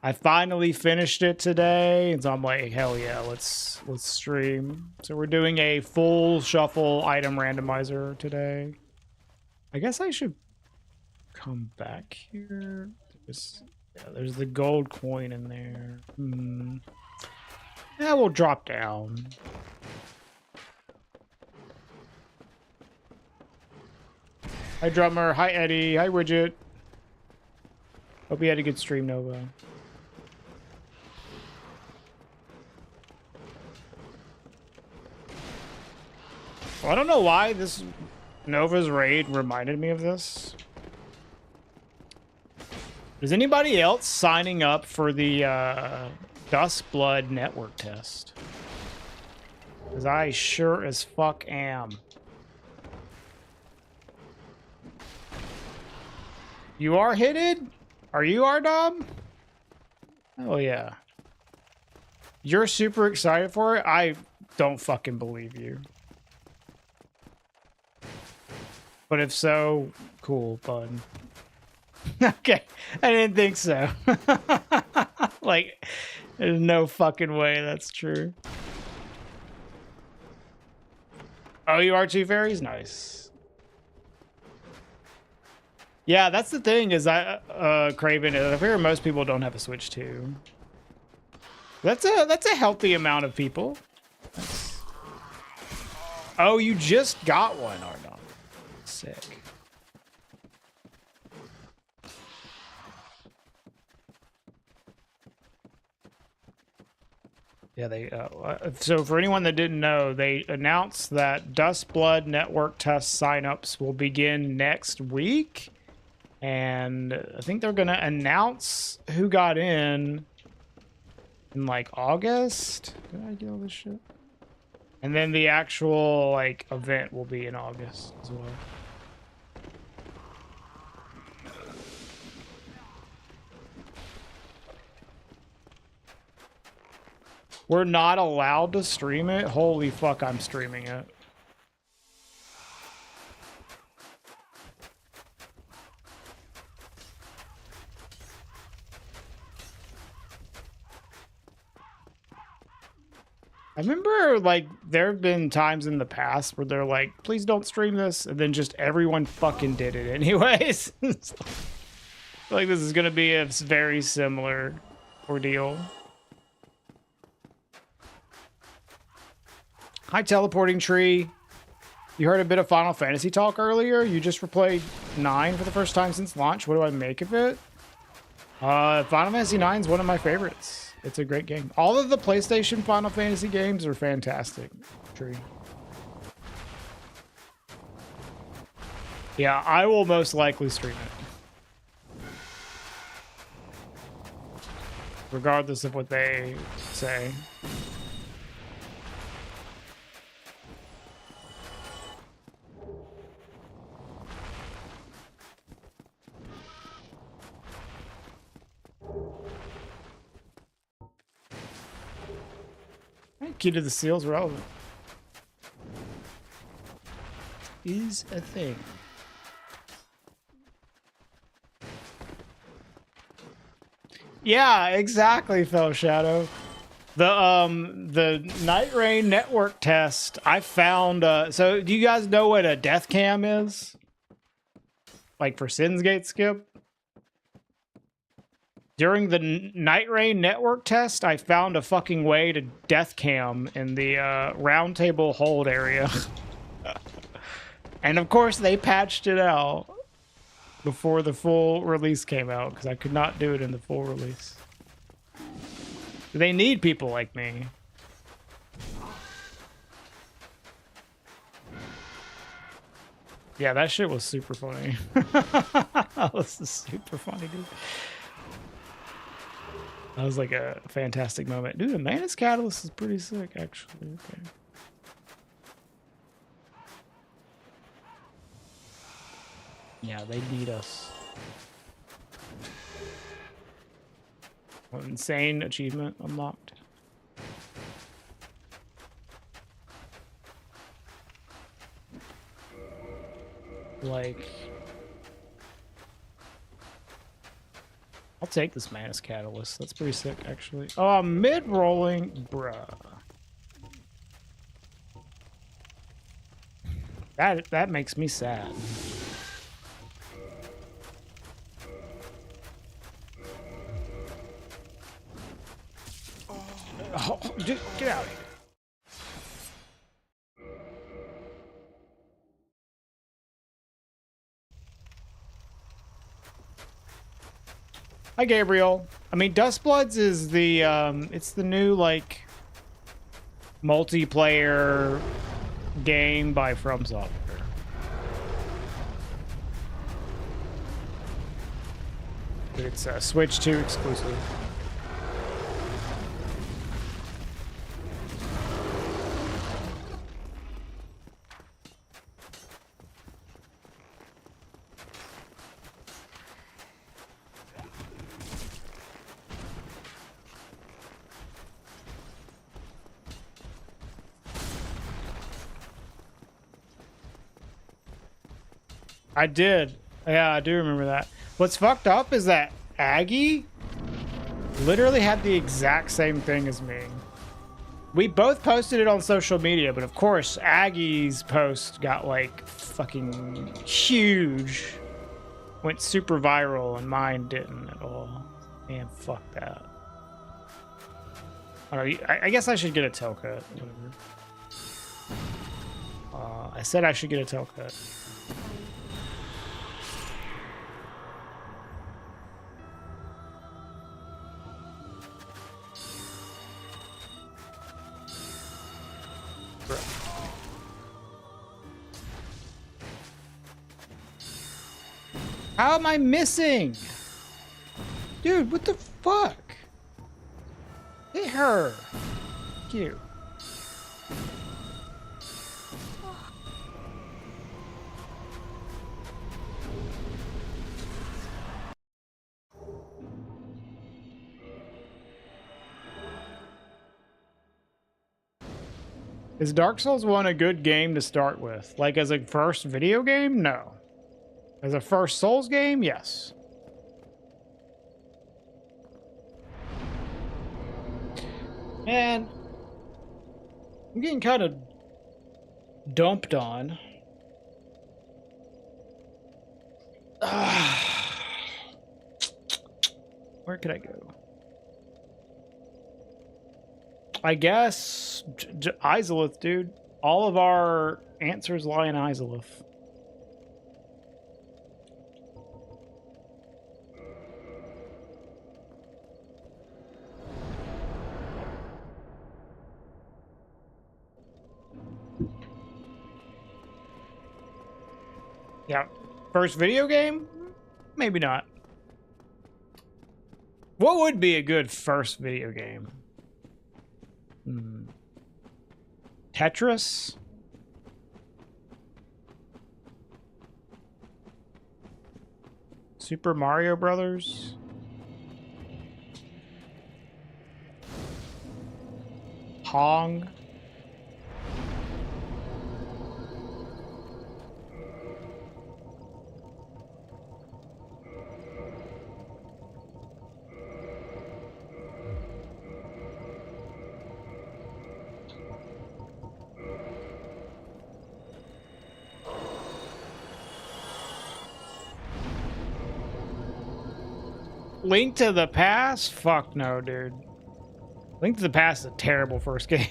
I finally finished it today. And so I'm like, hell yeah, let's stream. So we're doing a full shuffle item randomizer today. I guess I should come back here. There's the gold coin in there. Yeah, we'll drop down. Hi, Drummer. Hi, Eddie. Hi, Widget. Hope you had a good stream, Nova. Well, I don't know why this Nova's raid reminded me of this. Is anybody else signing up for the Dust Blood network test? Because I sure as fuck am. You are hitted? Are you Ardom? Oh yeah. You're super excited for it? I don't fucking believe you. But if so, cool, bud. Okay, I didn't think so. Like, there's no fucking way that's true. Oh, you are two fairies? Nice. Yeah, that's the thing is Craven, I figure most people don't have a Switch 2. That's a healthy amount of people. Oh, you just got one, Ardom. Sick. Yeah, they. So for anyone that didn't know, they announced that Dust Blood network test signups will begin next week, and I think they're gonna announce who got in like August. Did I get all this shit? And then the actual like event will be in August as well. We're not allowed to stream it? Holy fuck, I'm streaming it. I remember, like, there have been times in the past where they're like, please don't stream this, and then just everyone fucking did it anyways. Like, this is gonna be a very similar ordeal. Hi, teleporting tree. You heard a bit of Final Fantasy talk earlier? You just replayed 9 for the first time since launch. What do I make of it? Final Fantasy 9 is one of my favorites. It's a great game. All of the PlayStation Final Fantasy games are fantastic. Tree. Yeah, I will most likely stream it. Regardless of what they say. Key to the seal's relevant. Is a thing. Yeah, exactly, Fell Shadow. The Night Rain network test, I found so do you guys know what a death cam is? Like for Sin's Gate skip? During the Night Rain network test, I found a fucking way to death cam in the round table hold area. And of course they patched it out before the full release came out because I could not do it in the full release. They need people like me. Yeah, that shit was super funny. That was super funny, dude. That was like a fantastic moment. Dude, the Manus Catalyst is pretty sick, actually. Okay. Yeah, they need us. What insane achievement unlocked. Like... I'll take this Manus Catalyst. That's pretty sick, actually. Oh, I'm mid-rolling. Bruh. That makes me sad. Oh, dude, get out of here. Hi, Gabriel. I mean, Dustbloods is the, it's the new, like, multiplayer game by From Software. It's a Switch 2 exclusive. I did. Yeah, I do remember that. What's fucked up is that Aggie literally had the exact same thing as me. We both posted it on social media, but of course, Aggie's post got like fucking huge. Went super viral, and mine didn't at all. Man, fuck that. I guess I should get a tail cut. Whatever. I said I should get a tail cut. How am I missing? Dude, what the fuck? Hit her. Cute. Is Dark Souls 1 a good game to start with? Like as a first video game? No. As a first Souls game? Yes. Man, I'm getting kind of dumped on. Where could I go? I guess Izalith, dude. All of our answers lie in Izalith. Yeah. First video game? Maybe not. What would be a good first video game? Tetris? Super Mario Brothers? Pong? Link to the Past? Fuck no, dude. Link to the Past is a terrible first game.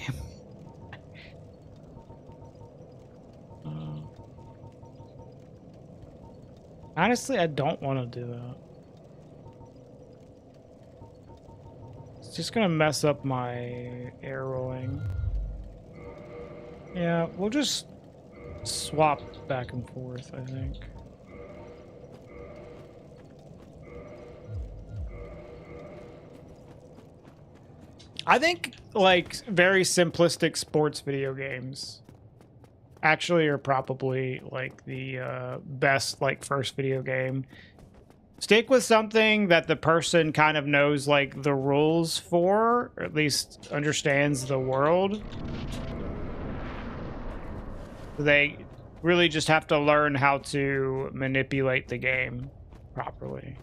Honestly, I don't want to do that. It's just gonna mess up my air rolling. Yeah, we'll just swap back and forth, I think. I think, like, very simplistic sports video games actually are probably, like, the best, like, first video game. Stick with something that the person kind of knows, like, the rules for, or at least understands the world. They really just have to learn how to manipulate the game properly.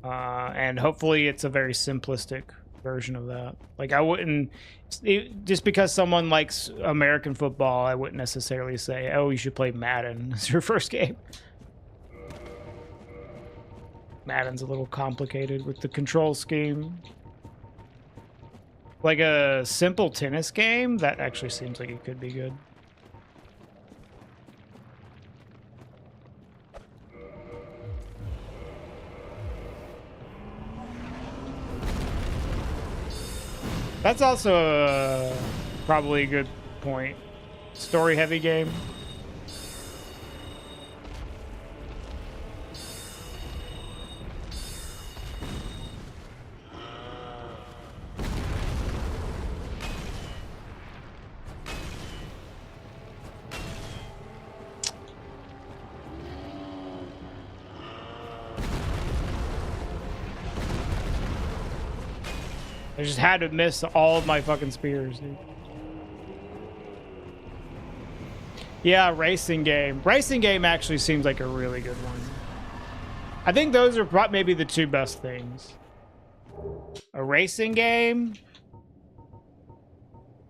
And hopefully it's a very simplistic version of that. Like, I wouldn't, just because someone likes American football, I wouldn't necessarily say, oh, you should play Madden as your first game. Madden's a little complicated with the control scheme. Like a simple tennis game, that actually seems like it could be good. That's also probably a good point. Story-heavy game. I just had to miss all of my fucking spears, dude. Yeah, racing game. Racing game actually seems like a really good one. I think those are maybe the two best things. A racing game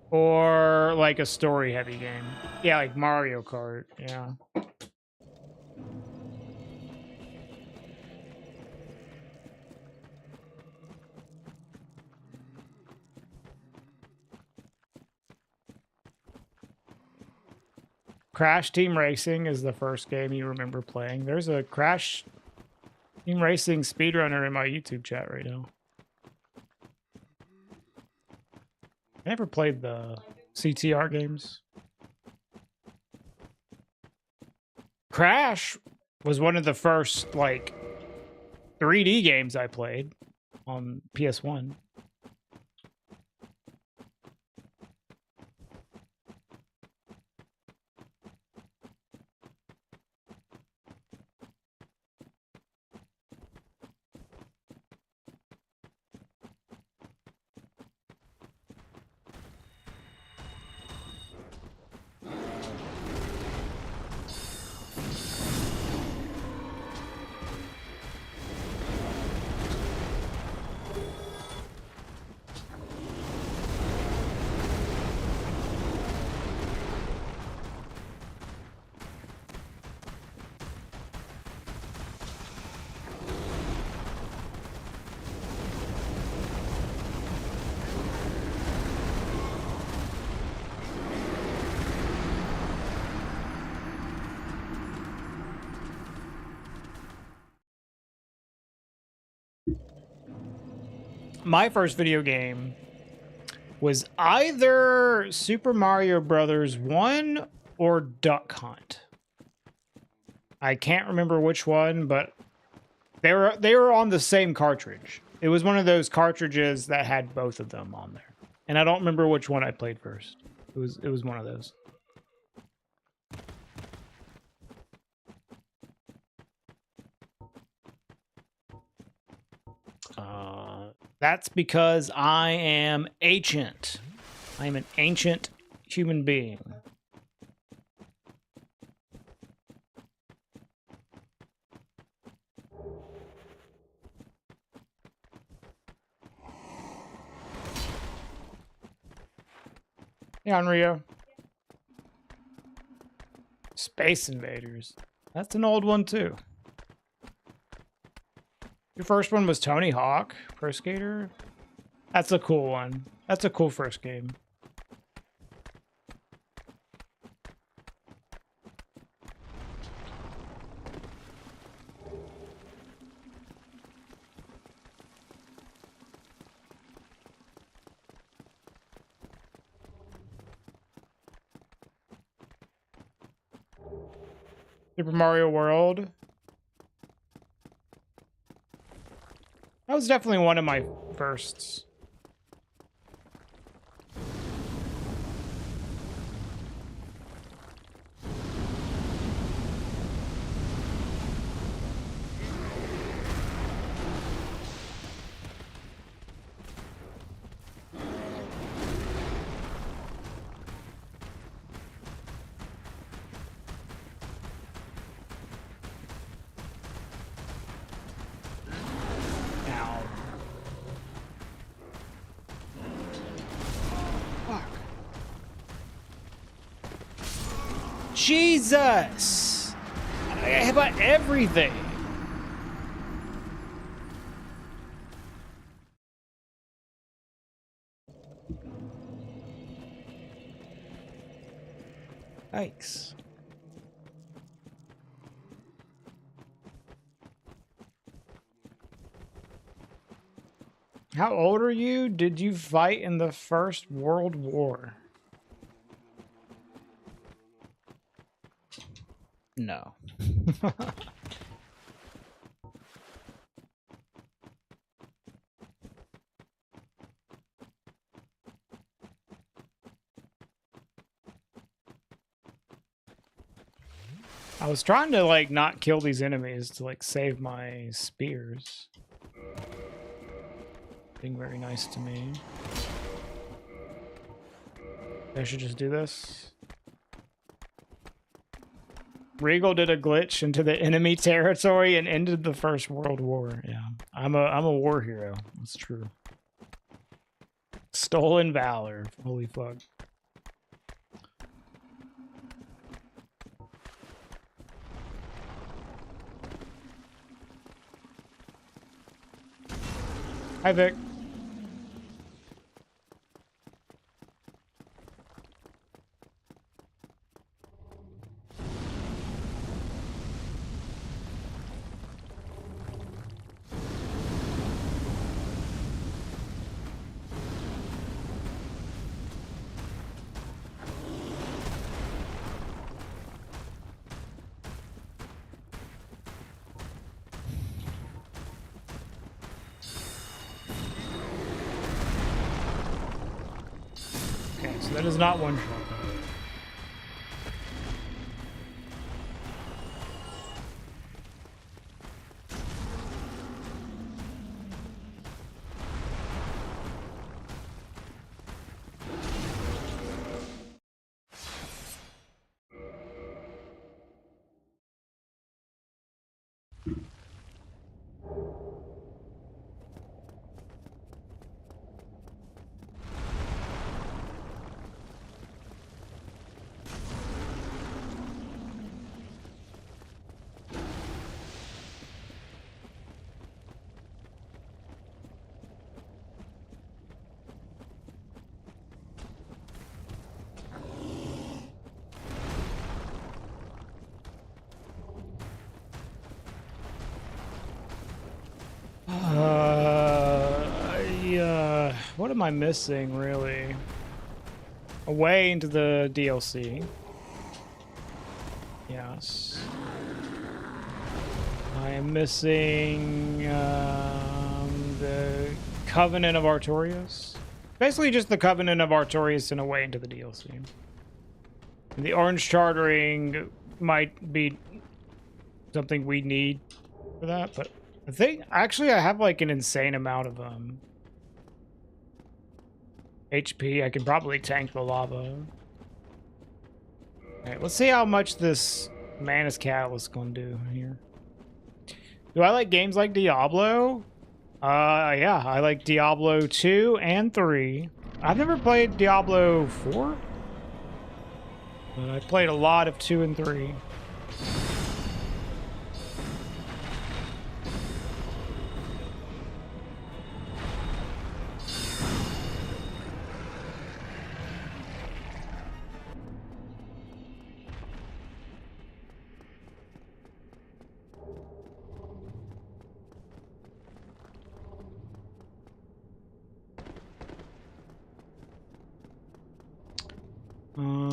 or like a story-heavy game. Yeah, like Mario Kart, yeah. Crash Team Racing is the first game you remember playing. There's a Crash Team Racing speedrunner in my YouTube chat right now. I never played the CTR games. Crash was one of the first, like, 3D games I played on PS1. my first video game was either Super Mario Brothers 1 or Duck Hunt. I can't remember which one, but they were on the same cartridge. It was one of those cartridges that had both of them on there. And I don't remember which one I played first. It was one of those. That's because I am ancient. I am an ancient human being. Yeah, Rio. Space Invaders. That's an old one too. Your first one was Tony Hawk, Pro Skater? That's a cool one. That's a cool first game. Super Mario World. That was definitely one of my firsts. Jesus! I have about everything. Yikes. How old are you? Did you fight in the First World War? No. I was trying to like not kill these enemies to like save my spears. Being very nice to me. I should just do this. Regal did a glitch into the enemy territory and ended the First World War. Yeah, I'm a war hero. That's true. Stolen valor. Holy fuck. Hi, Vic. So that is not one shot. what am I missing, really? A way into the DLC. Yes. I am missing the Covenant of Artorias. Basically just the Covenant of Artorias and a way into the DLC. And the orange chartering might be something we need for that, but I think actually I have like an insane amount of HP. I can probably tank the lava. Alright, let's see how much this Manus Catalyst is gonna do here. Do I like games like Diablo? Yeah, I like Diablo 2 and 3. I've never played Diablo 4, but I played a lot of 2 and 3.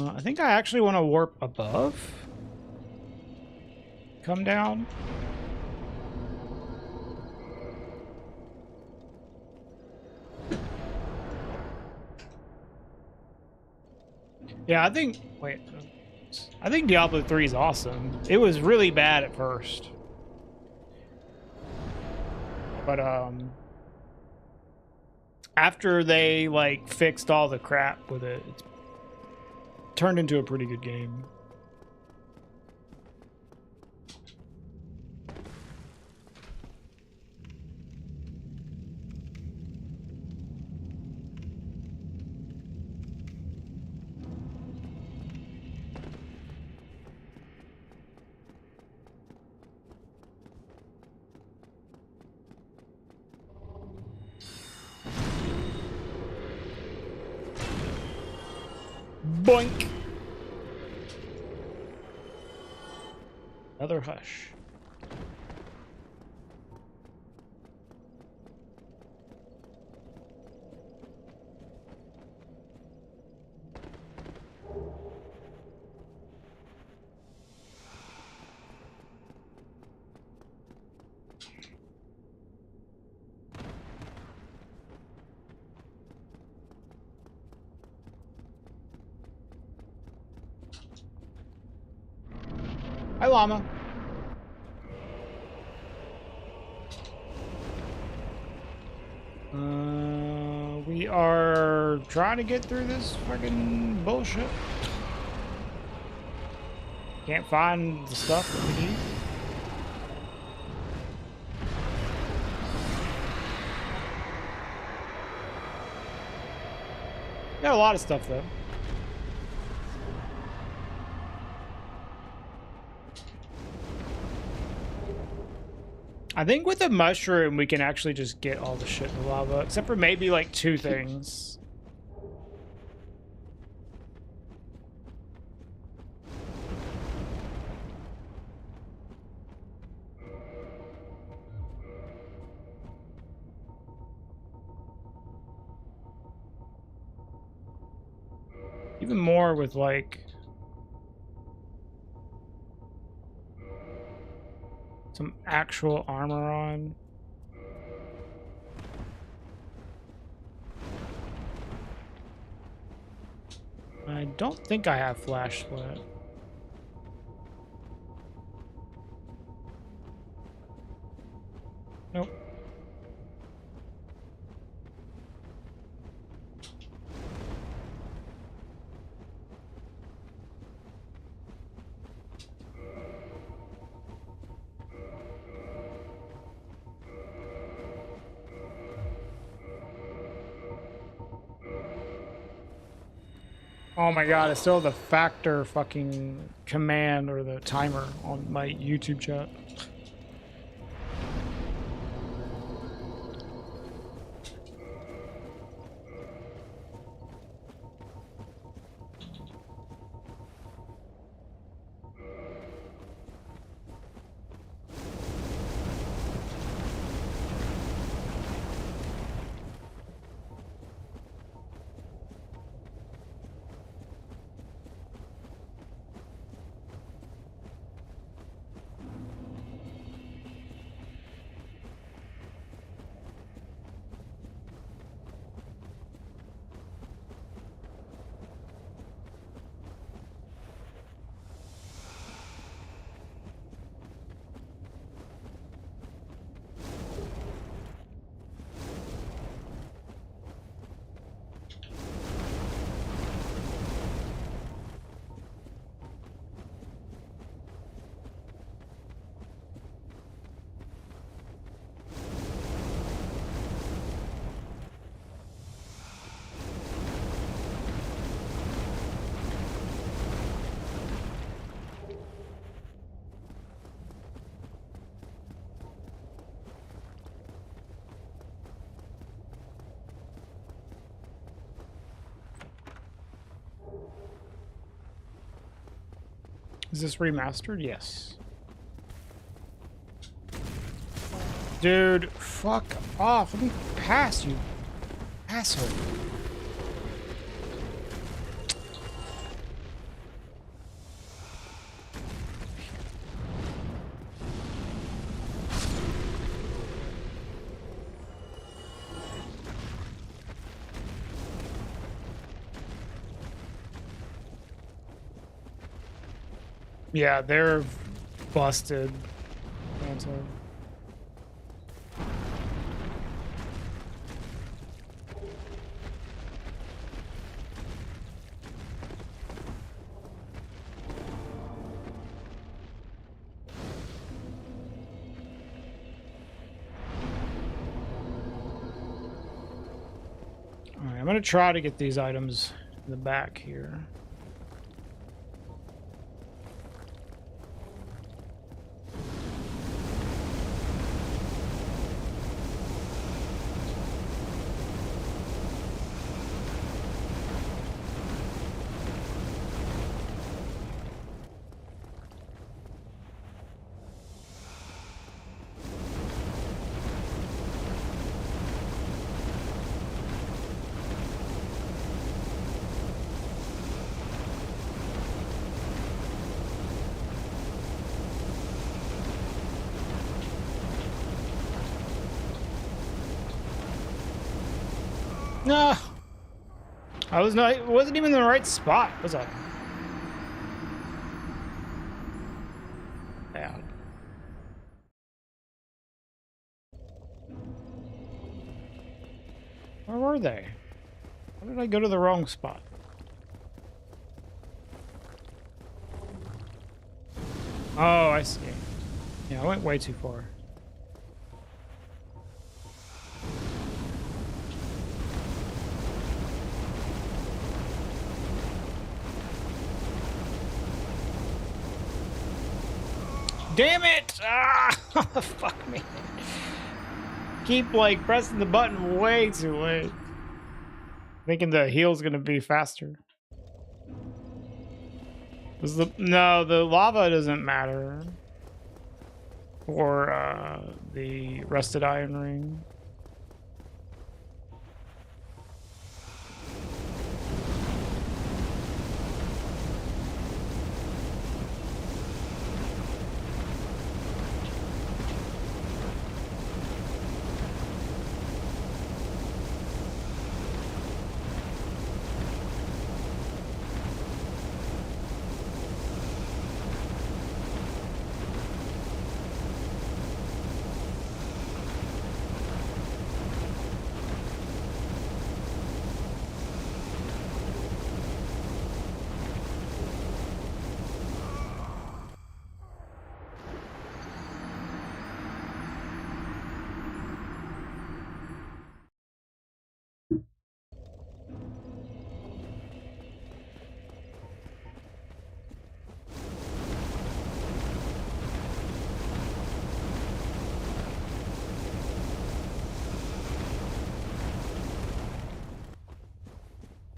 I think I actually want to warp above. Come down. Yeah, I think... Wait. I think Diablo 3 is awesome. It was really bad at first. But, after they, like, fixed all the crap with it, it's turned into a pretty good game. Boink! Another hush. Hi, llama. We are trying to get through this fucking bullshit. Can't find the stuff that we need. Got a lot of stuff though. I think with a mushroom, we can actually just get all the shit in the lava, except for maybe like 2 things. Even more with like some actual armor on. I don't think I have flash split. Nope. Oh my god, I still have the factor fucking command or the timer on my YouTube chat. Is this remastered? Yes. Dude, fuck off. Let me pass, you asshole. Yeah, they're busted. Rando. Alright, I'm gonna try to get these items in the back here. No, I was not. It wasn't even in the right spot. Was I? Bad. Where were they? Why did I go to the wrong spot? Oh, I see. Yeah, I went way too far. Damn it! Ah, fuck me. Keep like pressing the button way too late. Thinking the heal's gonna be faster. No, the lava doesn't matter. Or the rusted iron ring.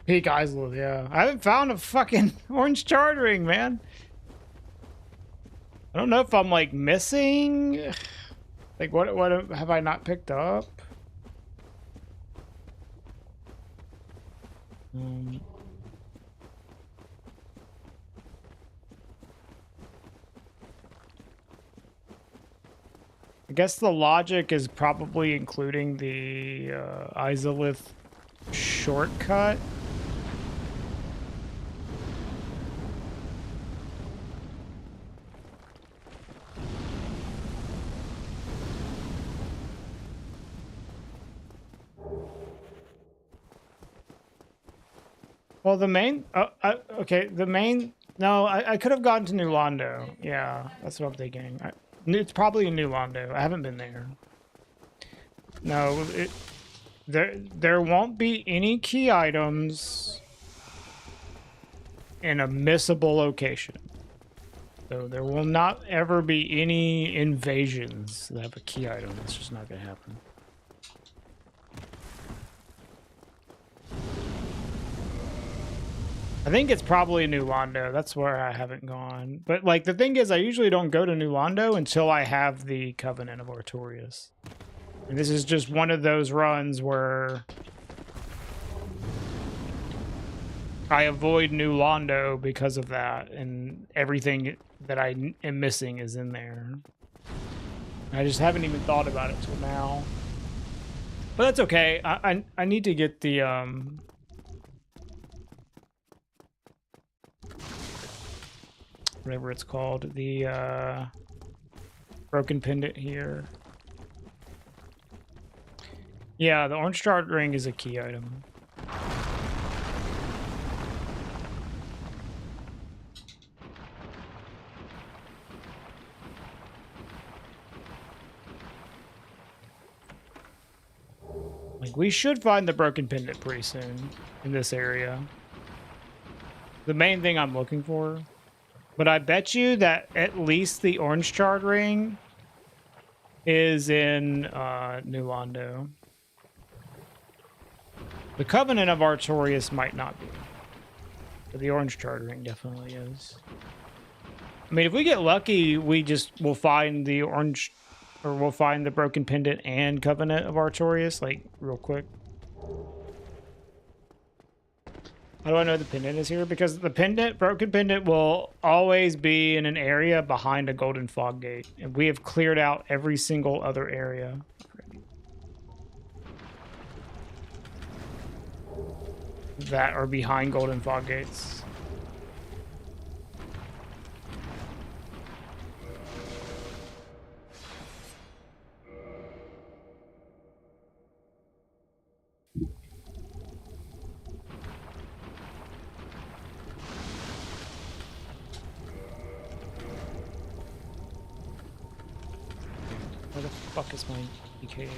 Peak Island, yeah. I haven't found a fucking orange charge ring, man. I don't know if I'm like missing. Like what have I not picked up? I guess the logic is probably including the Izalith shortcut. Well, the main... okay, the main... No, I could have gone to New Rando. Yeah, that's what I'm thinking. It's probably in New Rando. I haven't been there. No, there won't be any key items in a missable location. So there will not ever be any invasions that have a key item. That's just not going to happen. I think it's probably New Rando. That's where I haven't gone. But like the thing is, I usually don't go to New Rando until I have the Covenant of Artorias. And this is just one of those runs where I avoid New Rando because of that, and everything that I am missing is in there. I just haven't even thought about it till now. But that's okay. I need to get the whatever it's called, the broken pendant here. Yeah, the orange shard ring is a key item. Like, we should find the broken pendant pretty soon in this area. The main thing I'm looking for. But I bet you that at least the orange shard ring is in New Rando. The Covenant of Artorias might not be. But the orange shard ring definitely is. I mean, if we get lucky, we'll find the orange, or we'll find the broken pendant and Covenant of Artorias, like, real quick. How do I know the pendant is here? Because the broken pendant will always be in an area behind a golden fog gate. And we have cleared out every single other area. That are behind golden fog gates. Where the fuck is my cage?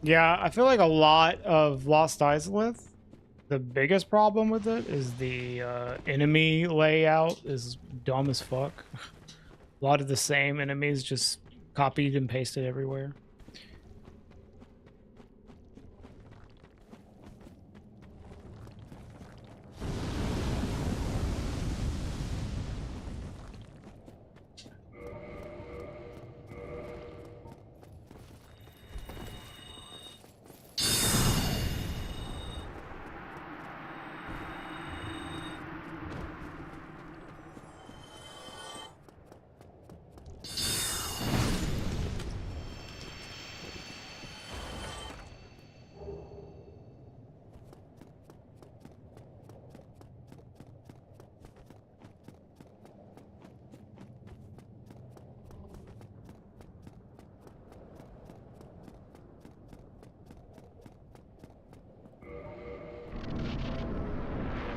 Yeah, I feel like a lot of Lost Izalith, the biggest problem with it is the enemy layout is dumb as fuck. A lot of the same enemies just copied and pasted everywhere.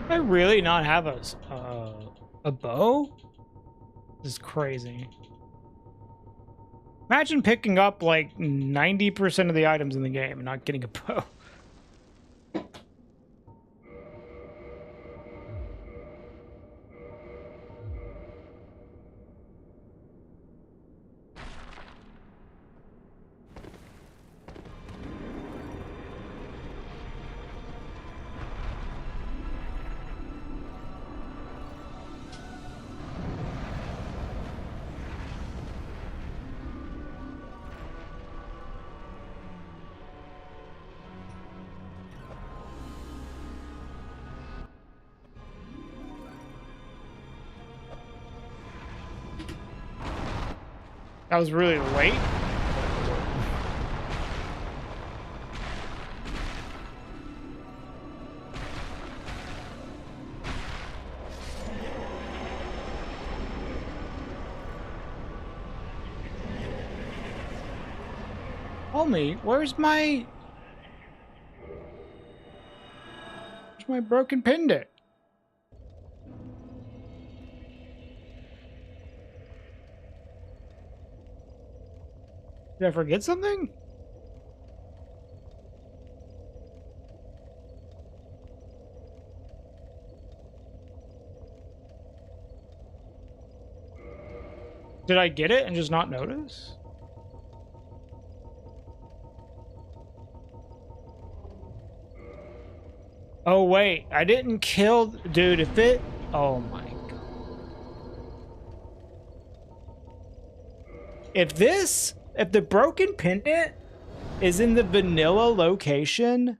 I really not have a bow? This is crazy. Imagine picking up like 90% of the items in the game and not getting a bow. That was really late. Homie, where's my broken pendant? Did I forget something? Did I get it and just not notice? Oh wait, I didn't kill, dude. If it, oh my god. If the broken pendant is in the vanilla location,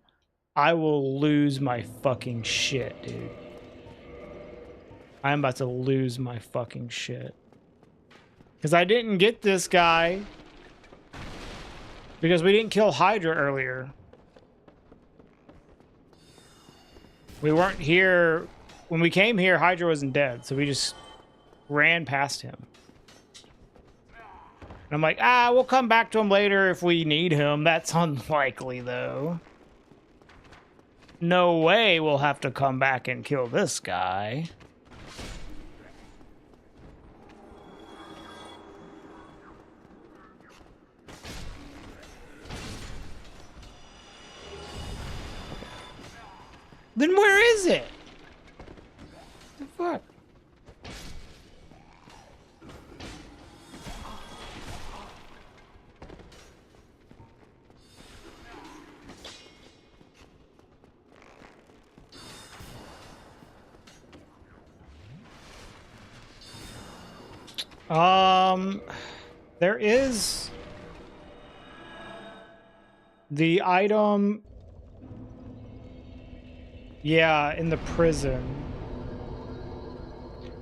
I will lose my fucking shit, dude. I'm about to lose my fucking shit. Because I didn't get this guy because we didn't kill Hydra earlier. We weren't here. When we came here, Hydra wasn't dead, so we just ran past him. And I'm like, we'll come back to him later if we need him. That's unlikely, though. No way we'll have to come back and kill this guy. Then where is it? What the fuck? There is the item. Yeah, in the prison.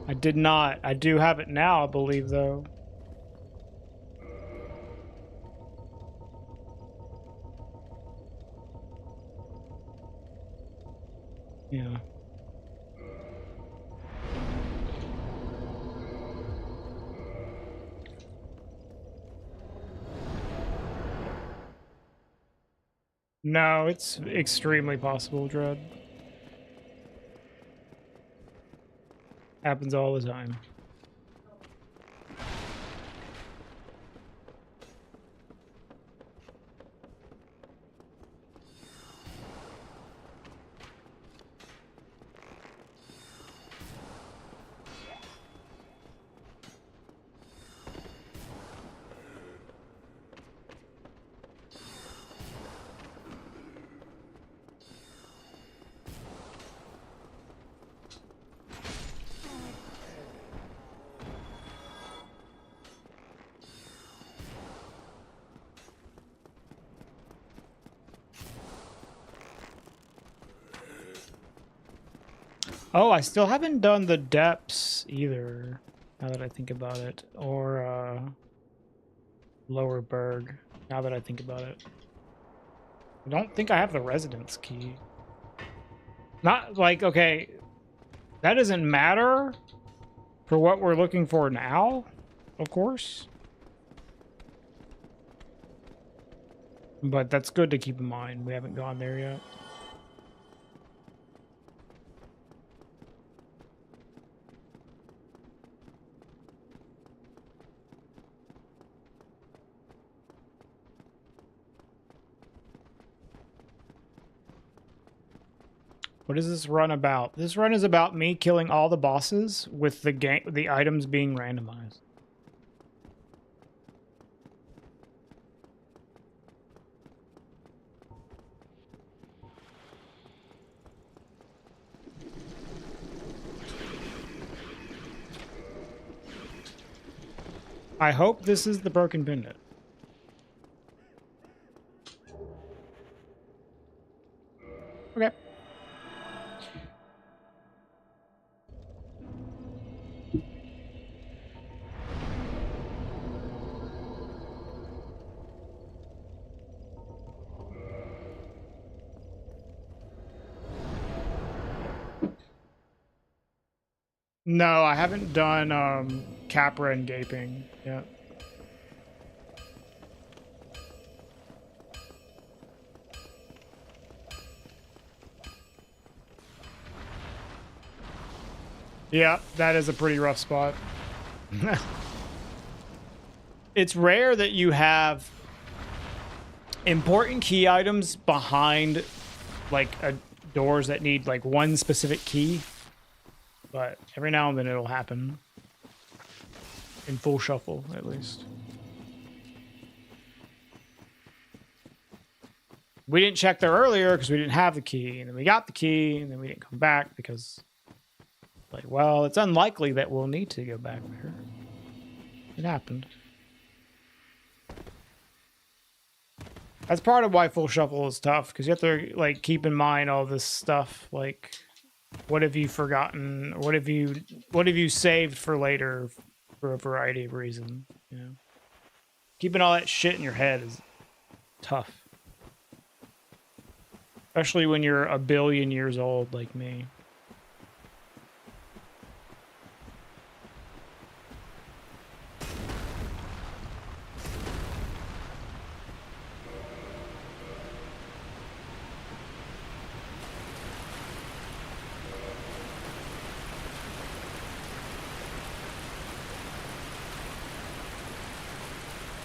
I did not. I do have it now, I believe, though. Yeah. No, it's extremely possible, Dread. Happens all the time. Oh, I still haven't done the depths either, now that I think about it. Or, Lower Berg, now that I think about it. I don't think I have the residence key. Not like, okay, that doesn't matter for what we're looking for now, of course. But that's good to keep in mind. We haven't gone there yet. What is this run about? This run is about me killing all the bosses with the items being randomized. I hope this is the broken pendant. Okay. No, I haven't done Capra and Gaping yet. Yeah, that is a pretty rough spot. It's rare that you have important key items behind like doors that need like one specific key, but every now and then it'll happen in full shuffle at least. We didn't check there earlier because we didn't have the key, and then we got the key, and then we didn't come back because like, well, it's unlikely that we'll need to go back there. It happened. That's part of why full shuffle is tough, because you have to like keep in mind all this stuff. Like, what have you forgotten? What have you saved for later for a variety of reasons? You know, keeping all that shit in your head is tough, especially when you're a billion years old like me.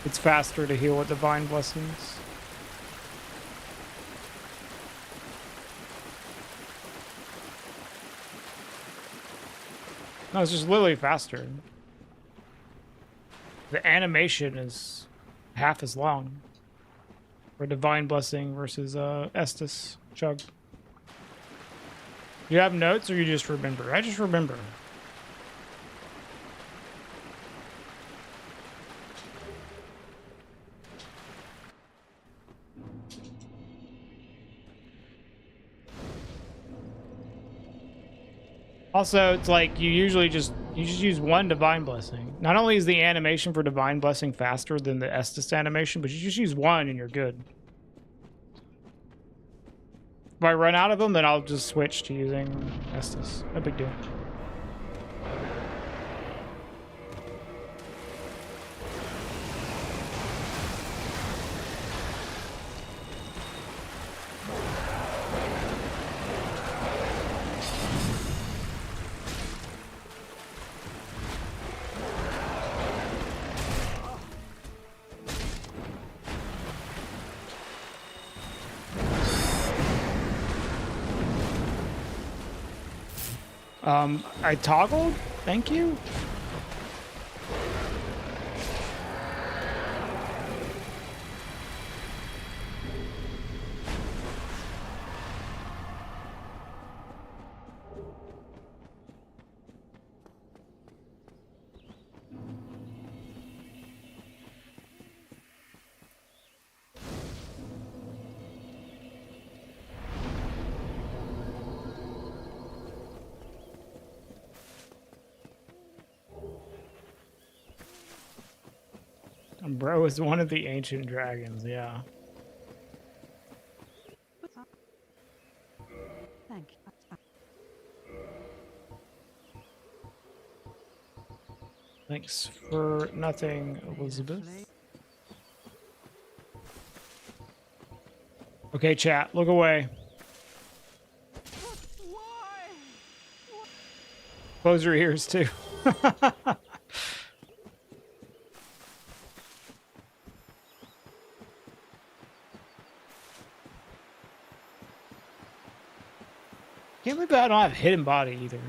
It's faster to heal with divine blessings. No, it's just literally faster. The animation is half as long for divine blessing versus Estus chug. You have notes or you just remember? I just remember. Also, it's like you just use one divine blessing. Not only is the animation for divine blessing faster than the Estus animation, but you just use one and you're good. If I run out of them, then I'll just switch to using Estus. No big deal. I toggled? Thank you? Bro is one of the ancient dragons, yeah. Thank you. Thanks for nothing, Elizabeth. Okay, chat, look away. Close your ears, too. Can't believe I don't have hidden body either.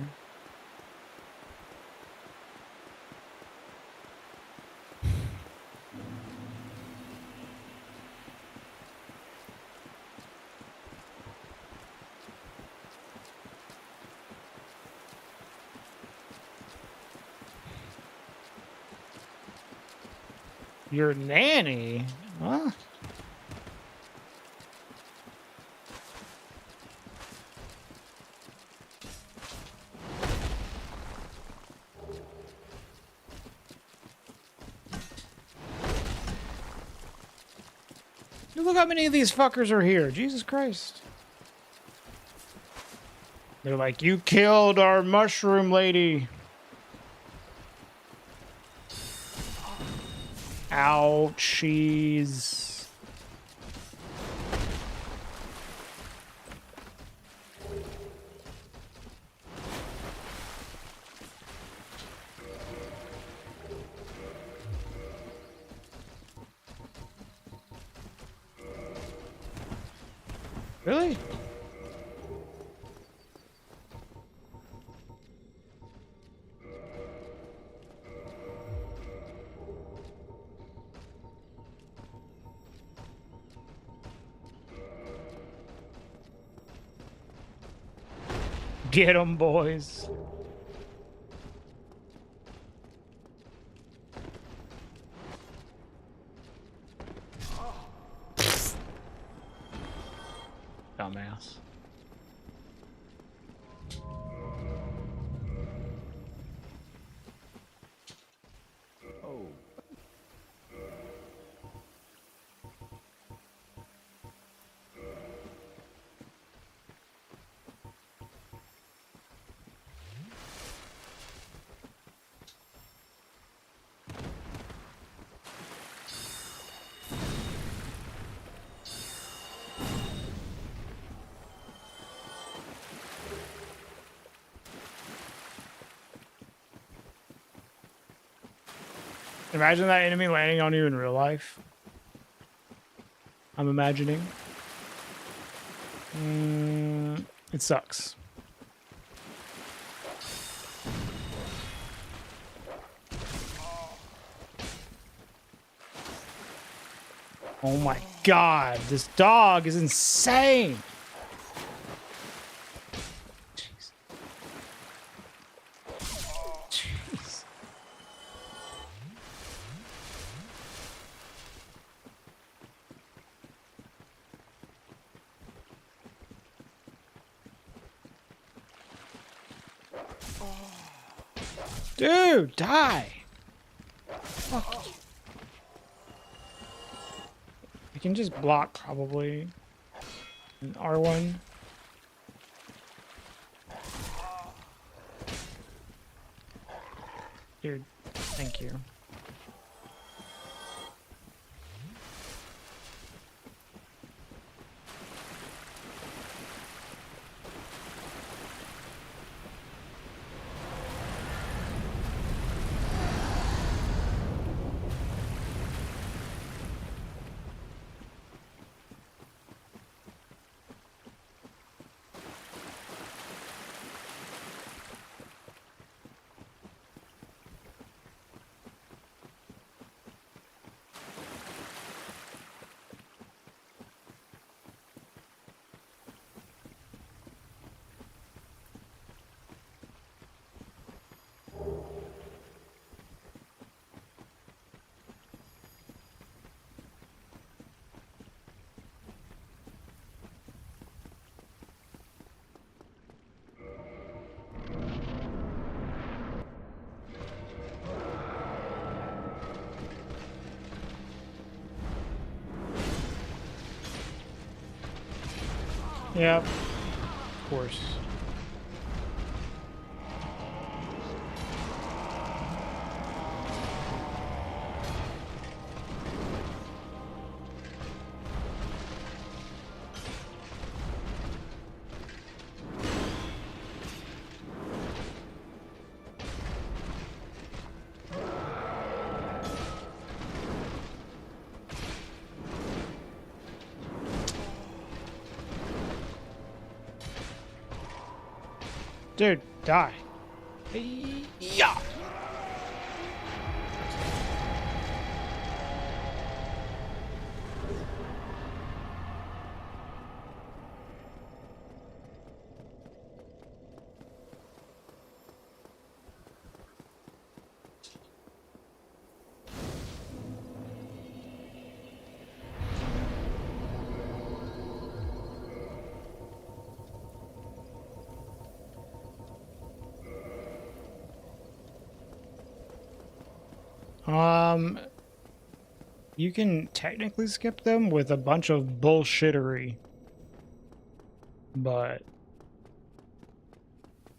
Your nanny? Huh? Look how many of these fuckers are here. Jesus Christ. They're like, you killed our mushroom lady. Ouchies. Really? Get 'em, boys. Dumbass. Oh. Imagine that enemy landing on you in real life. I'm imagining. It sucks. Oh my god, this dog is insane. Jeez. Jeez. Dude, die. Fuck. I can just block probably. An R1. Dude, thank you. Yep, of course. Dude, die. Yeah. You can technically skip them with a bunch of bullshittery, but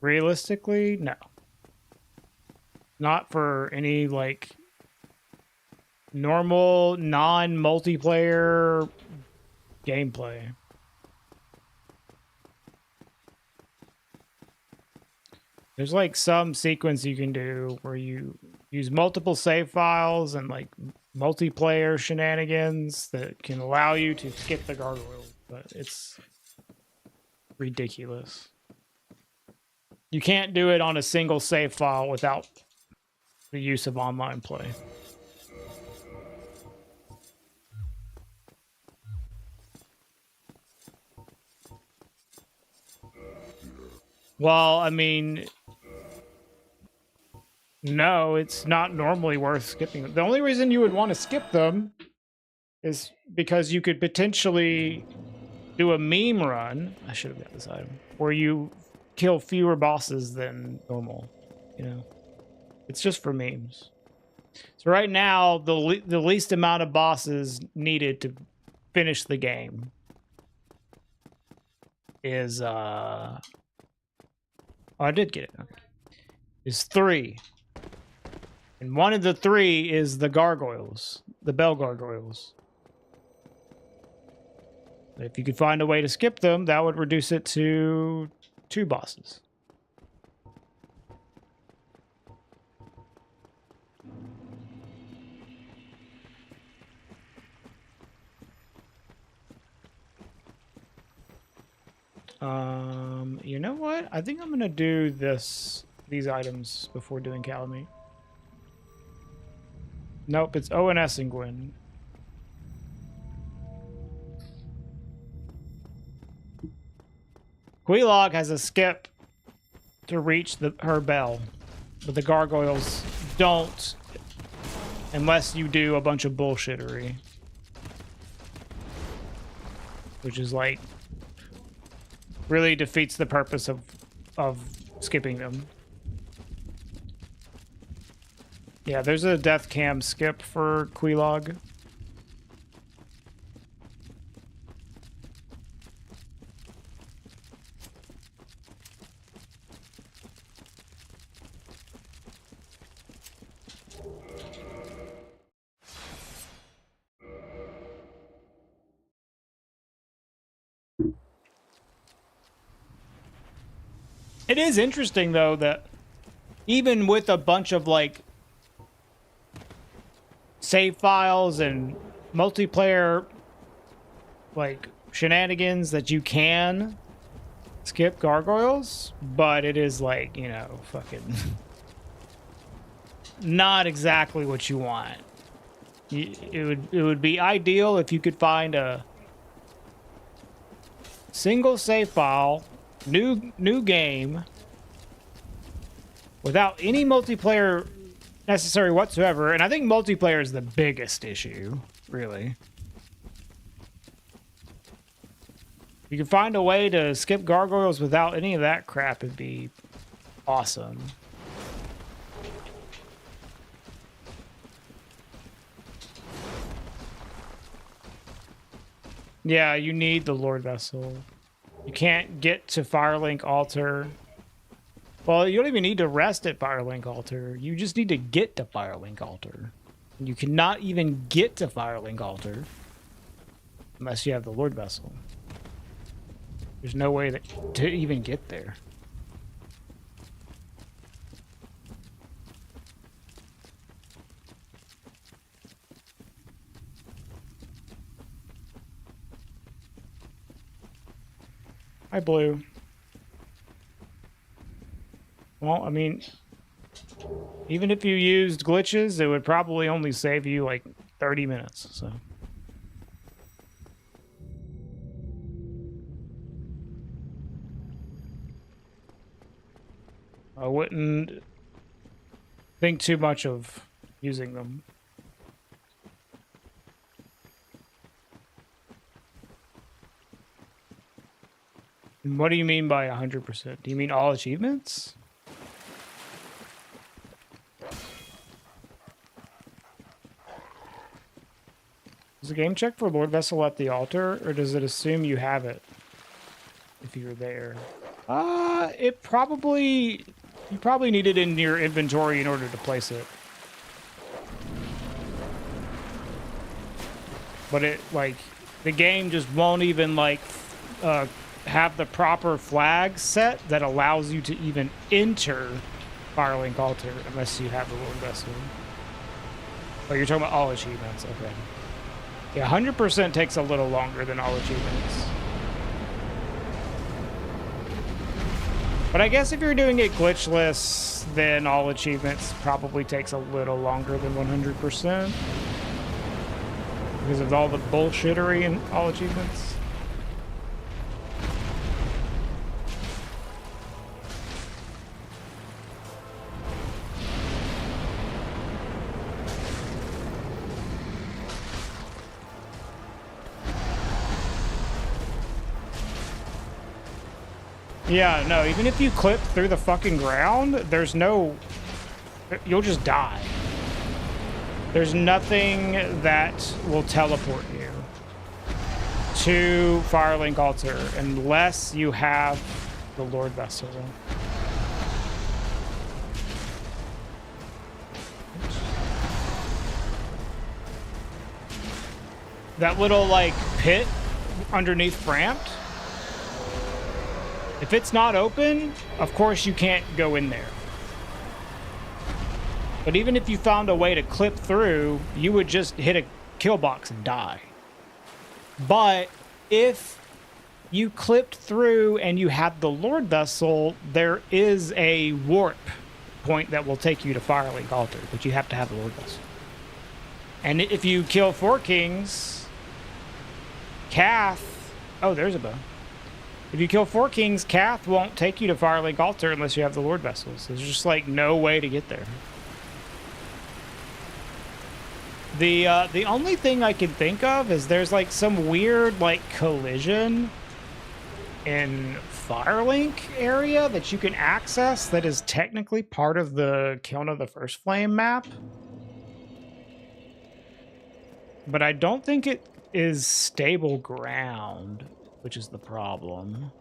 realistically, no. Not for any, like, normal, non-multiplayer gameplay. There's like some sequence you can do where you use multiple save files and like multiplayer shenanigans that can allow you to skip the gargoyle, but it's ridiculous. You can't do it on a single save file without the use of online play. Well, I mean, no, it's not normally worth skipping them. The only reason you would want to skip them is because you could potentially do a meme run. I should have got this item where you kill fewer bosses than normal. You know, it's just for memes. So right now, the least amount of bosses needed to finish the game is oh, I did get it. Okay. Is 3. And one of the 3 is the gargoyles, the bell gargoyles. If you could find a way to skip them, that would reduce it to 2 bosses. You know what? I think I'm gonna do these items before doing Calamite. Nope, it's ONS and Gwen. Quelaag has a skip to reach her bell, but the gargoyles don't unless you do a bunch of bullshittery. Which is like really defeats the purpose of skipping them. Yeah, there's a death cam skip for Quelaag. It is interesting though that even with a bunch of like save files and multiplayer like shenanigans that you can skip gargoyles, but it is like, you know, fucking not exactly what you want. It would be ideal if you could find a single save file, new game, without any multiplayer necessary whatsoever. And I think multiplayer is the biggest issue, really. If you can find a way to skip gargoyles without any of that crap, it'd be awesome. Yeah, you need the Lord Vessel. You can't get to Firelink Altar. Well, you don't even need to rest at Firelink Altar. You just need to get to Firelink Altar. You cannot even get to Firelink Altar unless you have the Lord Vessel. There's no way to even get there. Hi, Blue. Well, I mean, even if you used glitches, it would probably only save you like 30 minutes, so. I wouldn't think too much of using them. And what do you mean by 100%? Do you mean all achievements? Does the game check for Lord Vessel at the altar, or does it assume you have it if you're there? You probably need it in your inventory in order to place it. but it like the game just won't even like have the proper flag set that allows you to even enter Firelink Altar unless you have the Lord Vessel. Oh, you're talking about all achievements, okay. Yeah, 100% takes a little longer than all achievements. But I guess if you're doing it glitchless, then all achievements probably takes a little longer than 100%. Because of all the bullshittery in all achievements. Yeah, no, even if you clip through the fucking ground, there's no... You'll just die. There's nothing that will teleport you to Firelink Altar unless you have the Lord Vessel. That little, like, pit underneath Framped, if it's not open, of course you can't go in there. But even if you found a way to clip through, you would just hit a kill box and die. But if you clipped through and you had the Lord Vessel, there is a warp point that will take you to Firelink Altar, but you have to have the Lord Vessel. And if you kill 4 kings, Kath... Oh, there's a bow. If you kill 4 kings, Kath won't take you to Firelink Altar unless you have the Lord Vessels. There's just, like, no way to get there. The only thing I can think of is there's, like, some weird, like, collision in Firelink area that you can access that is technically part of the Kiln of the First Flame map. But I don't think it is stable ground, which is the problem.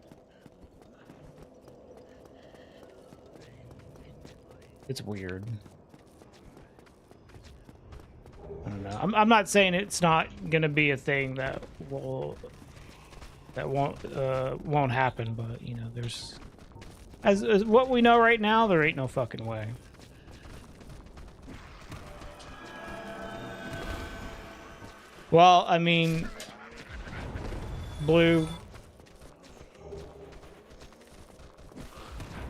It's weird. I don't know. I'm not saying it's not gonna be a thing that won't happen, but you know, there's as what we know right now, there ain't no fucking way. Well, I mean, Blue,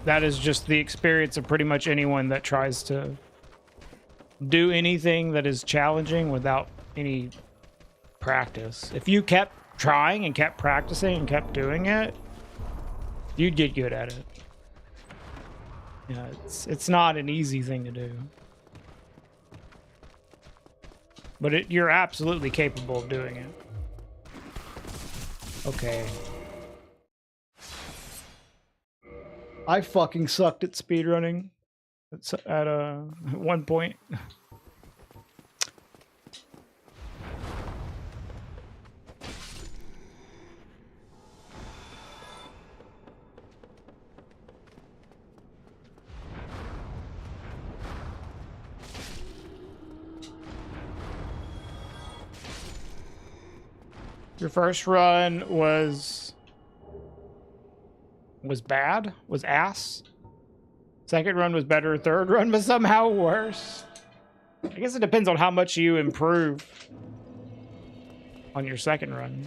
that is just the experience of pretty much anyone that tries to do anything that is challenging without any practice. If you kept trying and kept practicing and kept doing it, you'd get good at it. You know, it's not an easy thing to do. But you're absolutely capable of doing it. Okay. I fucking sucked at speedrunning at one point. Your first run was bad, was ass. Second run was better. Third run was somehow worse. I guess it depends on how much you improve on your second run.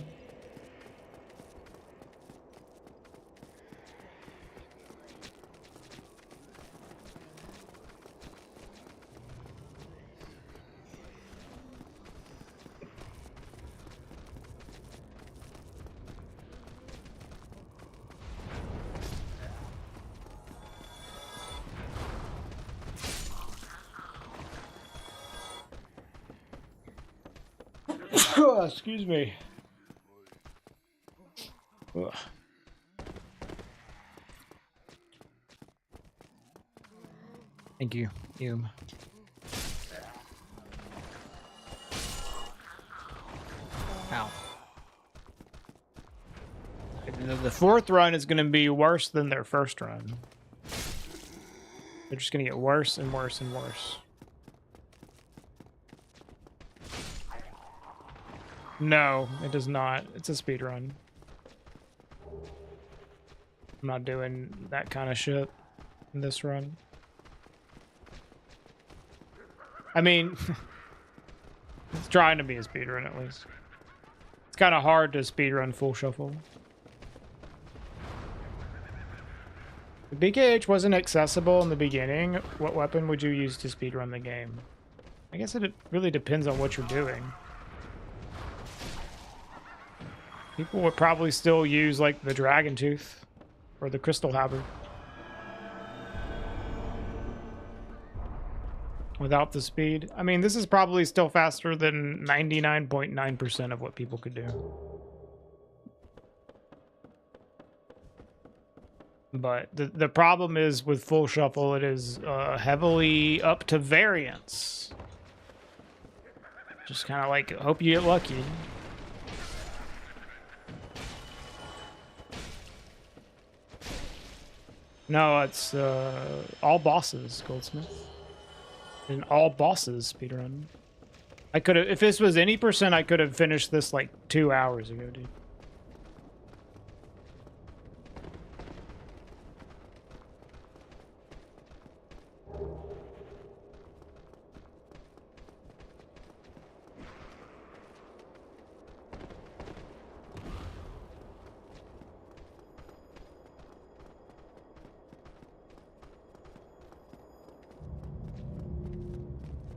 Excuse me. Ugh. Thank you, Hume. Ow. The fourth run is going to be worse than their first run. They're just going to get worse and worse and worse. No, it does not. It's a speed run. I'm not doing that kind of shit in this run. I mean, it's trying to be a speed run at least. It's kind of hard to speed run full shuffle. The BKH wasn't accessible in the beginning. What weapon would you use to speed run the game? I guess it really depends on what you're doing. People would probably still use like the Dragon Tooth or the Crystal Halberd. Without the speed. I mean, this is probably still faster than 99.9% of what people could do. But the problem is with full shuffle, it is heavily up to variance. Just kind of like, hope you get lucky. No, it's all bosses, Goldsmith. And all bosses speedrun. I could have, if this was any percent, I could have finished this like 2 hours ago, dude.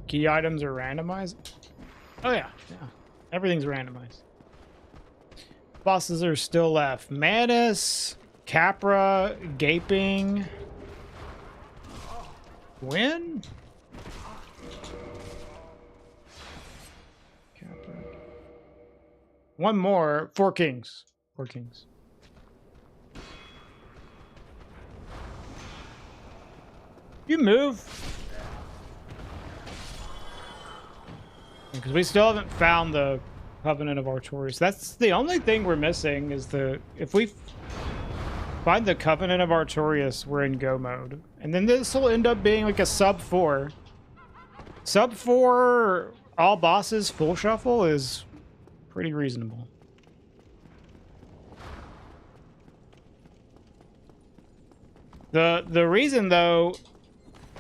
Key items are randomized? Oh yeah, yeah. Everything's randomized. Bosses are still left. Manus, Capra, Gaping. Win? Capra. One more. 4 kings. 4 kings. You move. Because we still haven't found the Covenant of Artorias. That's the only thing we're missing is the... If we find the Covenant of Artorias, we're in go mode. And then this will end up being like a sub 4. Sub 4 all bosses full shuffle is pretty reasonable. The reason, though,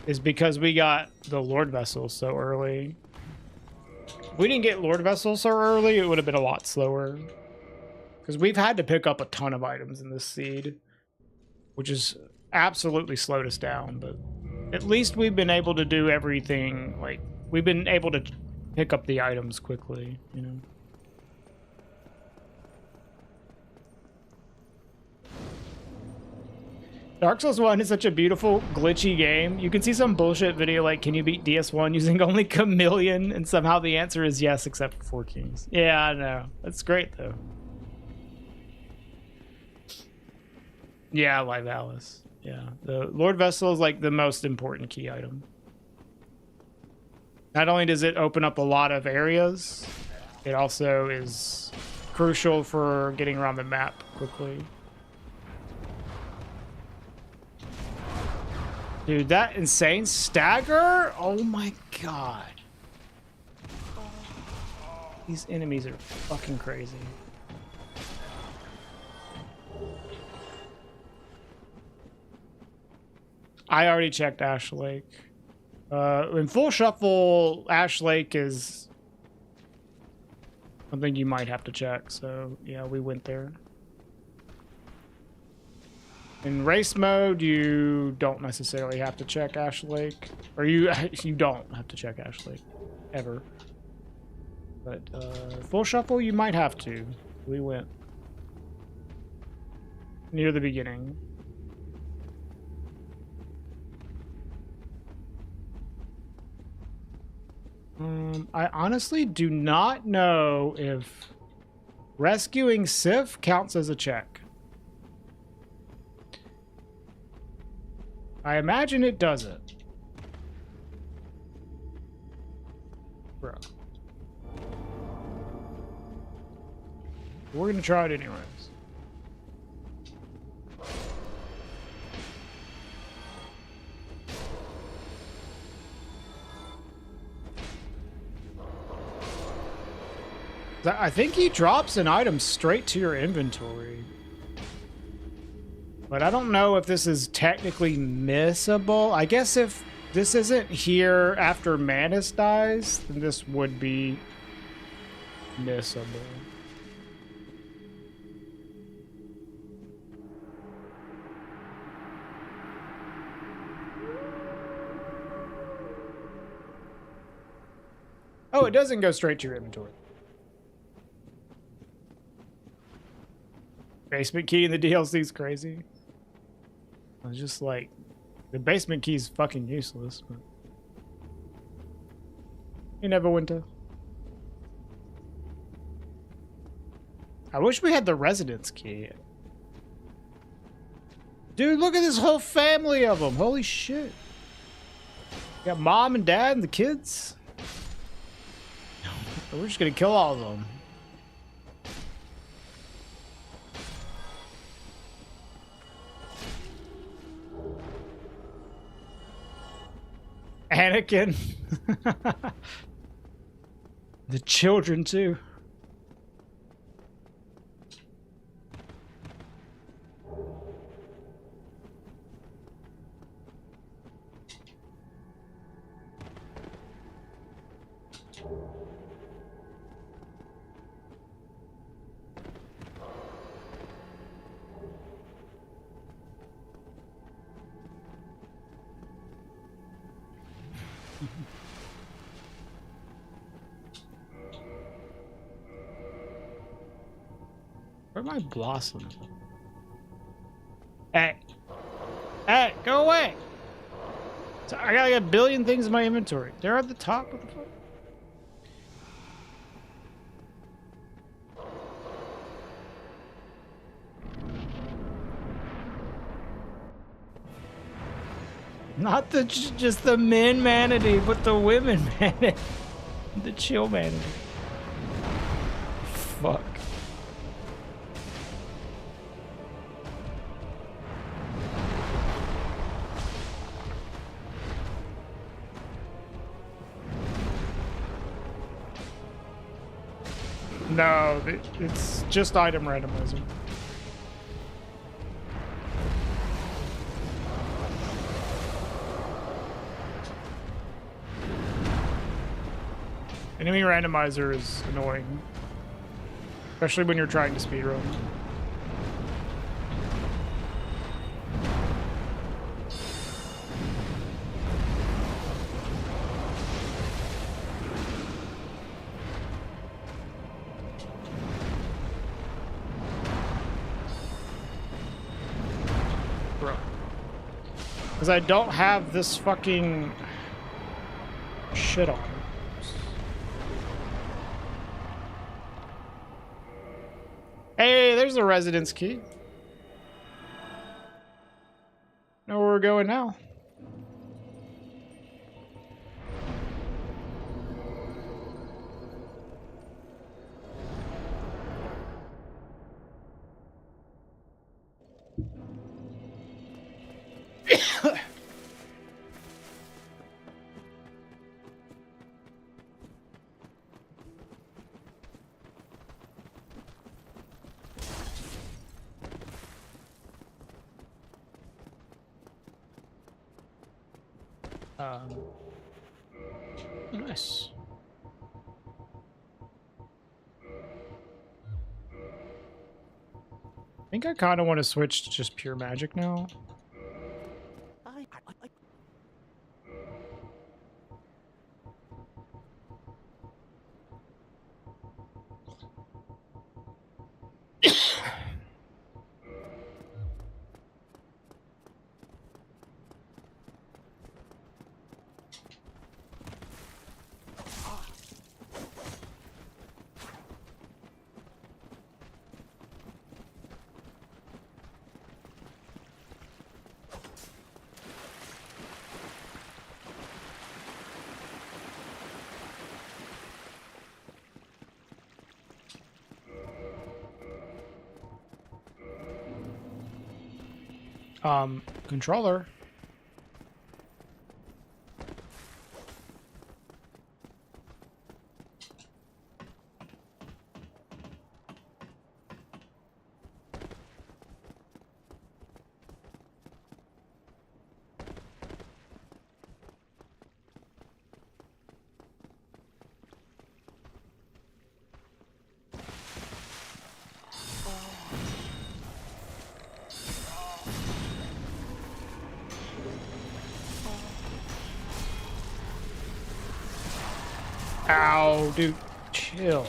is because we got the Lord Vessel so early. If we didn't get Lord Vessel so early, it would have been a lot slower. Because we've had to pick up a ton of items in this seed, which has absolutely slowed us down. But at least we've been able to do everything. Like, we've been able to pick up the items quickly, you know. Dark Souls 1 is such a beautiful, glitchy game. You can see some bullshit video like, can you beat DS1 using only Chameleon? And somehow the answer is yes, except for 4 Kings. Yeah, I know. That's great, though. Yeah, Live Alice. Yeah, the Lord Vessel is like the most important key item. Not only does it open up a lot of areas, it also is crucial for getting around the map quickly. Dude, that insane stagger? Oh my god. These enemies are fucking crazy. I already checked Ash Lake. In full shuffle, Ash Lake is something you might have to check. So yeah, we went there. In race mode, you don't necessarily have to check Ash Lake, or you don't have to check Ash Lake ever. But full shuffle, you might have to. We went near the beginning. I honestly do not know if rescuing Sif counts as a check. I imagine it doesn't. Bro. We're gonna try it anyways. I think he drops an item straight to your inventory. But I don't know if this is technically missable. I guess if this isn't here after Manus dies, then this would be missable. Oh, it doesn't go straight to your inventory. Basement key in the DLC is crazy. I was just like, the basement key is fucking useless, but you never went to. I wish we had the residence key. Dude, look at this whole family of them. Holy shit. You got mom and dad and the kids. We're just gonna kill all of them. Anakin. The children too. Where are my blossoms? Hey. Hey, go away! So I got like a billion things in my inventory. They're at the top of the fuck. Not the just the men manatee, but the women manatee. The chill manatee. Fuck. No, it's just item randomizer. Enemy randomizer is annoying, especially when you're trying to speedrun. Bro. Because I don't have this fucking shit on. Hey, there's the residence key. Know where we're going now. Nice. I think I kind of want to switch to just pure magic now. Controller. Ow, dude. Chill.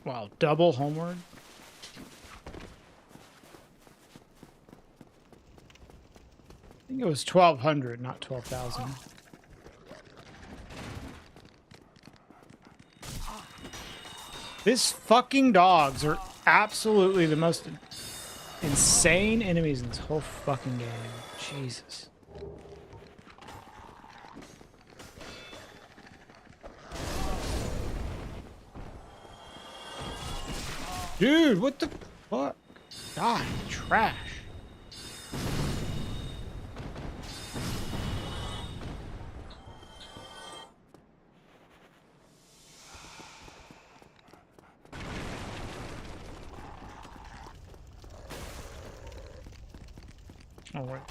Wow, double homeward. I think it was 1,200, not 12,000. These fucking dogs are absolutely the most insane enemies in this whole fucking game. Jesus. Dude, what the fuck? God, trash. All right.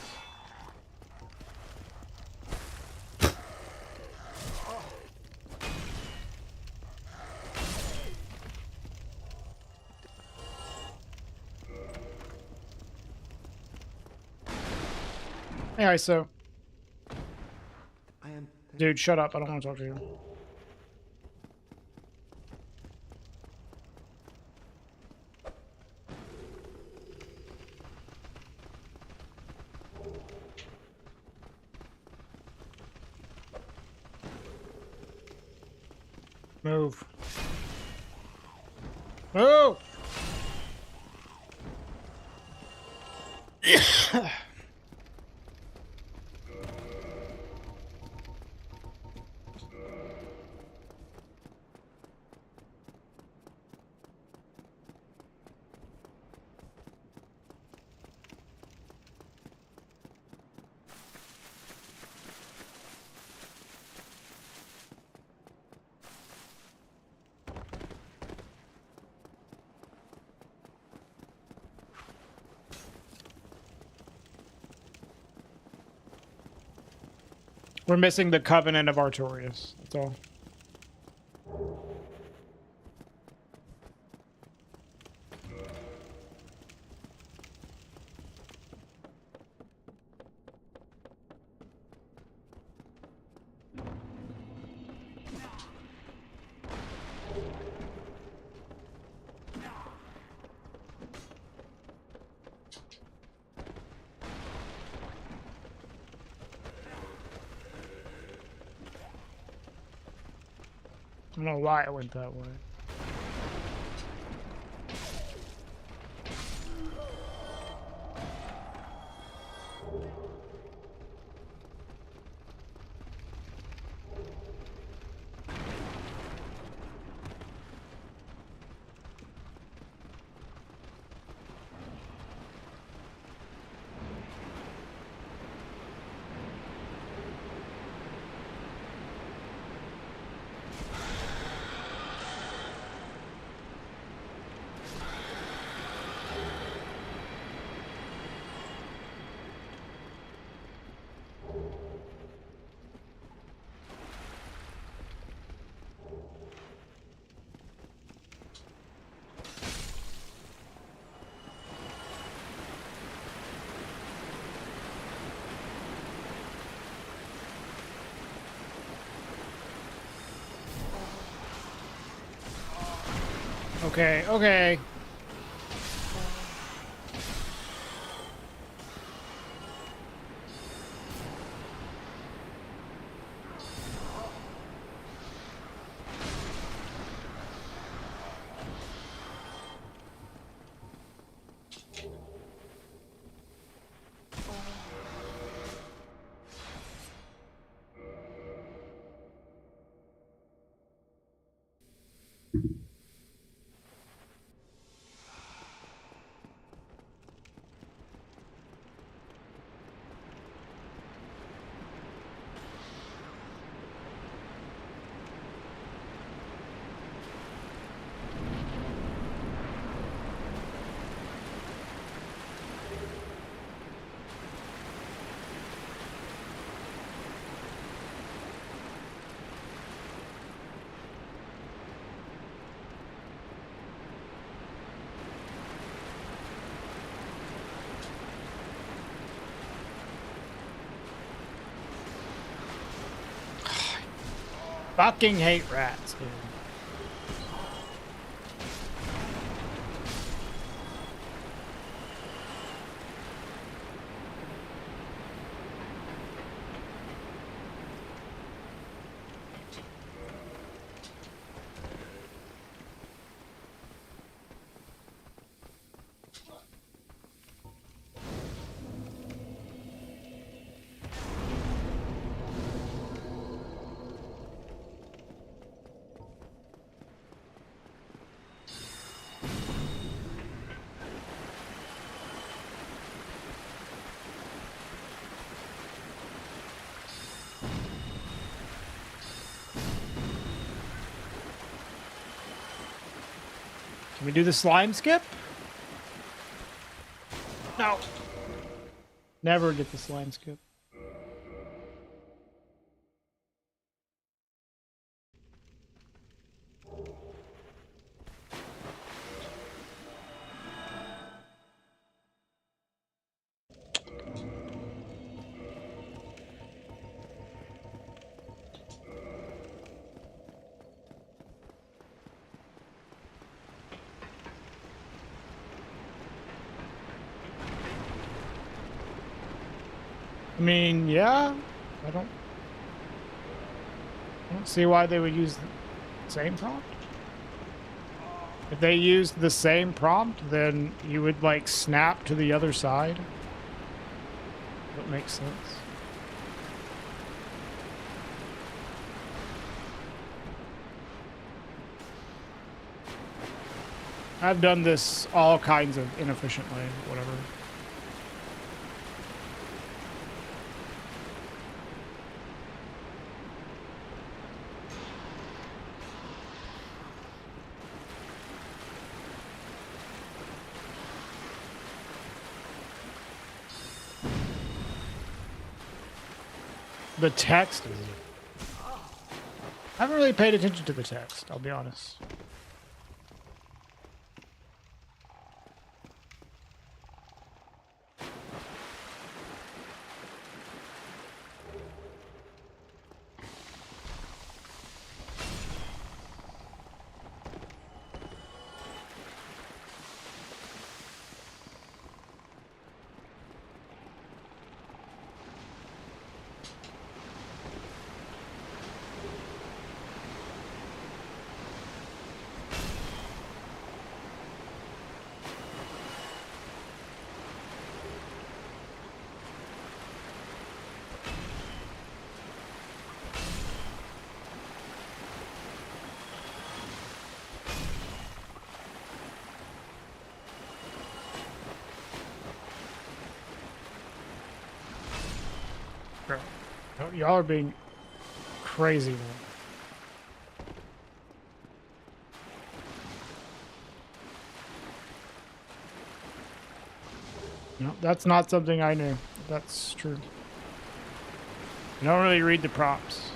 Anyway, so, I am. dude, shut up. I don't want to talk to you. Move. Move! We're missing the Covenant of Artorias. That's all. I don't know why it went that way. Okay, okay. Fucking hate rats, dude. Can we do the slime skip? No. Never get the slime skip. I mean, yeah, I don't see why they would use the same prompt. If they used the same prompt, then you would like snap to the other side. That makes sense. I've done this all kinds of inefficiently, whatever. The text is... I haven't really paid attention to the text, I'll be honest. Y'all are being crazy, man. No, that's not something I knew. That's true. I don't really read the prompts.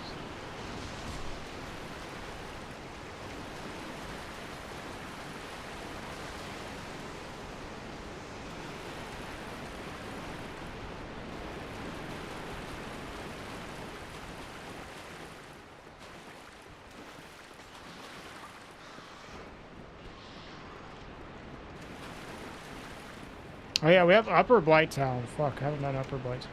Oh yeah, we have Upper Blighttown. Fuck, I haven't done Upper Blighttown.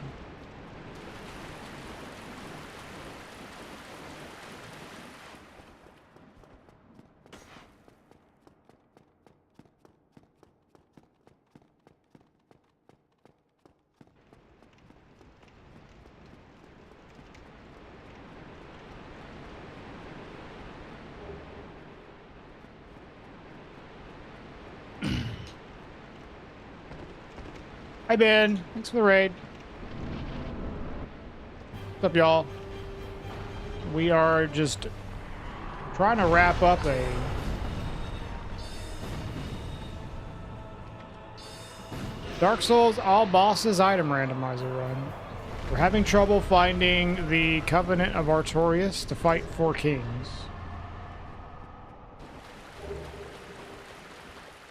Hi Ben, thanks for the raid. What's up, y'all? We are just trying to wrap up a Dark Souls all bosses item randomizer run. We're having trouble finding the Covenant of Artorias to fight 4 kings.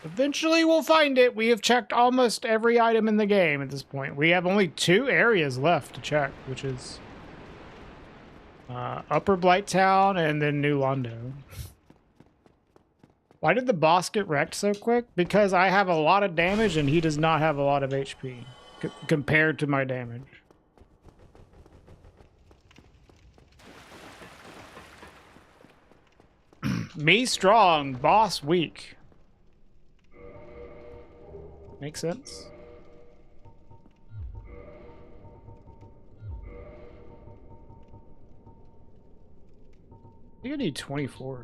Eventually we'll find it. We have checked almost every item in the game at this point. We have only 2 areas left to check, which is Upper Blighttown and then New Londo. Why did the boss get wrecked so quick? Because I have a lot of damage and he does not have a lot of HP compared to my damage. Me strong, boss weak. Makes sense. I think I need 24.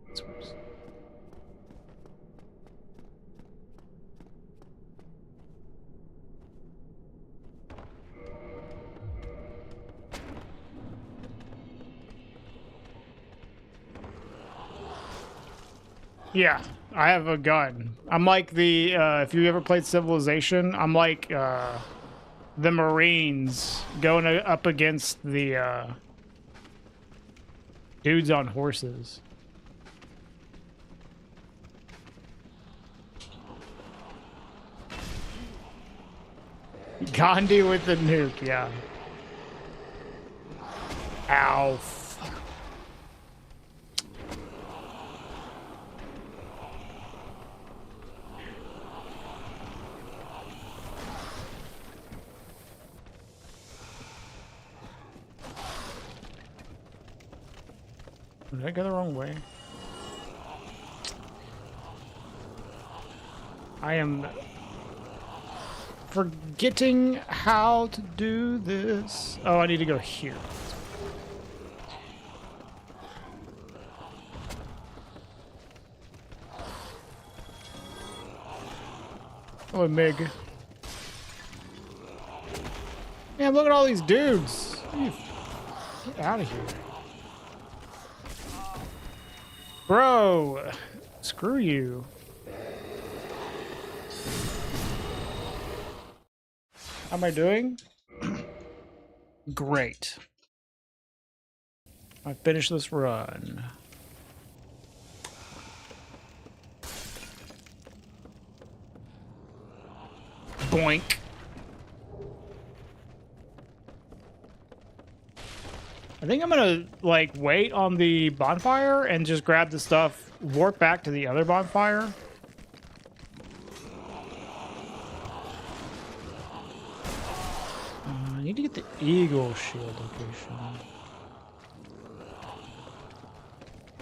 That's worse. Yeah, I have a gun. I'm like the, if you ever played Civilization, I'm like the Marines going up against the dudes on horses. Gandhi with the nuke, yeah. Ow. Did I go the wrong way? I am forgetting how to do this. Oh, I need to go here. Oh, Mig. Man, look at all these dudes. Get out of here. Bro, screw you. How am I doing? Great. I finished this run. Boink. I think I'm gonna like wait on the bonfire and just grab the stuff, warp back to the other bonfire. I need to get the eagle shield location.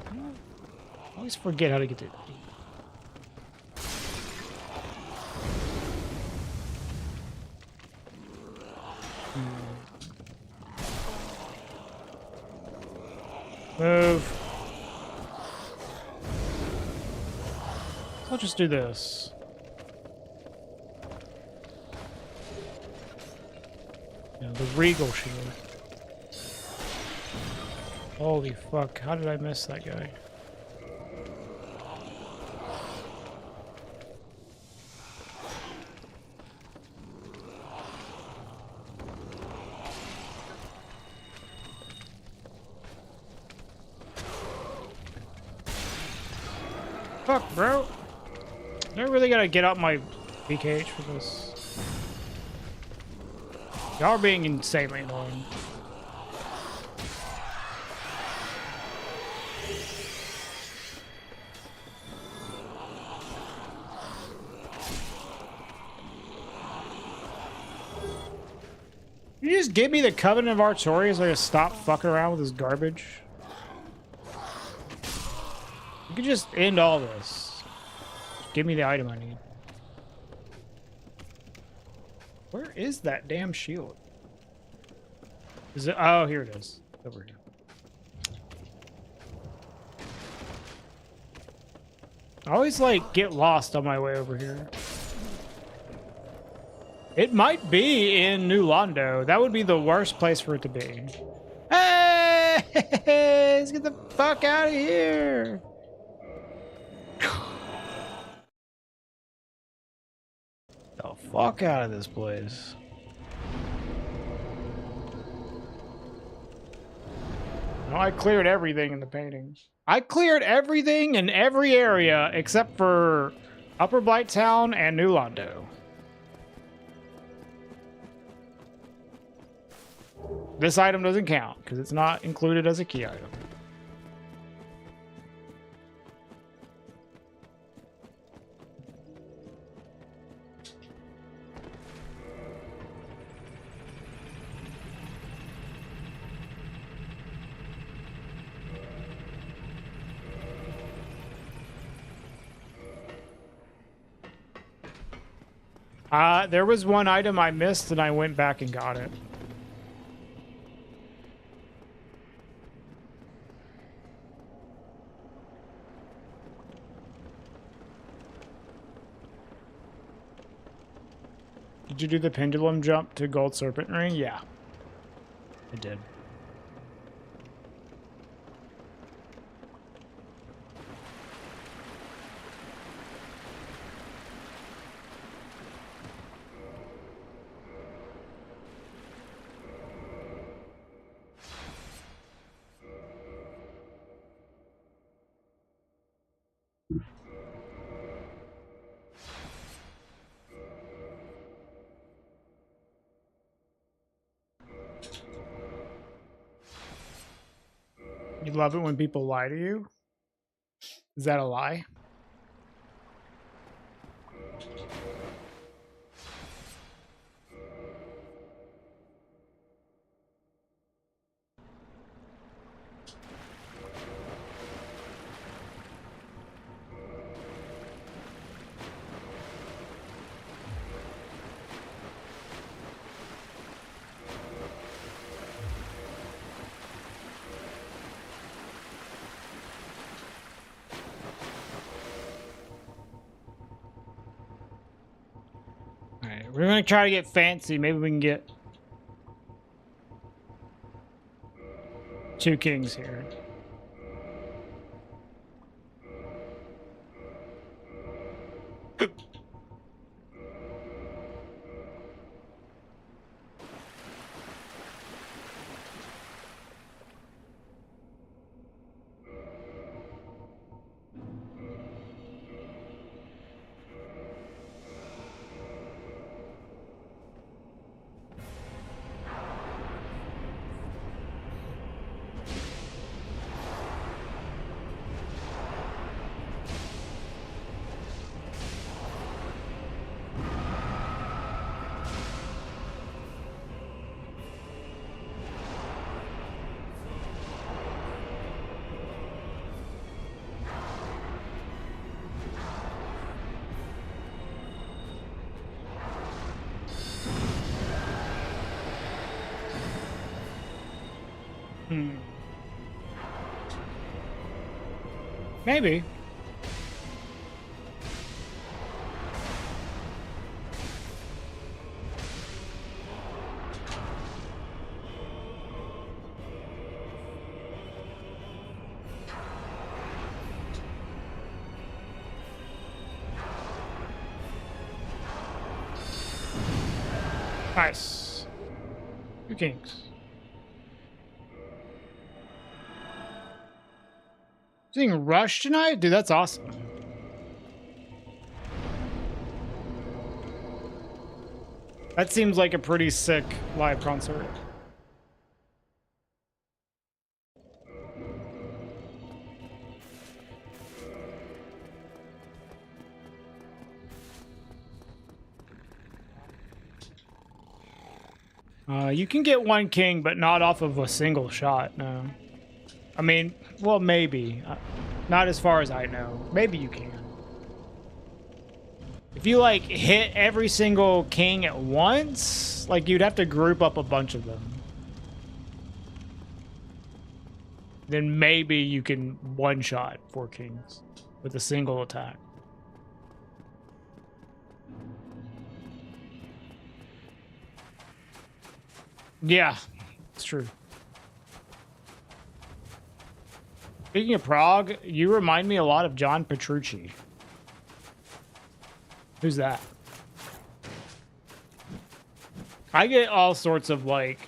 I always forget how to get the Move. I'll just do this. Yeah, the regal shield. Holy fuck, how did I miss that guy? Fuck, bro. I really gotta get out my PKH for this. Y'all are being insanely annoying. You just give me the Covenant of Artorias so I can stop fucking around with this garbage. You could just end all this. Just give me the item I need. Where is that damn shield? Is it? Oh, here it is. Over here. I always like get lost on my way over here. It might be in New Londo. That would be the worst place for it to be. Hey! Let's get the fuck out of here! The fuck out of this place. No, I cleared everything in the painting. I cleared everything in every area except for Upper Blighttown and New Londo. This item doesn't count because it's not included as a key item. There was one item I missed and I went back and got it. Did you do the pendulum jump to Gold Serpent Ring? Yeah, I did. You love it when people lie to you? Is that a lie? We're gonna try to get fancy. Maybe we can get 2 kings here. Maybe. Nice. 2 kings. Seeing Rush tonight? Dude, that's awesome. That seems like a pretty sick live concert. You can get 1 king, but not off of a single shot, no. I mean, well, maybe. Not as far as I know. Maybe you can. If you, like, hit every single king at once, like, you'd have to group up a bunch of them. Then maybe you can one-shot 4 kings with a single attack. Yeah, it's true. Speaking of Prague, you remind me a lot of John Petrucci. Who's that? I get all sorts of, like,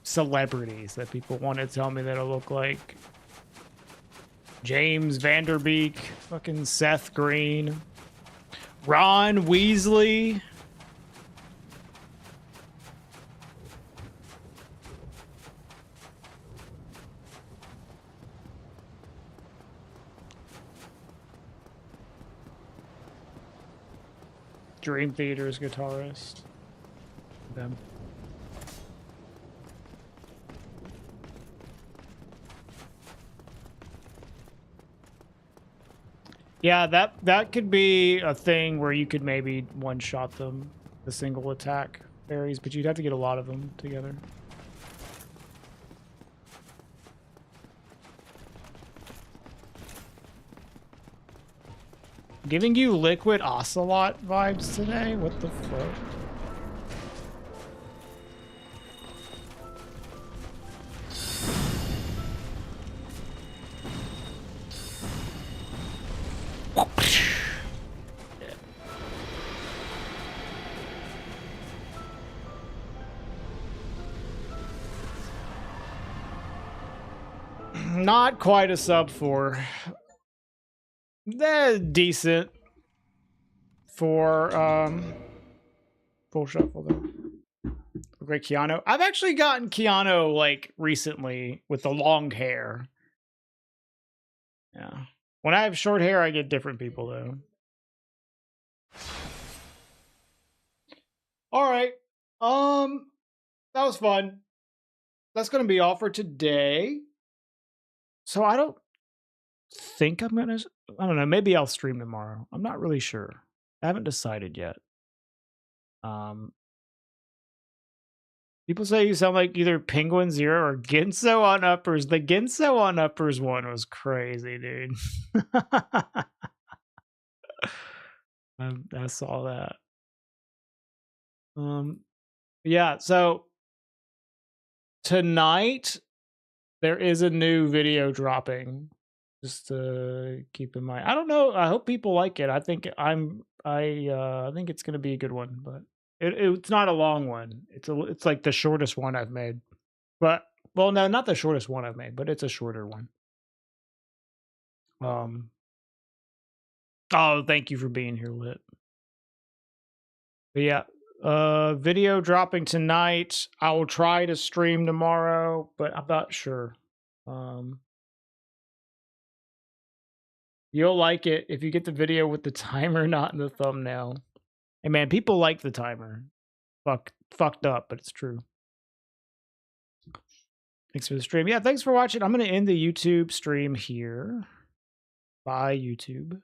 celebrities that people want to tell me that I look like. James Vanderbeek, fucking Seth Green, Ron Weasley. Dream Theater's guitarist. Them. Yeah, that could be a thing where you could maybe one-shot them, the single attack fairies, but you'd have to get a lot of them together. Giving you Liquid Ocelot vibes today? What the fuck? Not quite a sub 4. They're decent for full shuffle though. Great Keanu. I've actually gotten Keanu like recently with the long hair. Yeah. When I have short hair, I get different people though. All right. That was fun. That's gonna be all for today. So I don't think I'm gonna. I don't know. Maybe I'll stream tomorrow. I'm not really sure. I haven't decided yet. People say you sound like either Penguin Zero or Ginso on Uppers. The Ginso on Uppers one was crazy, dude. I saw that. Yeah. So tonight there is a new video dropping. Just to keep in mind. I don't know. I hope people like it. I think I think it's gonna be a good one, but it's not a long one. It's like the shortest one I've made. But well, no, not the shortest one I've made, but it's a shorter one. Oh, thank you for being here, Lit. But yeah, video dropping tonight. I will try to stream tomorrow, but I'm not sure. You'll like it if you get the video with the timer not in the thumbnail. Hey man, people like the timer. Fucked up, but it's true. Thanks for the stream. Yeah, thanks for watching. I'm going to end the YouTube stream here. Bye, YouTube.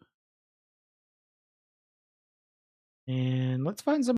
And let's find some